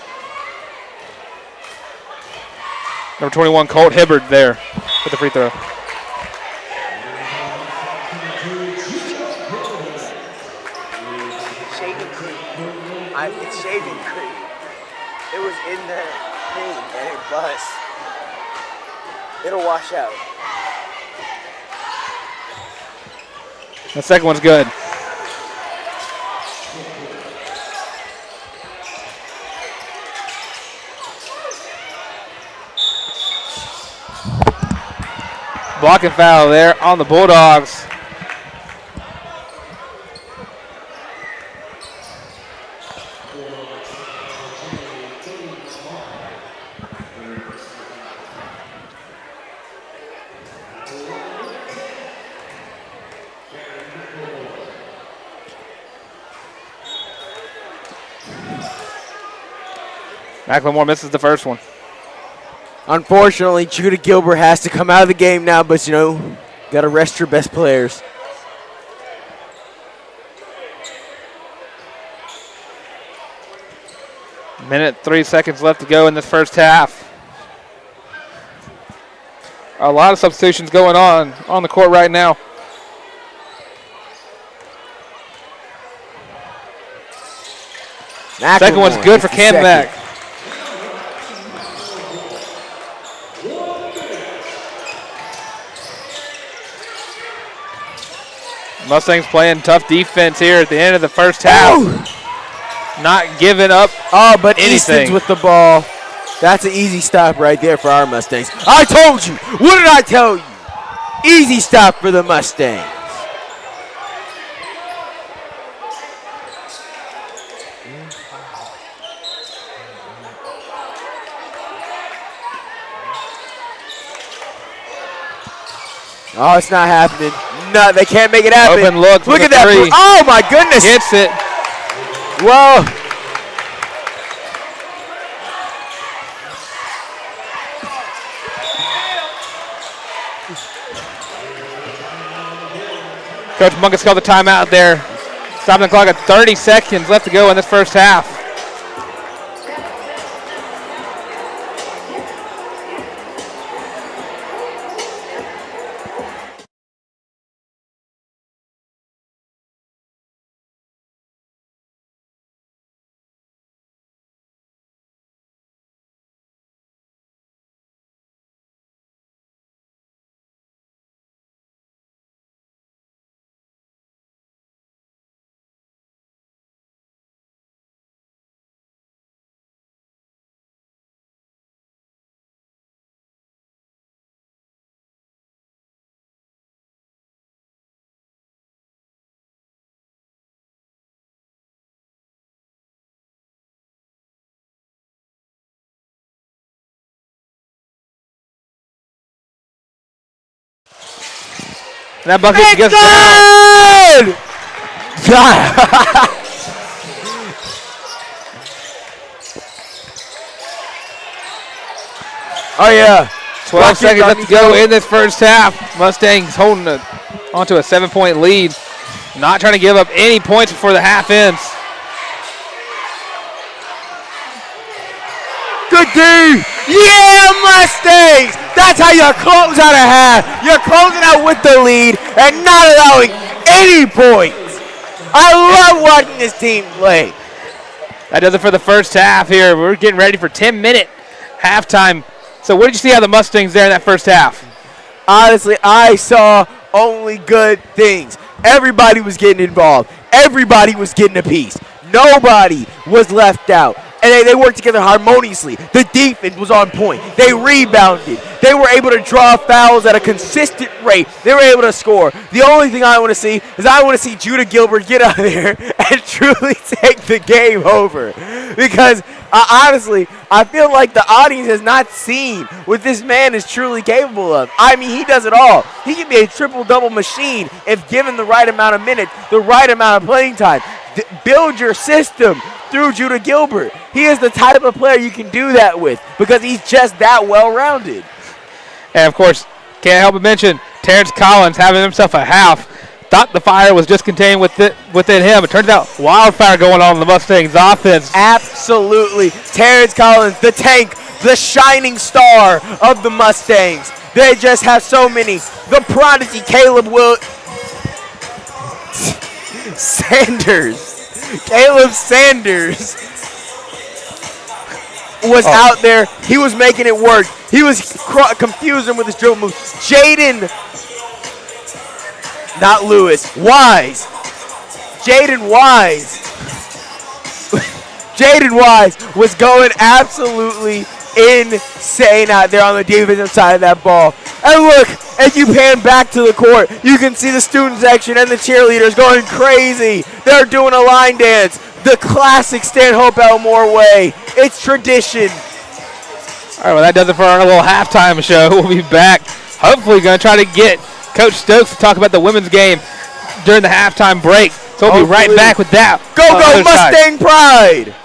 Number 21, Colt Hibbard there with the free throw. It's shaving cream. It was in the thing and it bust. It'll wash out. The second one's good. Blocking foul there on the Bulldogs. Macklemore misses the first one. Unfortunately, Judah Gilbert has to come out of the game now, but you know, got to rest your best players. Minute 3 seconds left to go in this first half. A lot of substitutions going on the court right now. Macklemore Second one's good for Cam Mack. Mustangs playing tough defense here at the end of the first half. Ooh. Not giving up but anything. Easton's with the ball. That's an easy stop right there for our Mustangs. I told you. What did I tell you? Easy stop for the Mustangs. Oh, it's not happening. No, they can't make it happen. Open look. Look at that. Three. Oh, my goodness. Gets it. Whoa. Coach Mungus called the timeout there. Stopping the clock at 30 seconds left to go in this first half. And that bucket gets down. Oh, yeah. 12 seconds left to go in this first half. Mustangs holding onto a 7-point lead. Not trying to give up any points before the half ends. Good D. Yeah, Mustangs. That's how you close out a half. You're closing out with the lead and not allowing any points. I love watching this team play. That does it for the first half here. We're getting ready for 10-minute halftime. So what did you see out of the Mustangs there in that first half? Honestly, I saw only good things. Everybody was getting involved. Everybody was getting a piece. Nobody was left out. And they worked together harmoniously. The defense was on point. They rebounded. They were able to draw fouls at a consistent rate. They were able to score. The only thing I want to see is I want to see Judah Gilbert get out there and truly take the game over. Because honestly, I feel like the audience has not seen what this man is truly capable of. I mean, he does it all. He can be a triple-double machine if given the right amount of minutes, the right amount of playing time. Build your system through Judah Gilbert. He is the type of player you can do that with because he's just that well-rounded. And, of course, can't help but mention Terrence Collins having himself a half. Thought the fire was just contained within him. It turns out wildfire going on in the Mustangs offense. Absolutely. Terrence Collins, the tank, the shining star of the Mustangs. They just have so many. The prodigy Caleb Caleb Sanders was out there. He was making it work. He was confusing with his dribble moves. Jaden Wise was going absolutely insane out there on the defensive side of that ball. And look, as you pan back to the court, you can see the student section and the cheerleaders going crazy. They're doing a line dance, the classic Stanhope Elmore way. It's tradition. All right, well, that does it for our little halftime show. We'll be back. Hopefully going to try to get Coach Stokes to talk about the women's game during the halftime break. So we'll be right back with that. Go Mustang Pride!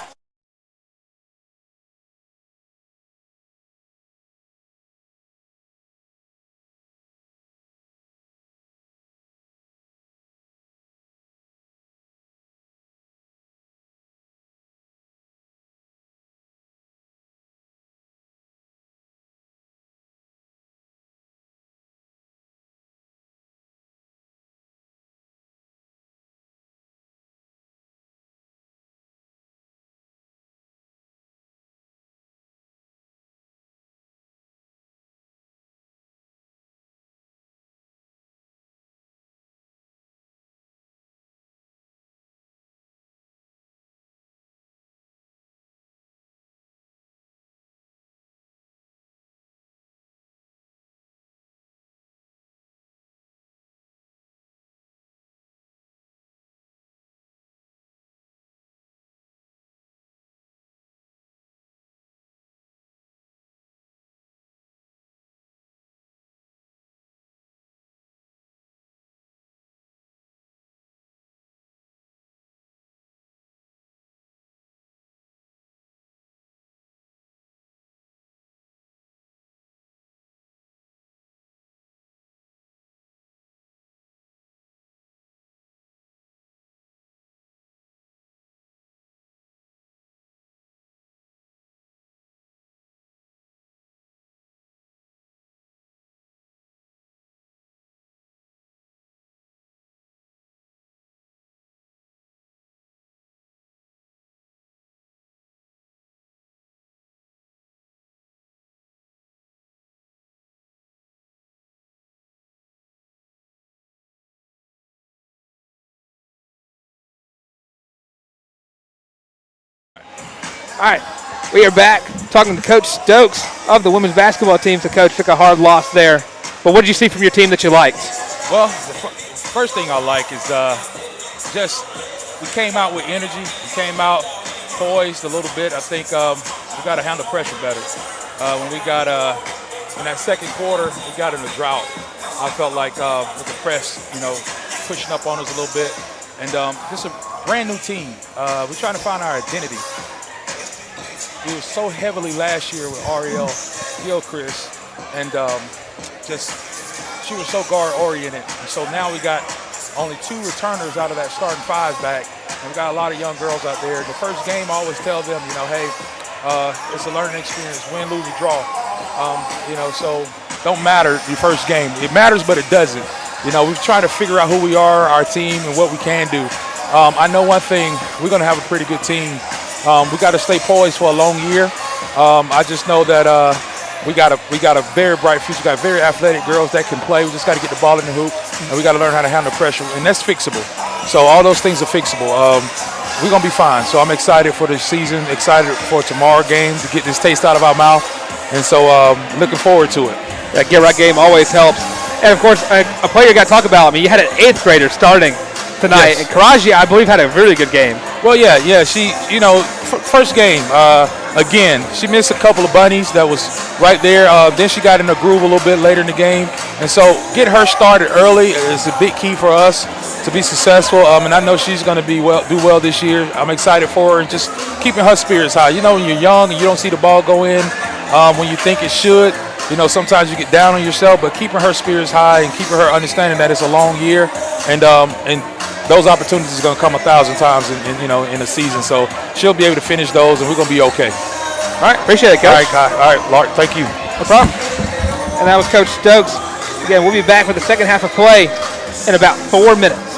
All right, we are back talking to Coach Stokes of the women's basketball team. So, Coach, took a hard loss there. But what did you see from your team that you liked? Well, the first thing I like is just we came out with energy. We came out poised a little bit. I think we got to handle pressure better. When we got in that second quarter, we got in a drought. I felt like with the press, pushing up on us a little bit. And just a brand new team. We're trying to find our identity. We were so heavily last year with Ariel Gilchrist, and she was so guard-oriented. And so now we got only 2 returners out of that starting 5 back, and we got a lot of young girls out there. The first game, I always tell them, hey, It's a learning experience, win, lose, or draw. So don't matter the first game. It matters, but it doesn't. We're trying to figure out who we are, our team, and what we can do. I know one thing, we're going to have a pretty good team. We got to stay poised for a long year. I just know that we got a very bright future. We got very athletic girls that can play. We just got to get the ball in the hoop, and we got to learn how to handle pressure, and that's fixable. So all those things are fixable. We're going to be fine. So I'm excited for the season, excited for tomorrow's game to get this taste out of our mouth, and so looking forward to it. That get-right game always helps. And, of course, a player you got to talk about. I mean, you had an 8th grader starting tonight. Yes. And Karaji, I believe, had a really good game. Well, yeah. She, first game, again, she missed a couple of bunnies that was right there. Then she got in the groove a little bit later in the game. And so get her started early is a big key for us to be successful. And I know she's going to do well this year. I'm excited for her and just keeping her spirits high. When you're young and you don't see the ball go in when you think it should, sometimes you get down on yourself, but keeping her spirits high and keeping her understanding that it's a long year and those opportunities are going to come 1,000 times in a season. So she'll be able to finish those, and we're going to be okay. All right, appreciate it, Coach. All right, Kai. All right, Lark, thank you. No problem. And that was Coach Stokes. Again, we'll be back with the second half of play in about 4 minutes.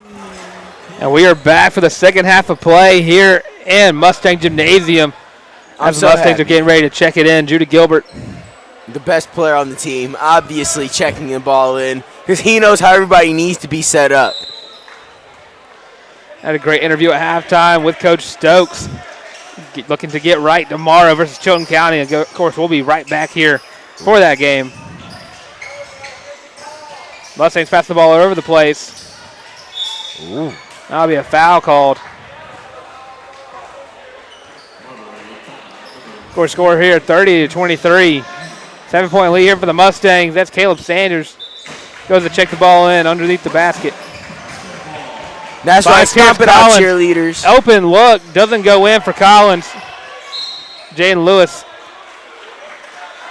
And we are back for the second half of play here in Mustang Gymnasium. As the Mustangs are getting ready to check it in. Judah Gilbert, The best player on the team, obviously checking the ball in because he knows how everybody needs to be set up. had a great interview at halftime with Coach Stokes. Looking to get right tomorrow versus Chilton County. And of course, we'll be right back here for that game. Mustangs pass the ball all over the place. Ooh. That'll be a foul called. Of course, score here 30-23. 7-point lead here for the Mustangs. That's Caleb Sanders. Goes to check the ball in underneath the basket. That's right, stomping out cheerleaders. Open look, doesn't go in for Collins. Jaden Lewis.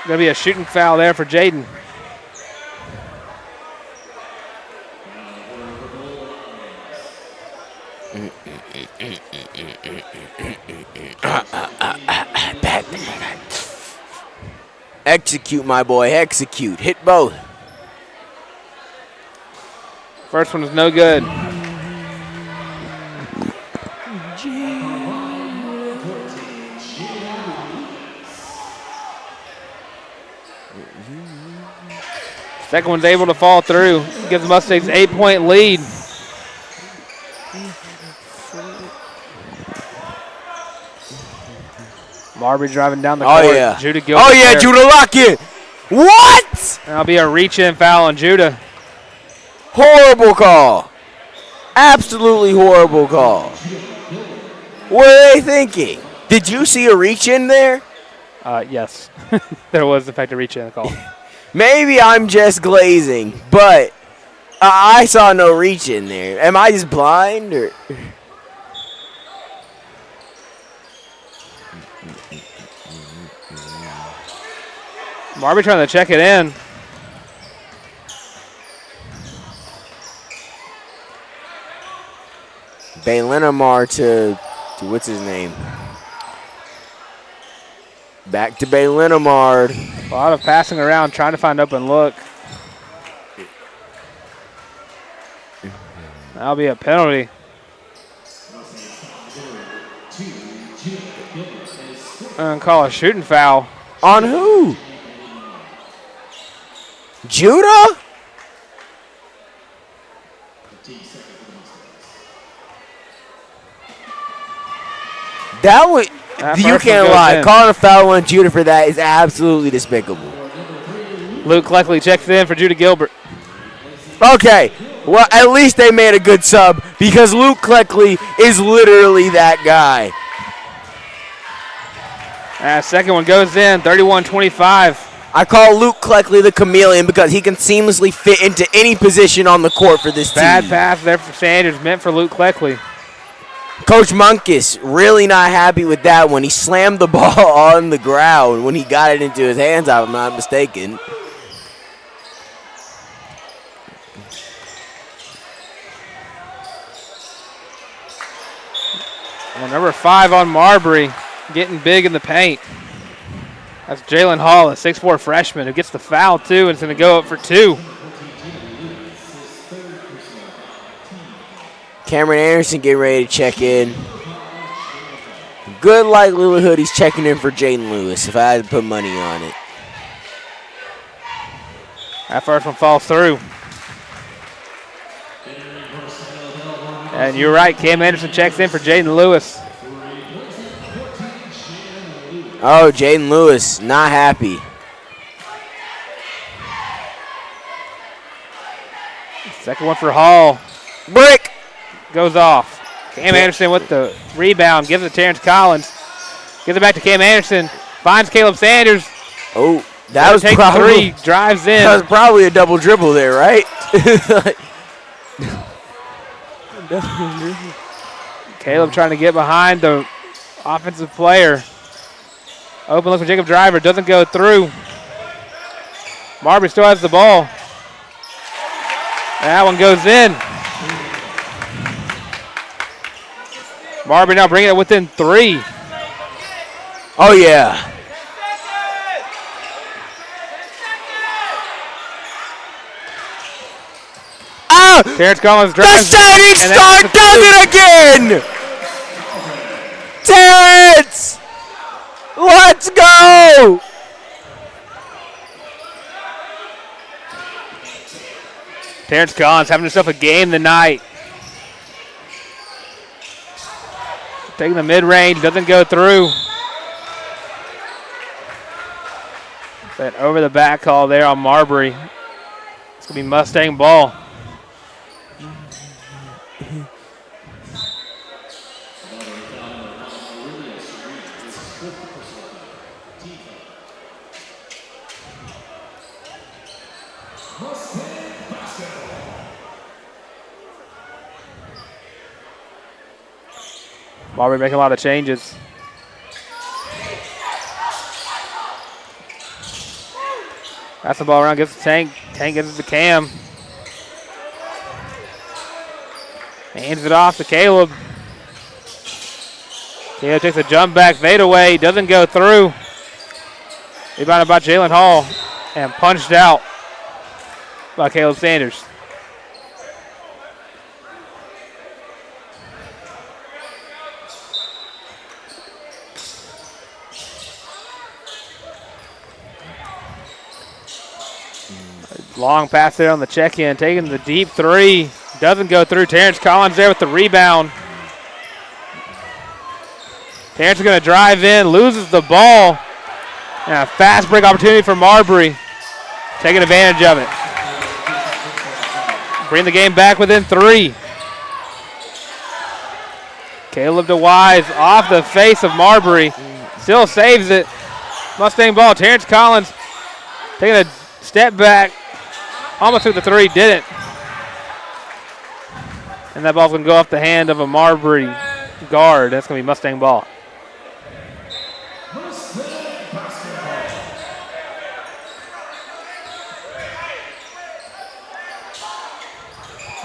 Going to be a shooting foul there for Jaden. Execute, my boy, execute. Hit both. First one is no good. Second one's able to fall through. Gives the Mustangs 8-point lead. Marbury driving down the court. Oh, yeah. Judah Gilbert. Oh, yeah, there. Judah Lockett. What? That'll be a reach-in foul on Judah. Horrible call. Absolutely horrible call. What are they thinking? Did you see a reach in there? Yes. There was, in fact, a reach-in call. Maybe I'm just glazing, but I saw no reach in there. Am I just blind? Or? Marbury trying to check it in. Baylenamar to what's his name? Back to Baylenamar. A lot of passing around, trying to find open look. That'll be a penalty. And call a shooting foul. On who? Judah? That would, you can't lie. Calling a foul on Judah for that is absolutely despicable. Luke Cleckley checks in for Judah Gilbert. Okay, well, at least they made a good sub because Luke Cleckley is literally that guy. Second one goes in, 31-25. I call Luke Cleckley the chameleon because he can seamlessly fit into any position on the court for this team. Bad pass there for Sanders, meant for Luke Cleckley. Coach Munkus really not happy with that one. He slammed the ball on the ground when he got it into his hands, if I'm not mistaken. And number 5 on Marbury, getting big in the paint. That's Jalen Hall, a 6'4 freshman, who gets the foul, too, and it's going to go up for 2. Cameron Anderson getting ready to check in. Good likelihood he's checking in for Jaden Lewis, if I had to put money on it. That first one falls through. And you're right, Cam Anderson checks in for Jaden Lewis. Oh, Jaden Lewis, not happy. Second one for Hall. Brick! Goes off. Cam Anderson with the rebound, gives it to Terrence Collins. Gives it back to Cam Anderson. Finds Caleb Sanders. Oh, that was probably 3, drives in. That was probably a double dribble there, right? Caleb trying to get behind the offensive player. Open look for Jacob Driver. Doesn't go through. Marbury still has the ball. That one goes in. Marbury now bringing it within 3. Oh, yeah. Terrence Collins The drives. Shining Star does it again! Terrence! Let's go! Terrence Collins having himself a game tonight. Taking the mid-range, doesn't go through. That over the back call there on Marbury. It's going to be Mustang ball. Marbury making a lot of changes. Pass the ball around, gets to Tank. Tank gets it to Cam. Hands it off to Caleb. Caleb takes a jump back, fade away, doesn't go through. Rebounded by Jalen Hall and punched out by Caleb Sanders. Long pass there on the check-in, taking the deep three. Doesn't go through. Terrence Collins there with the rebound. Terrence is going to drive in, loses the ball. And a fast break opportunity for Marbury. Taking advantage of it. Bring the game back within 3. Caleb to Wise off the face of Marbury. Still saves it. Mustang ball. Terrence Collins taking a step back. Almost took the 3, didn't. And that ball's going to go off the hand of a Marbury guard. That's going to be Mustang ball.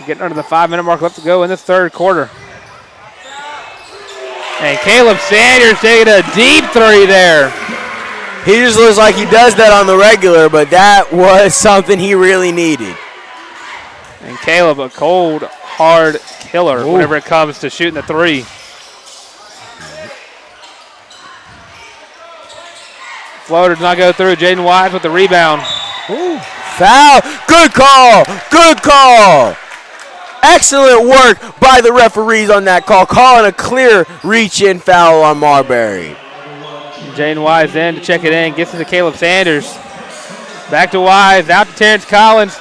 Getting under the 5-minute mark left to go in this third quarter. And Caleb Sanders taking a deep 3 there. He just looks like he does that on the regular, but that was something he really needed. And Caleb, a cold, hard killer whenever it comes to shooting the 3. Floater does not go through. Jaden Wise with the rebound. Foul. Good call. Good call. Excellent work by the referees on that call, calling a clear reach-in foul on Marbury. Jaden Wise in to check it in. Gets it to Caleb Sanders. Back to Wise. Out to Terrence Collins.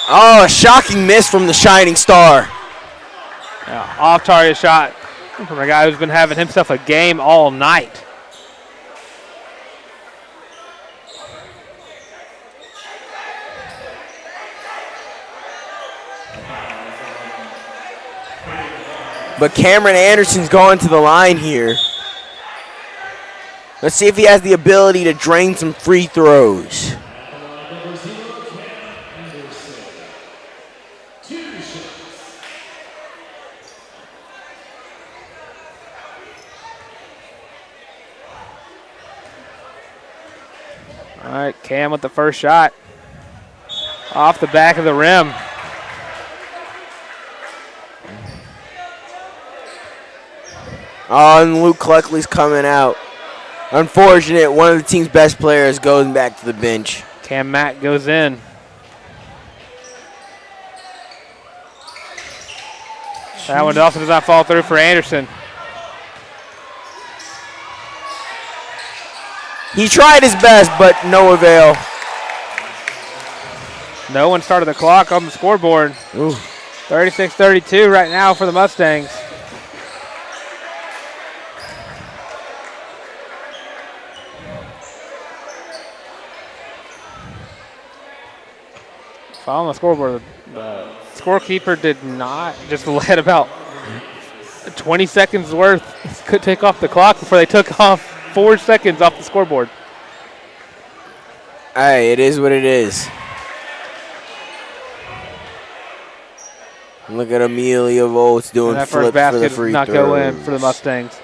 Oh, a shocking miss from the Shining Star. Off-target shot from a guy who's been having himself a game all night. But Cameron Anderson's going to the line here. Let's see if he has the ability to drain some free throws. All right, Cam with the first shot. Off the back of the rim. Oh, and Luke Cluckley's coming out. Unfortunate, one of the team's best players goes back to the bench. Cam Mack goes in. That one also does not fall through for Anderson. He tried his best, but no avail. No one started the clock on the scoreboard. 36-32 right now for the Mustangs. Following the scoreboard, the scorekeeper did not, just let about 20 seconds worth. Could take off the clock before they took off 4 seconds off the scoreboard. Hey, it is what it is. Look at Amelia Volts doing that flips first basket for the free did not throws. go in for the Mustangs.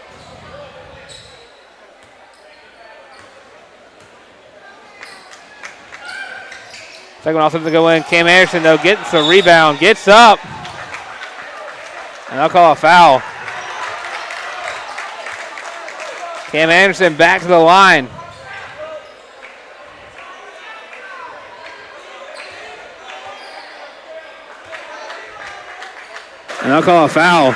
Second one also to go in. Cam Anderson, though, gets the rebound, gets up. And they'll call a foul. Cam Anderson back to the line. And they'll call a foul.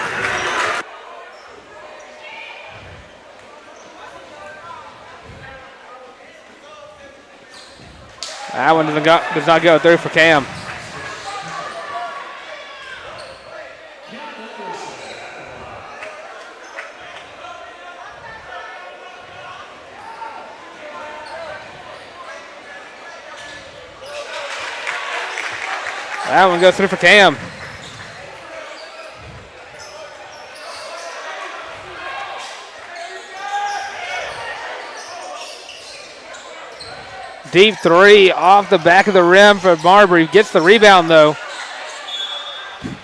That one does not go through for Cam. That one goes through for Cam. Deep three off the back of the rim for Marbury. Gets the rebound, though. The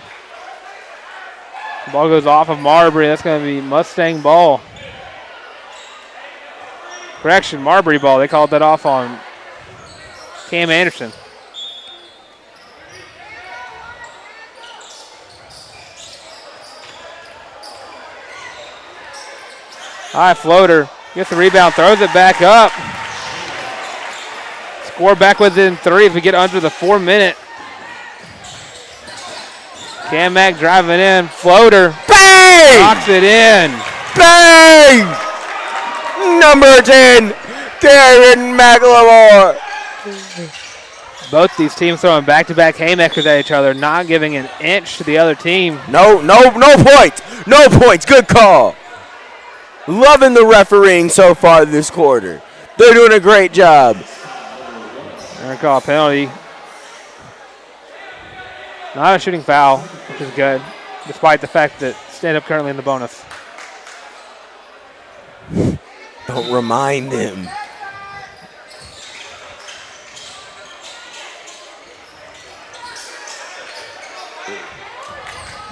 ball goes off of Marbury. That's going to be Mustang ball. Correction, Marbury ball. They called that off on Cam Anderson. High floater. Gets the rebound, throws it back up. Score back within 3 if we get under the 4-minute. Cam Mack driving in. Floater. Bang! Knocks it in. Bang! Number 10, Darren McLemore. Both these teams throwing back-to-back haymakers at each other, not giving an inch to the other team. No points. No points. Good call. Loving the refereeing so far this quarter. They're doing a great job. They're going to call a penalty. Not a shooting foul, which is good, despite the fact that Stanhope currently in the bonus. Don't remind him.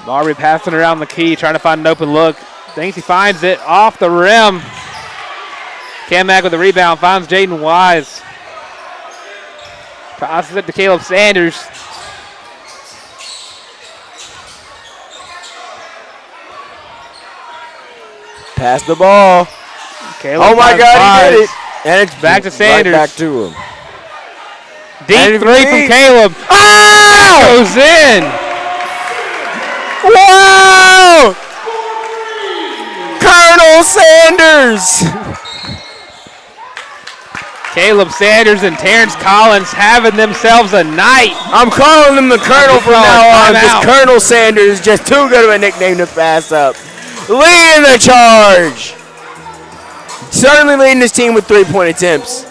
Marbury passing around the key, trying to find an open look. Thinks he finds it off the rim. Cam Mack with the rebound, finds Jaden Wise. Passes it to Caleb Sanders. Pass the ball. Caleb Oh my God, he did it. And it's back to Sanders. Right back to him. Deep three from Caleb. Oh! Goes in. Wow! Colonel Sanders. Caleb Sanders and Terrence Collins having themselves a night. I'm calling him the Colonel from now on because Colonel Sanders is just too good of a nickname to pass up. Leading the charge. Certainly leading his team with 3-point attempts.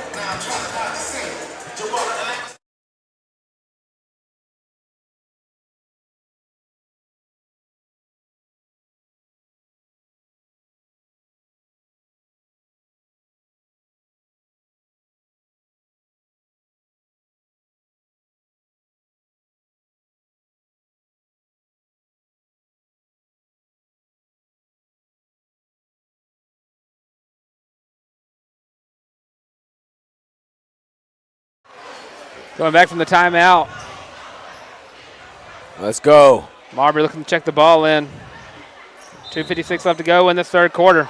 Going back from the timeout. Let's go. Marbury looking to check the ball in. 2:56 left to go in this third quarter.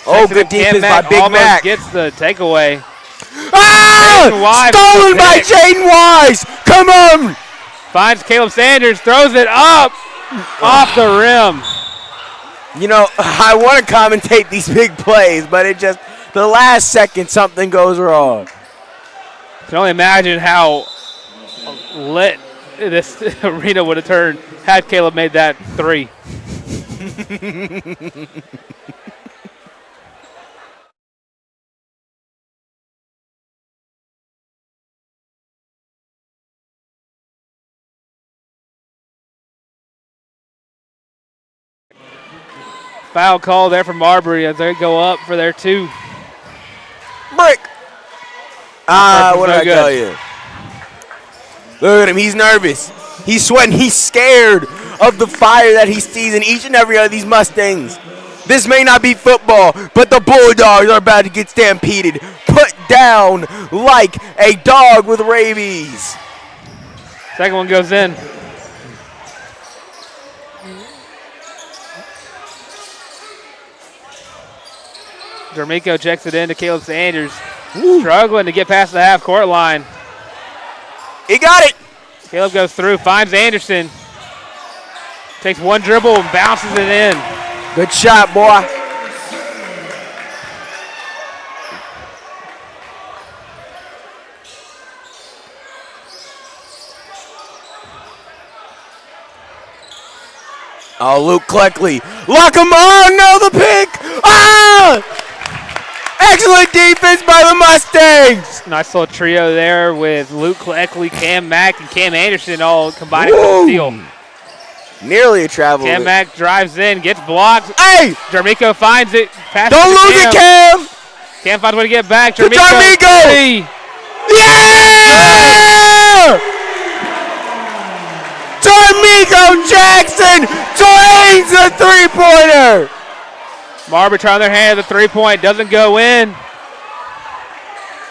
Oh, good defense by Big Mac. Gets the takeaway. Ah! Stolen by Jaden Wise. Come on. Finds Caleb Sanders, throws it up off the rim. You know, I want to commentate these big plays, but it just, the last second, something goes wrong. I can only imagine how lit this arena would have turned had Caleb made that three. Foul call there for Marbury as they go up for their two. Brick. What did I tell you? Look at him. He's nervous. He's sweating. He's scared of the fire that he sees in each and every one of these Mustangs. This may not be football, but the Bulldogs are about to get stampeded, put down like a dog with rabies. Second one goes in. D'Amico checks it in to Caleb Sanders. Struggling to get past the half-court line. He got it. Caleb goes through, finds Anderson. Takes one dribble and bounces it in. Good shot, boy. Oh, Luke Cleckley. Lock him on. No, the pick. Ah! Excellent defense by the Mustangs. Nice little trio there with Luke Cleckley, Cam Mack, and Cam Anderson all combining for the steal. Nearly a travel. Cam Mack drives in, gets blocked. Hey! D'Amico finds it. Don't lose it, Cam. Cam finds a way to get back. D'Amico. Yeah! D'Amico Jackson drains the three-pointer. Marbury trying their hand at the three-point. Doesn't go in.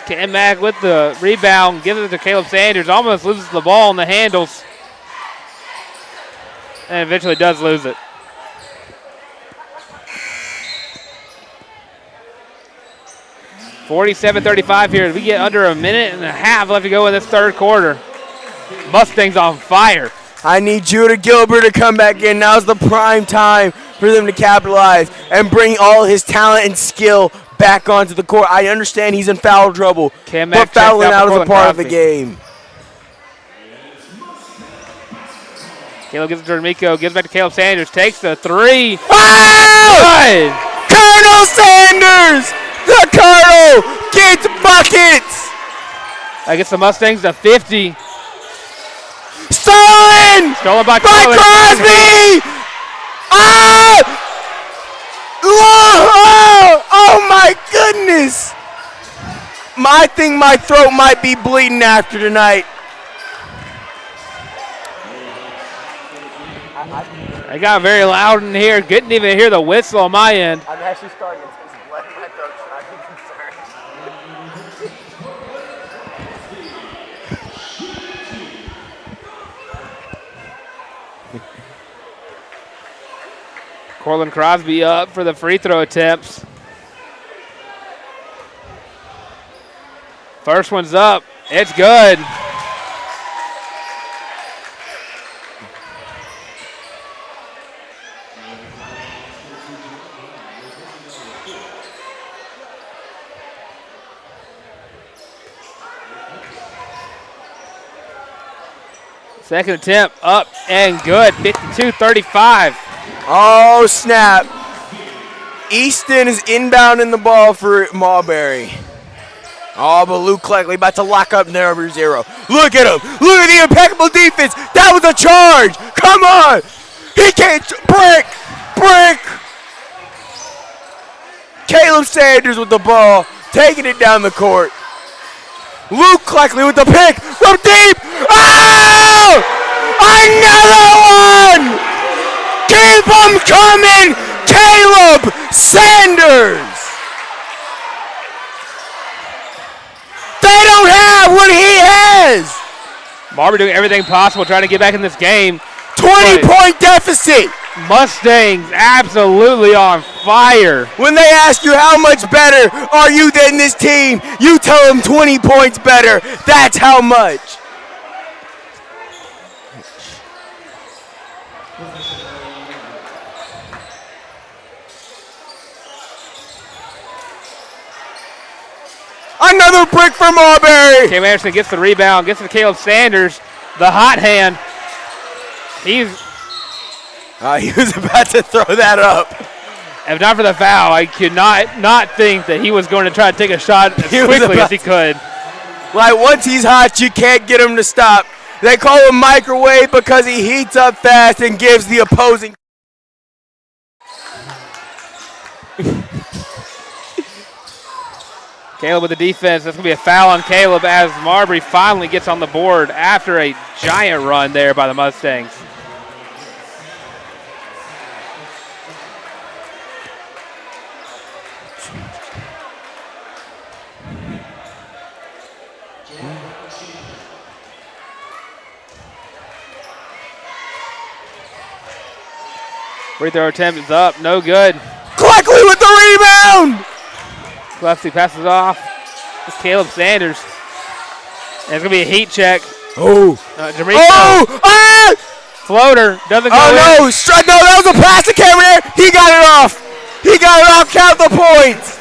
Cam Mack with the rebound. Gives it to Caleb Sanders. Almost loses the ball on the handles. And eventually does lose it. (47-35) here. We get under a minute and a half left to go in this third quarter. Mustangs on fire. I need Judah Gilbert to come back in. Now's the prime time for them to capitalize and bring all his talent and skill back onto the court. I understand he's in foul trouble, but fouling out is a part of the game. Caleb gives it to D'Amico, gives back to Caleb Sanders, takes the three. Oh! Colonel Sanders! The Colonel gets buckets! I guess the Mustangs to 50. Stolen by Crosby! Ah! Oh my goodness! I think my throat might be bleeding after tonight. It got very loud in here. Couldn't even hear the whistle on my end. I'm actually starting to taste blood in my throat, so I'm concerned. Cortland Crosby up for the free throw attempts. First one's up. It's good. Second attempt up and good. 52-35. Oh, snap. Easton is inbounding the ball for Marbury. Oh, but Luke Cleckley about to lock up number 0. Look at him. Look at the impeccable defense. That was a charge. Come on. He can't. Brick. Caleb Sanders with the ball, taking it down the court. Luke Cleckley with the pick from deep. Oh! Another one! Keep them coming! Caleb Sanders! They don't have what he has! Marbury doing everything possible trying to get back in this game. 20-point deficit! Mustangs absolutely on fire. When they ask you how much better are you than this team, you tell them 20 points better. That's how much. Another brick for Marbury. Cam Anderson gets the rebound, gets to Caleb Sanders, the hot hand. He was about to throw that up. If not for the foul, I could not think that he was going to try to take a shot as quickly as he could. Like, once he's hot, you can't get him to stop. They call him microwave because he heats up fast and gives the opposing. Caleb with the defense. That's going to be a foul on Caleb as Marbury finally gets on the board after a giant run there by the Mustangs. Free throw attempt is up. No good. Cleckley with the rebound. Lefty passes off. It's Caleb Sanders. And it's going to be a heat check. Oh. Jermico. Oh. Ah. Floater. Doesn't go in. Oh, no. No, that was a pass to Cameron. He got it off. He got it off. Count the points.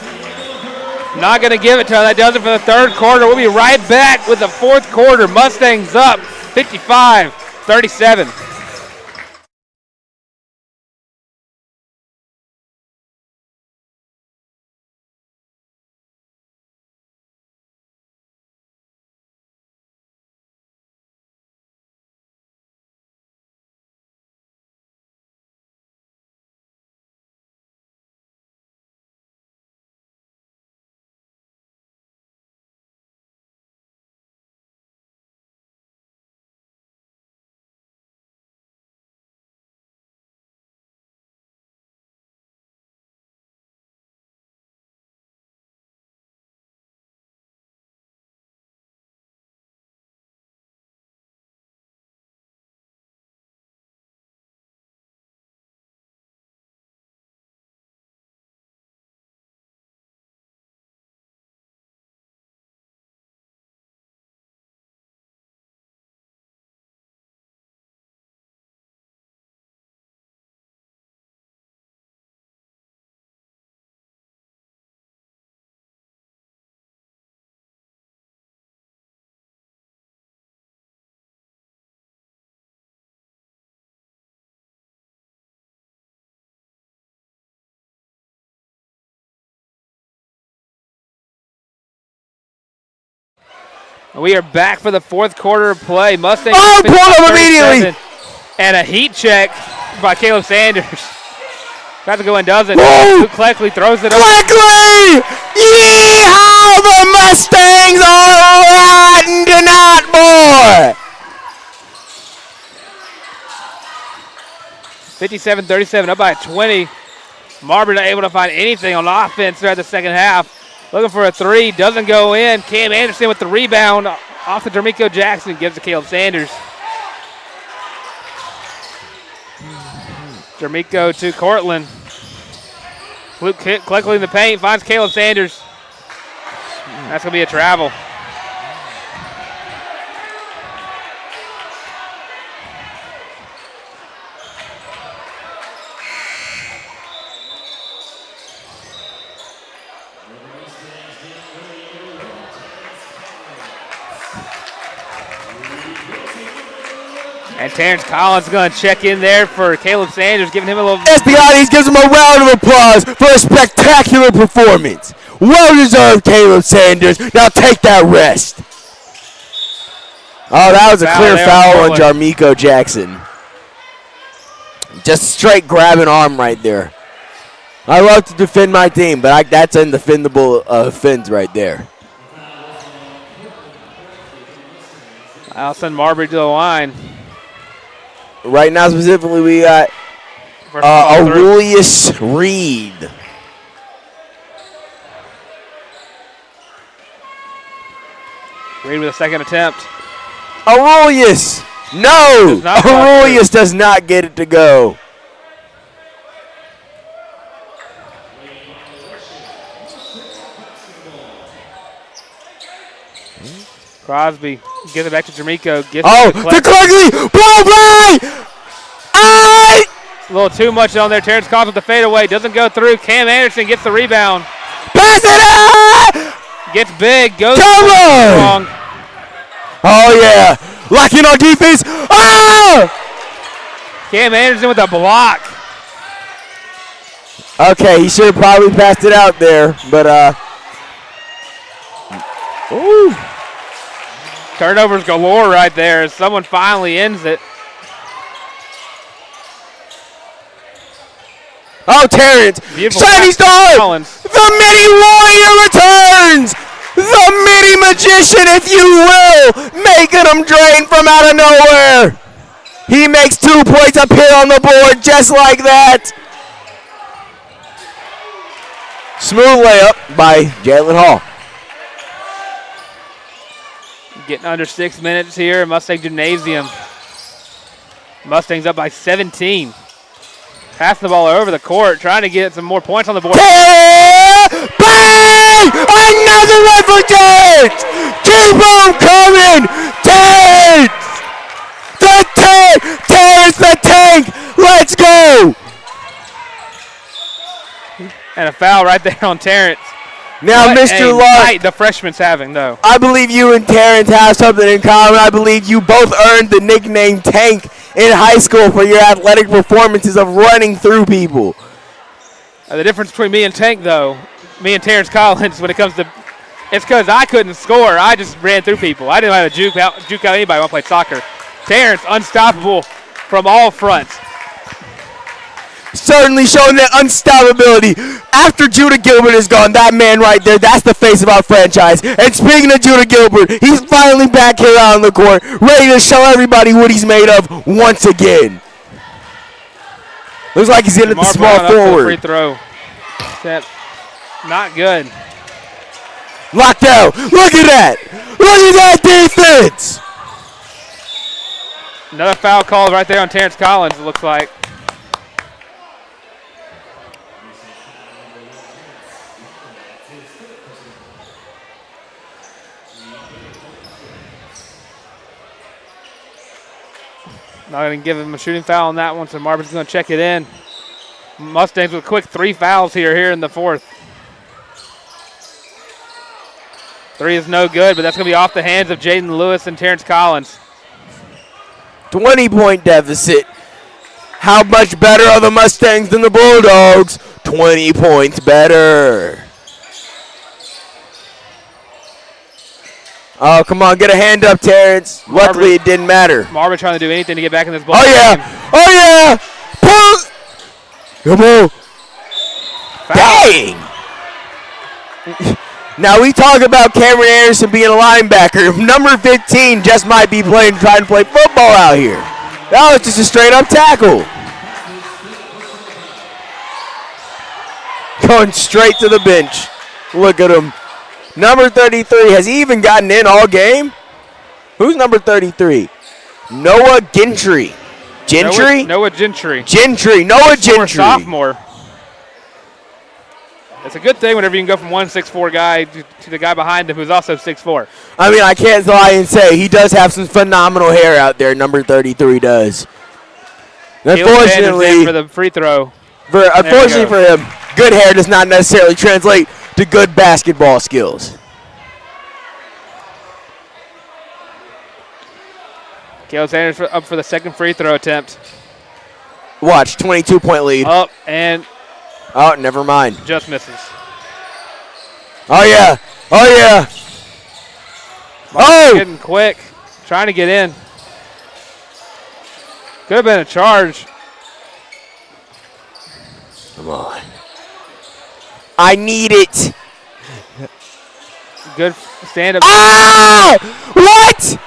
Not going to give it to him. That does it for the third quarter. We'll be right back with the fourth quarter. Mustangs up 55-37. We are back for the fourth quarter of play. Mustangs. Oh, pull up immediately. And a heat check by Caleb Sanders. About to go and does it. Whoa. Cleckley throws it over. Cleckley! Yeehaw! The Mustangs are riding tonight, boy! 57-37, up by 20. Marbury not able to find anything on offense throughout the second half. Looking for a three, doesn't go in. Cam Anderson with the rebound off of Jermico Jackson, gives to Caleb Sanders. Jermico to Cortland. Luke Cleckley in the paint, finds Caleb Sanders. That's going to be a travel. And Terrence Collins is going to check in there for Caleb Sanders, giving him a little. Espiades gives him a round of applause for a spectacular performance. Well-deserved, Caleb Sanders. Now take that rest. Oh, that was a clear foul on Jermico Jackson. Just straight grab an arm right there. I love to defend my team, but that's an undefendable offense right there. I'll send Marbury to the line. Right now, specifically, we got Aurelius Reed. Reed with a second attempt. Aurelius! No! Aurelius does not get it to go. Crosby gives it back to Jermico. Oh, to Cleckley! Blow play! A little too much on there. Terrence Collins with the fadeaway. Doesn't go through. Cam Anderson gets the rebound. Pass it out! Gets big. Goes wrong. Oh, yeah. Locking on defense. Oh! Cam Anderson with a block. Okay, he should have probably passed it out there, but ooh. Turnovers galore right there as someone finally ends it. Oh, Terrence. Shiny Star. The Mini Warrior returns. The Mini Magician, if you will, making him drain from out of nowhere. He makes 2 points up here on the board just like that. Smooth layup by Jalen Hall. Getting under 6 minutes here at Mustang Gymnasium. Mustangs up by 17. Passing the ball over the court, trying to get some more points on the board. Bang! Another one for Terrence! Keep on coming! Terrence! The tank! Terrence the tank! Let's go! And a foul right there on Terrence. Now, What Mr. a Lark, night the freshman's having, though. I believe you and Terrence have something in common. I believe you both earned the nickname Tank in high school for your athletic performances of running through people. The difference between me and Tank, though, me and Terrence Collins, when it comes to, it's because I couldn't score. I just ran through people. I didn't know how to juke out anybody when I played soccer. Terrence, unstoppable from all fronts. Certainly showing that unstoppability. After Judah Gilbert is gone, that man right there, that's the face of our franchise. And speaking of Judah Gilbert, he's finally back here out on the court, ready to show everybody what he's made of once again. Looks like he's in at the small forward. Free throw. Step. Not good. Locked out. Look at that. Look at that defense. Another foul call right there on Terrence Collins, it looks like. Not going to give him a shooting foul on that one, so Marbury's going to check it in. Mustangs with quick 3 fouls here in the fourth. 3 is no good, but that's going to be off the hands of Jaden Lewis and Terrence Collins. 20-point deficit. How much better are the Mustangs than the Bulldogs? 20 points better. Oh, come on, get a hand up, Terrence. Luckily, it didn't matter. Marbury trying to do anything to get back in this ball. Oh, yeah. Game. Oh, yeah. Pull. Come on. Dang. Now, we talk about Cameron Anderson being a linebacker. Number 15 just might be trying to play football out here. That was just a straight-up tackle. Going straight to the bench. Look at him. Number 33, has he even gotten in all game? Who's number 33? Noah Gentry. Gentry? Noah Gentry. Gentry. Noah Gentry. Sophomore. It's a good thing whenever you can go from one 6'4" guy to the guy behind him who's also 6'4". I mean, I can't lie and say he does have some phenomenal hair out there. Number 33 does. Unfortunately, for the free throw. Unfortunately for him, good hair does not necessarily translate to good basketball skills. Caleb Sanders up for the second free throw attempt. Watch, 22-point lead. Up and oh, never mind. Just misses. Oh, yeah. Oh, yeah. Oh! Getting quick. Trying to get in. Could have been a charge. Come on. I need it. Good stand-up. Ah! What?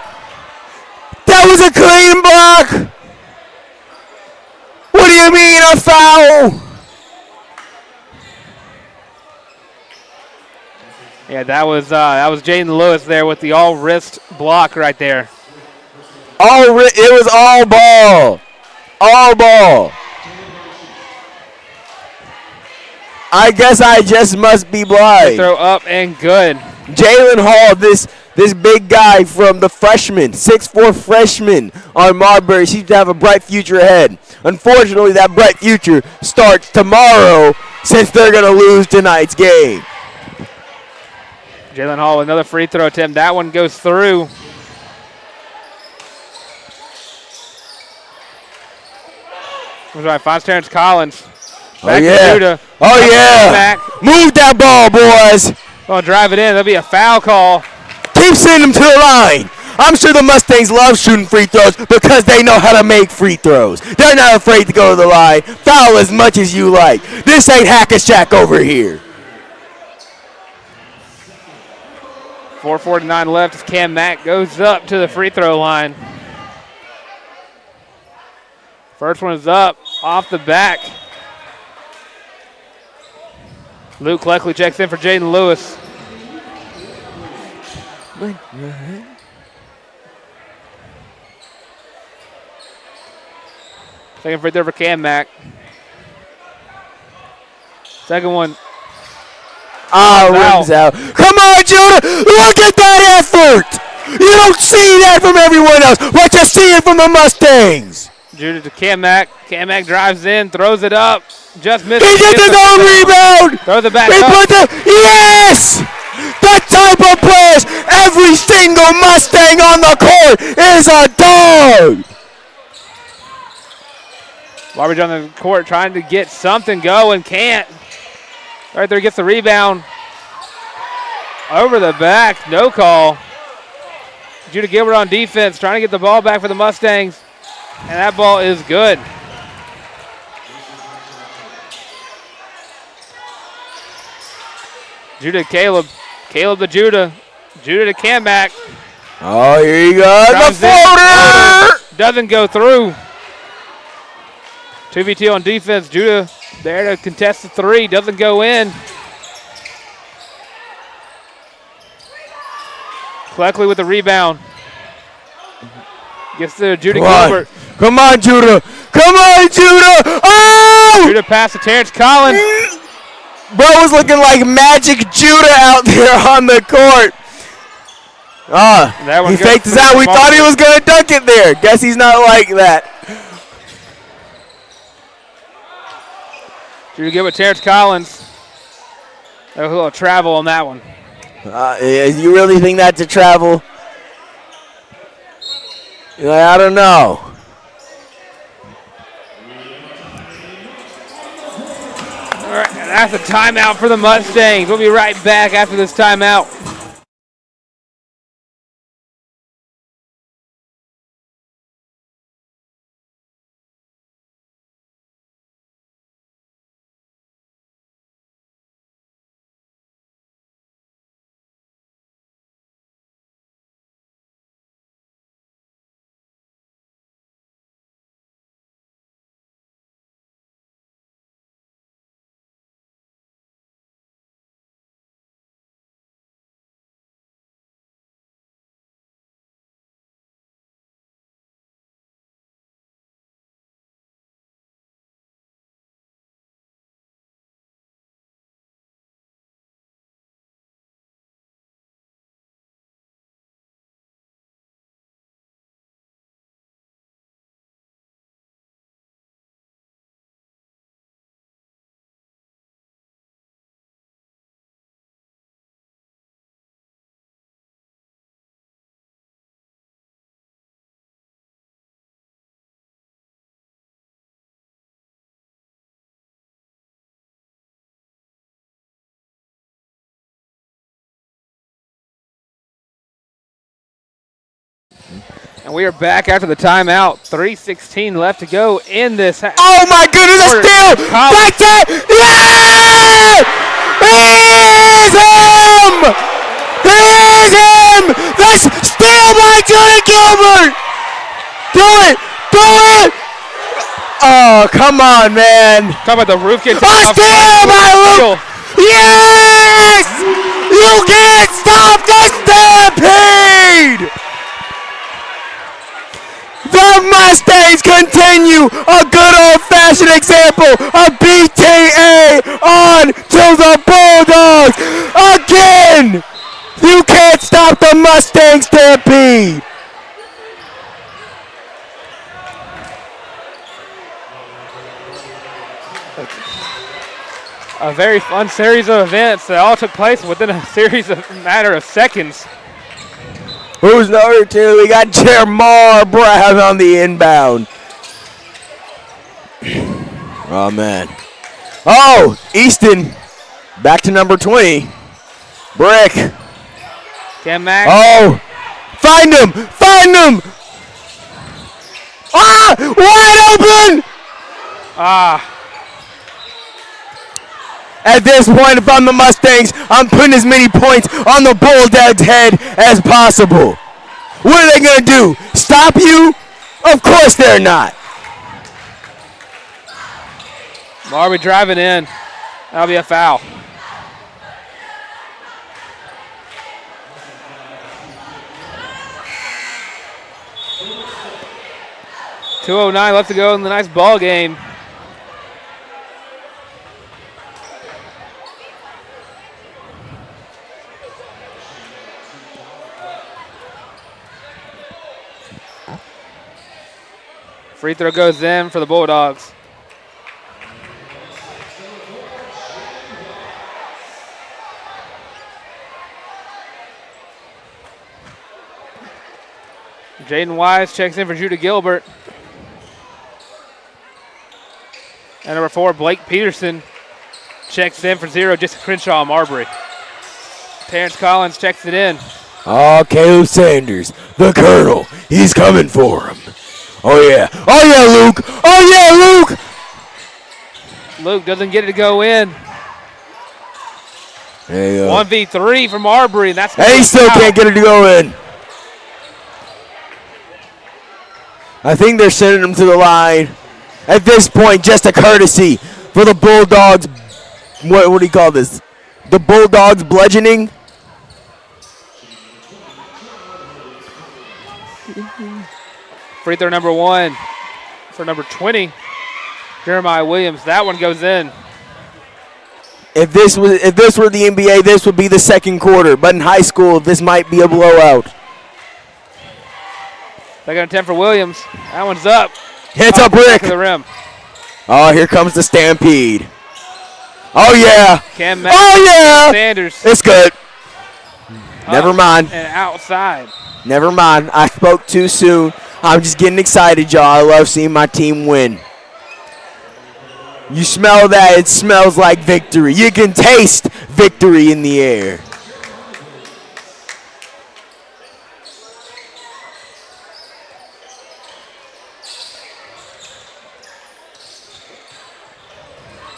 That was a clean block. What do you mean a foul? Yeah, that was Jaden Lewis there with the all-wrist block right there. It was all ball. All ball. I guess I just must be blind. Throw up and good. Jalen Hall, this big guy from the freshman, 6'4" freshman on Marbury, seems to have a bright future ahead. Unfortunately, that bright future starts tomorrow since they're going to lose tonight's game. Jalen Hall with another free throw attempt. That one goes through. Finds Terrence Collins. Back to Judah. Oh, yeah. Back. Move that ball, boys. Gonna drive it in. There'll be a foul call. Keep sending them to the line. I'm sure the Mustangs love shooting free throws because they know how to make free throws. They're not afraid to go to the line. Foul as much as you like. This ain't Hack-a-Shack over here. 4:49 left as Cam Mack goes up to the free throw line. First one is up, off the back. Luke Cleckley checks in for Jaden Lewis. Second free throw for Cam Mack. Second one. Rims out. Come on, Judah. Look at that effort. You don't see that from everyone else, but you see it from the Mustangs. Judah to Kamak. Kamak drives in, throws it up. Just missed. He gets his own rebound. Throws it back He up. put yes! The type of players, every single Mustang on the court is a dog. Marbury on the court trying to get something going. Can't. Right there gets the rebound. Over the back. No call. Judah Gilbert on defense trying to get the ball back for the Mustangs. And that ball is good. Judah to Caleb. Caleb to Judah. Judah to Kamak. Oh, here you go. The floater! Doesn't go through. 2v2 on defense. Judah there to contest the three. Doesn't go in. Cleckley with the rebound. Gets to Judah Gilbert. Come on, Judah. Come on, Judah. Oh! Judah pass to Terrence Collins. Bro was looking like Magic Judah out there on the court. He faked us out. We thought he was going to dunk it there. Guess he's not like that. Judah Gilbert, Terrence Collins. A little travel on that one. You really think that's a travel? I don't know. All right, that's a timeout for the Mustangs. We'll be right back after this timeout. And we are back after the timeout. 3:16 left to go in this. Oh my goodness, a steal! Back to yeah! Here's him! Here's him! That's steal by Judah Gilbert! Do it! Do it! Oh, come on, man. Talk about the roof getting A steal by Luke! Yes! You can't stop the stampede! The Mustangs continue a good old-fashioned example of BTA on to the Bulldogs. Again, you can't stop the Mustang stampede. A very fun series of events that all took place within a series of matter of seconds. Who's number two? We got Jermar Brown on the inbound. Oh, man. Oh, Easton back to number 20. Brick. Kamak. Oh, find him. Find him. Ah, wide open. At this point, if I'm the Mustangs, I'm putting as many points on the Bulldogs' head as possible. What are they going to do? Stop you? Of course they're not. Marbury driving in. That'll be a foul. .209 left to go in the nice ball game. Free throw goes in for the Bulldogs. Jaden Wise checks in for Judah Gilbert. And number 4, Blake Peterson checks in for 0, Jason Crenshaw and Marbury. Terrence Collins checks it in. Oh, Caleb Sanders, the Colonel. He's coming for him. Oh, yeah. Oh, yeah, Luke. Oh, yeah, Luke. Luke doesn't get it to go in. There you go. 1v3 for Marbury, and that's And he still can't get it to go in. I think they're sending him to the line. At this point, just a courtesy for the Bulldogs. What do you call this? The Bulldogs bludgeoning. Free throw number 1 for number 20, Jeremiah Williams. That one goes in. If this were the NBA, this would be the second quarter. But in high school, this might be a blowout. Second and 10 for Williams. That one's up. Hits a brick. Back of the rim. Oh, here comes the stampede. Oh, yeah. Cam Mack, Oh, yeah. Sanders. It's good. Never mind. And outside. Never mind. I spoke too soon. I'm just getting excited, y'all. I love seeing my team win. You smell that? It smells like victory. You can taste victory in the air.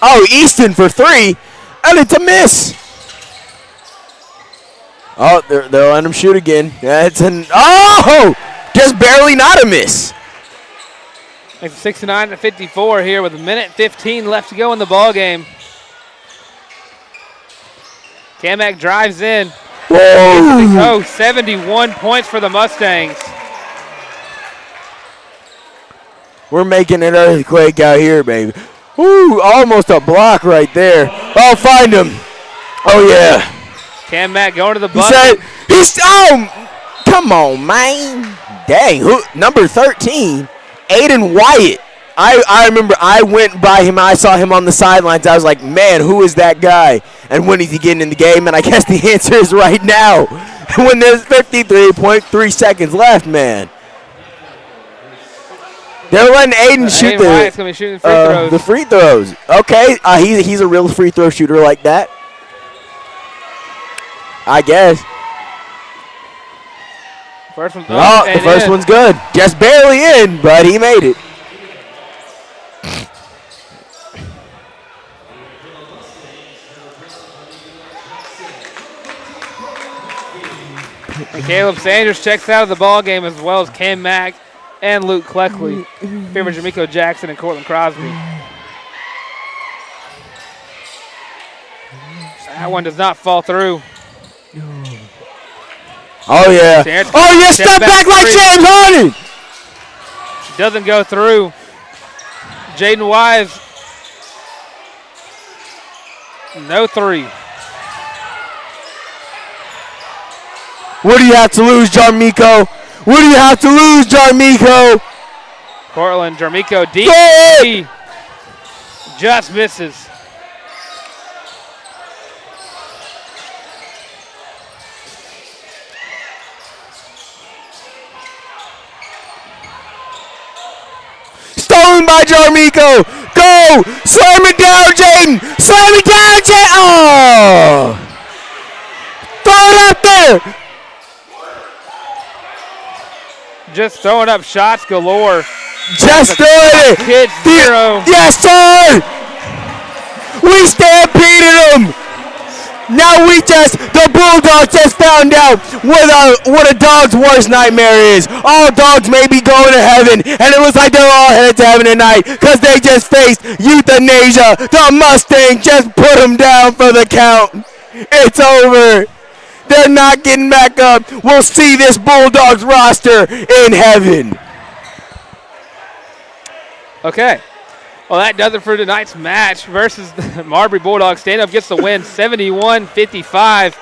Oh, Easton for 3, and it's a miss. Oh, they're letting him shoot again. That's just barely not a miss. It's 69-54 here with a minute 15 left to go in the ball game. Kamak drives in. Whoa! 71 points for the Mustangs. We're making an earthquake out here, baby. Ooh, almost a block right there. Oh, find him. Oh, yeah. Kamak going to the He bucket. said, come on, man. Dang, number 13, Aiden Wyatt. I remember I went by him. I saw him on the sidelines. I was like, man, who is that guy? And when is he getting in the game? And I guess the answer is right now. When there's 53.3 seconds left, man. They're letting Aiden shoot Wyatt's gonna be shooting free throws. the free throws. Okay, he's a real free throw shooter like that. I guess. First one's The first one's good. Just barely in, but he made it. And Caleb Sanders checks out of the ball game as well as Cam Mack and Luke Cleckley. Favor Jamiko Jackson and Cortland Crosby. That one does not fall through. Oh, yeah. Step back like James Harden. Doesn't go through. Jaden Wise. No 3. What do you have to lose, Jarmico? What do you have to lose, Jarmico? Cortland, Jarmico, deep. Go! Just misses. Stolen by Jarmico. Go! Slam it down, Jaden! Slam it down, Jaden! Oh! Throw it up there! Just throwing up shots galore. Just throw it! Kids 0. Yes, sir! We stampeded them! Now the Bulldogs just found out what a dog's worst nightmare is. All dogs may be going to heaven, and it looks like they're all headed to heaven tonight because they just faced euthanasia. The Mustang just put them down for the count. It's over. They're not getting back up. We'll see this Bulldogs roster in heaven. Okay. Well, that does it for tonight's match versus the Marbury Bulldogs. Stanhope gets the win 71-55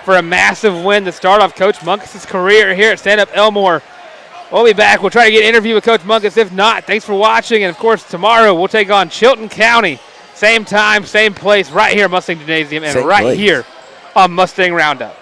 for a massive win to start off Coach Munkus' career here at Stanhope Elmore. We'll be back. We'll try to get an interview with Coach Mungus. If not, thanks for watching. And, of course, tomorrow we'll take on Chilton County. Same time, same place, right here at Mustang Gymnasium and right here on Mustang Roundup.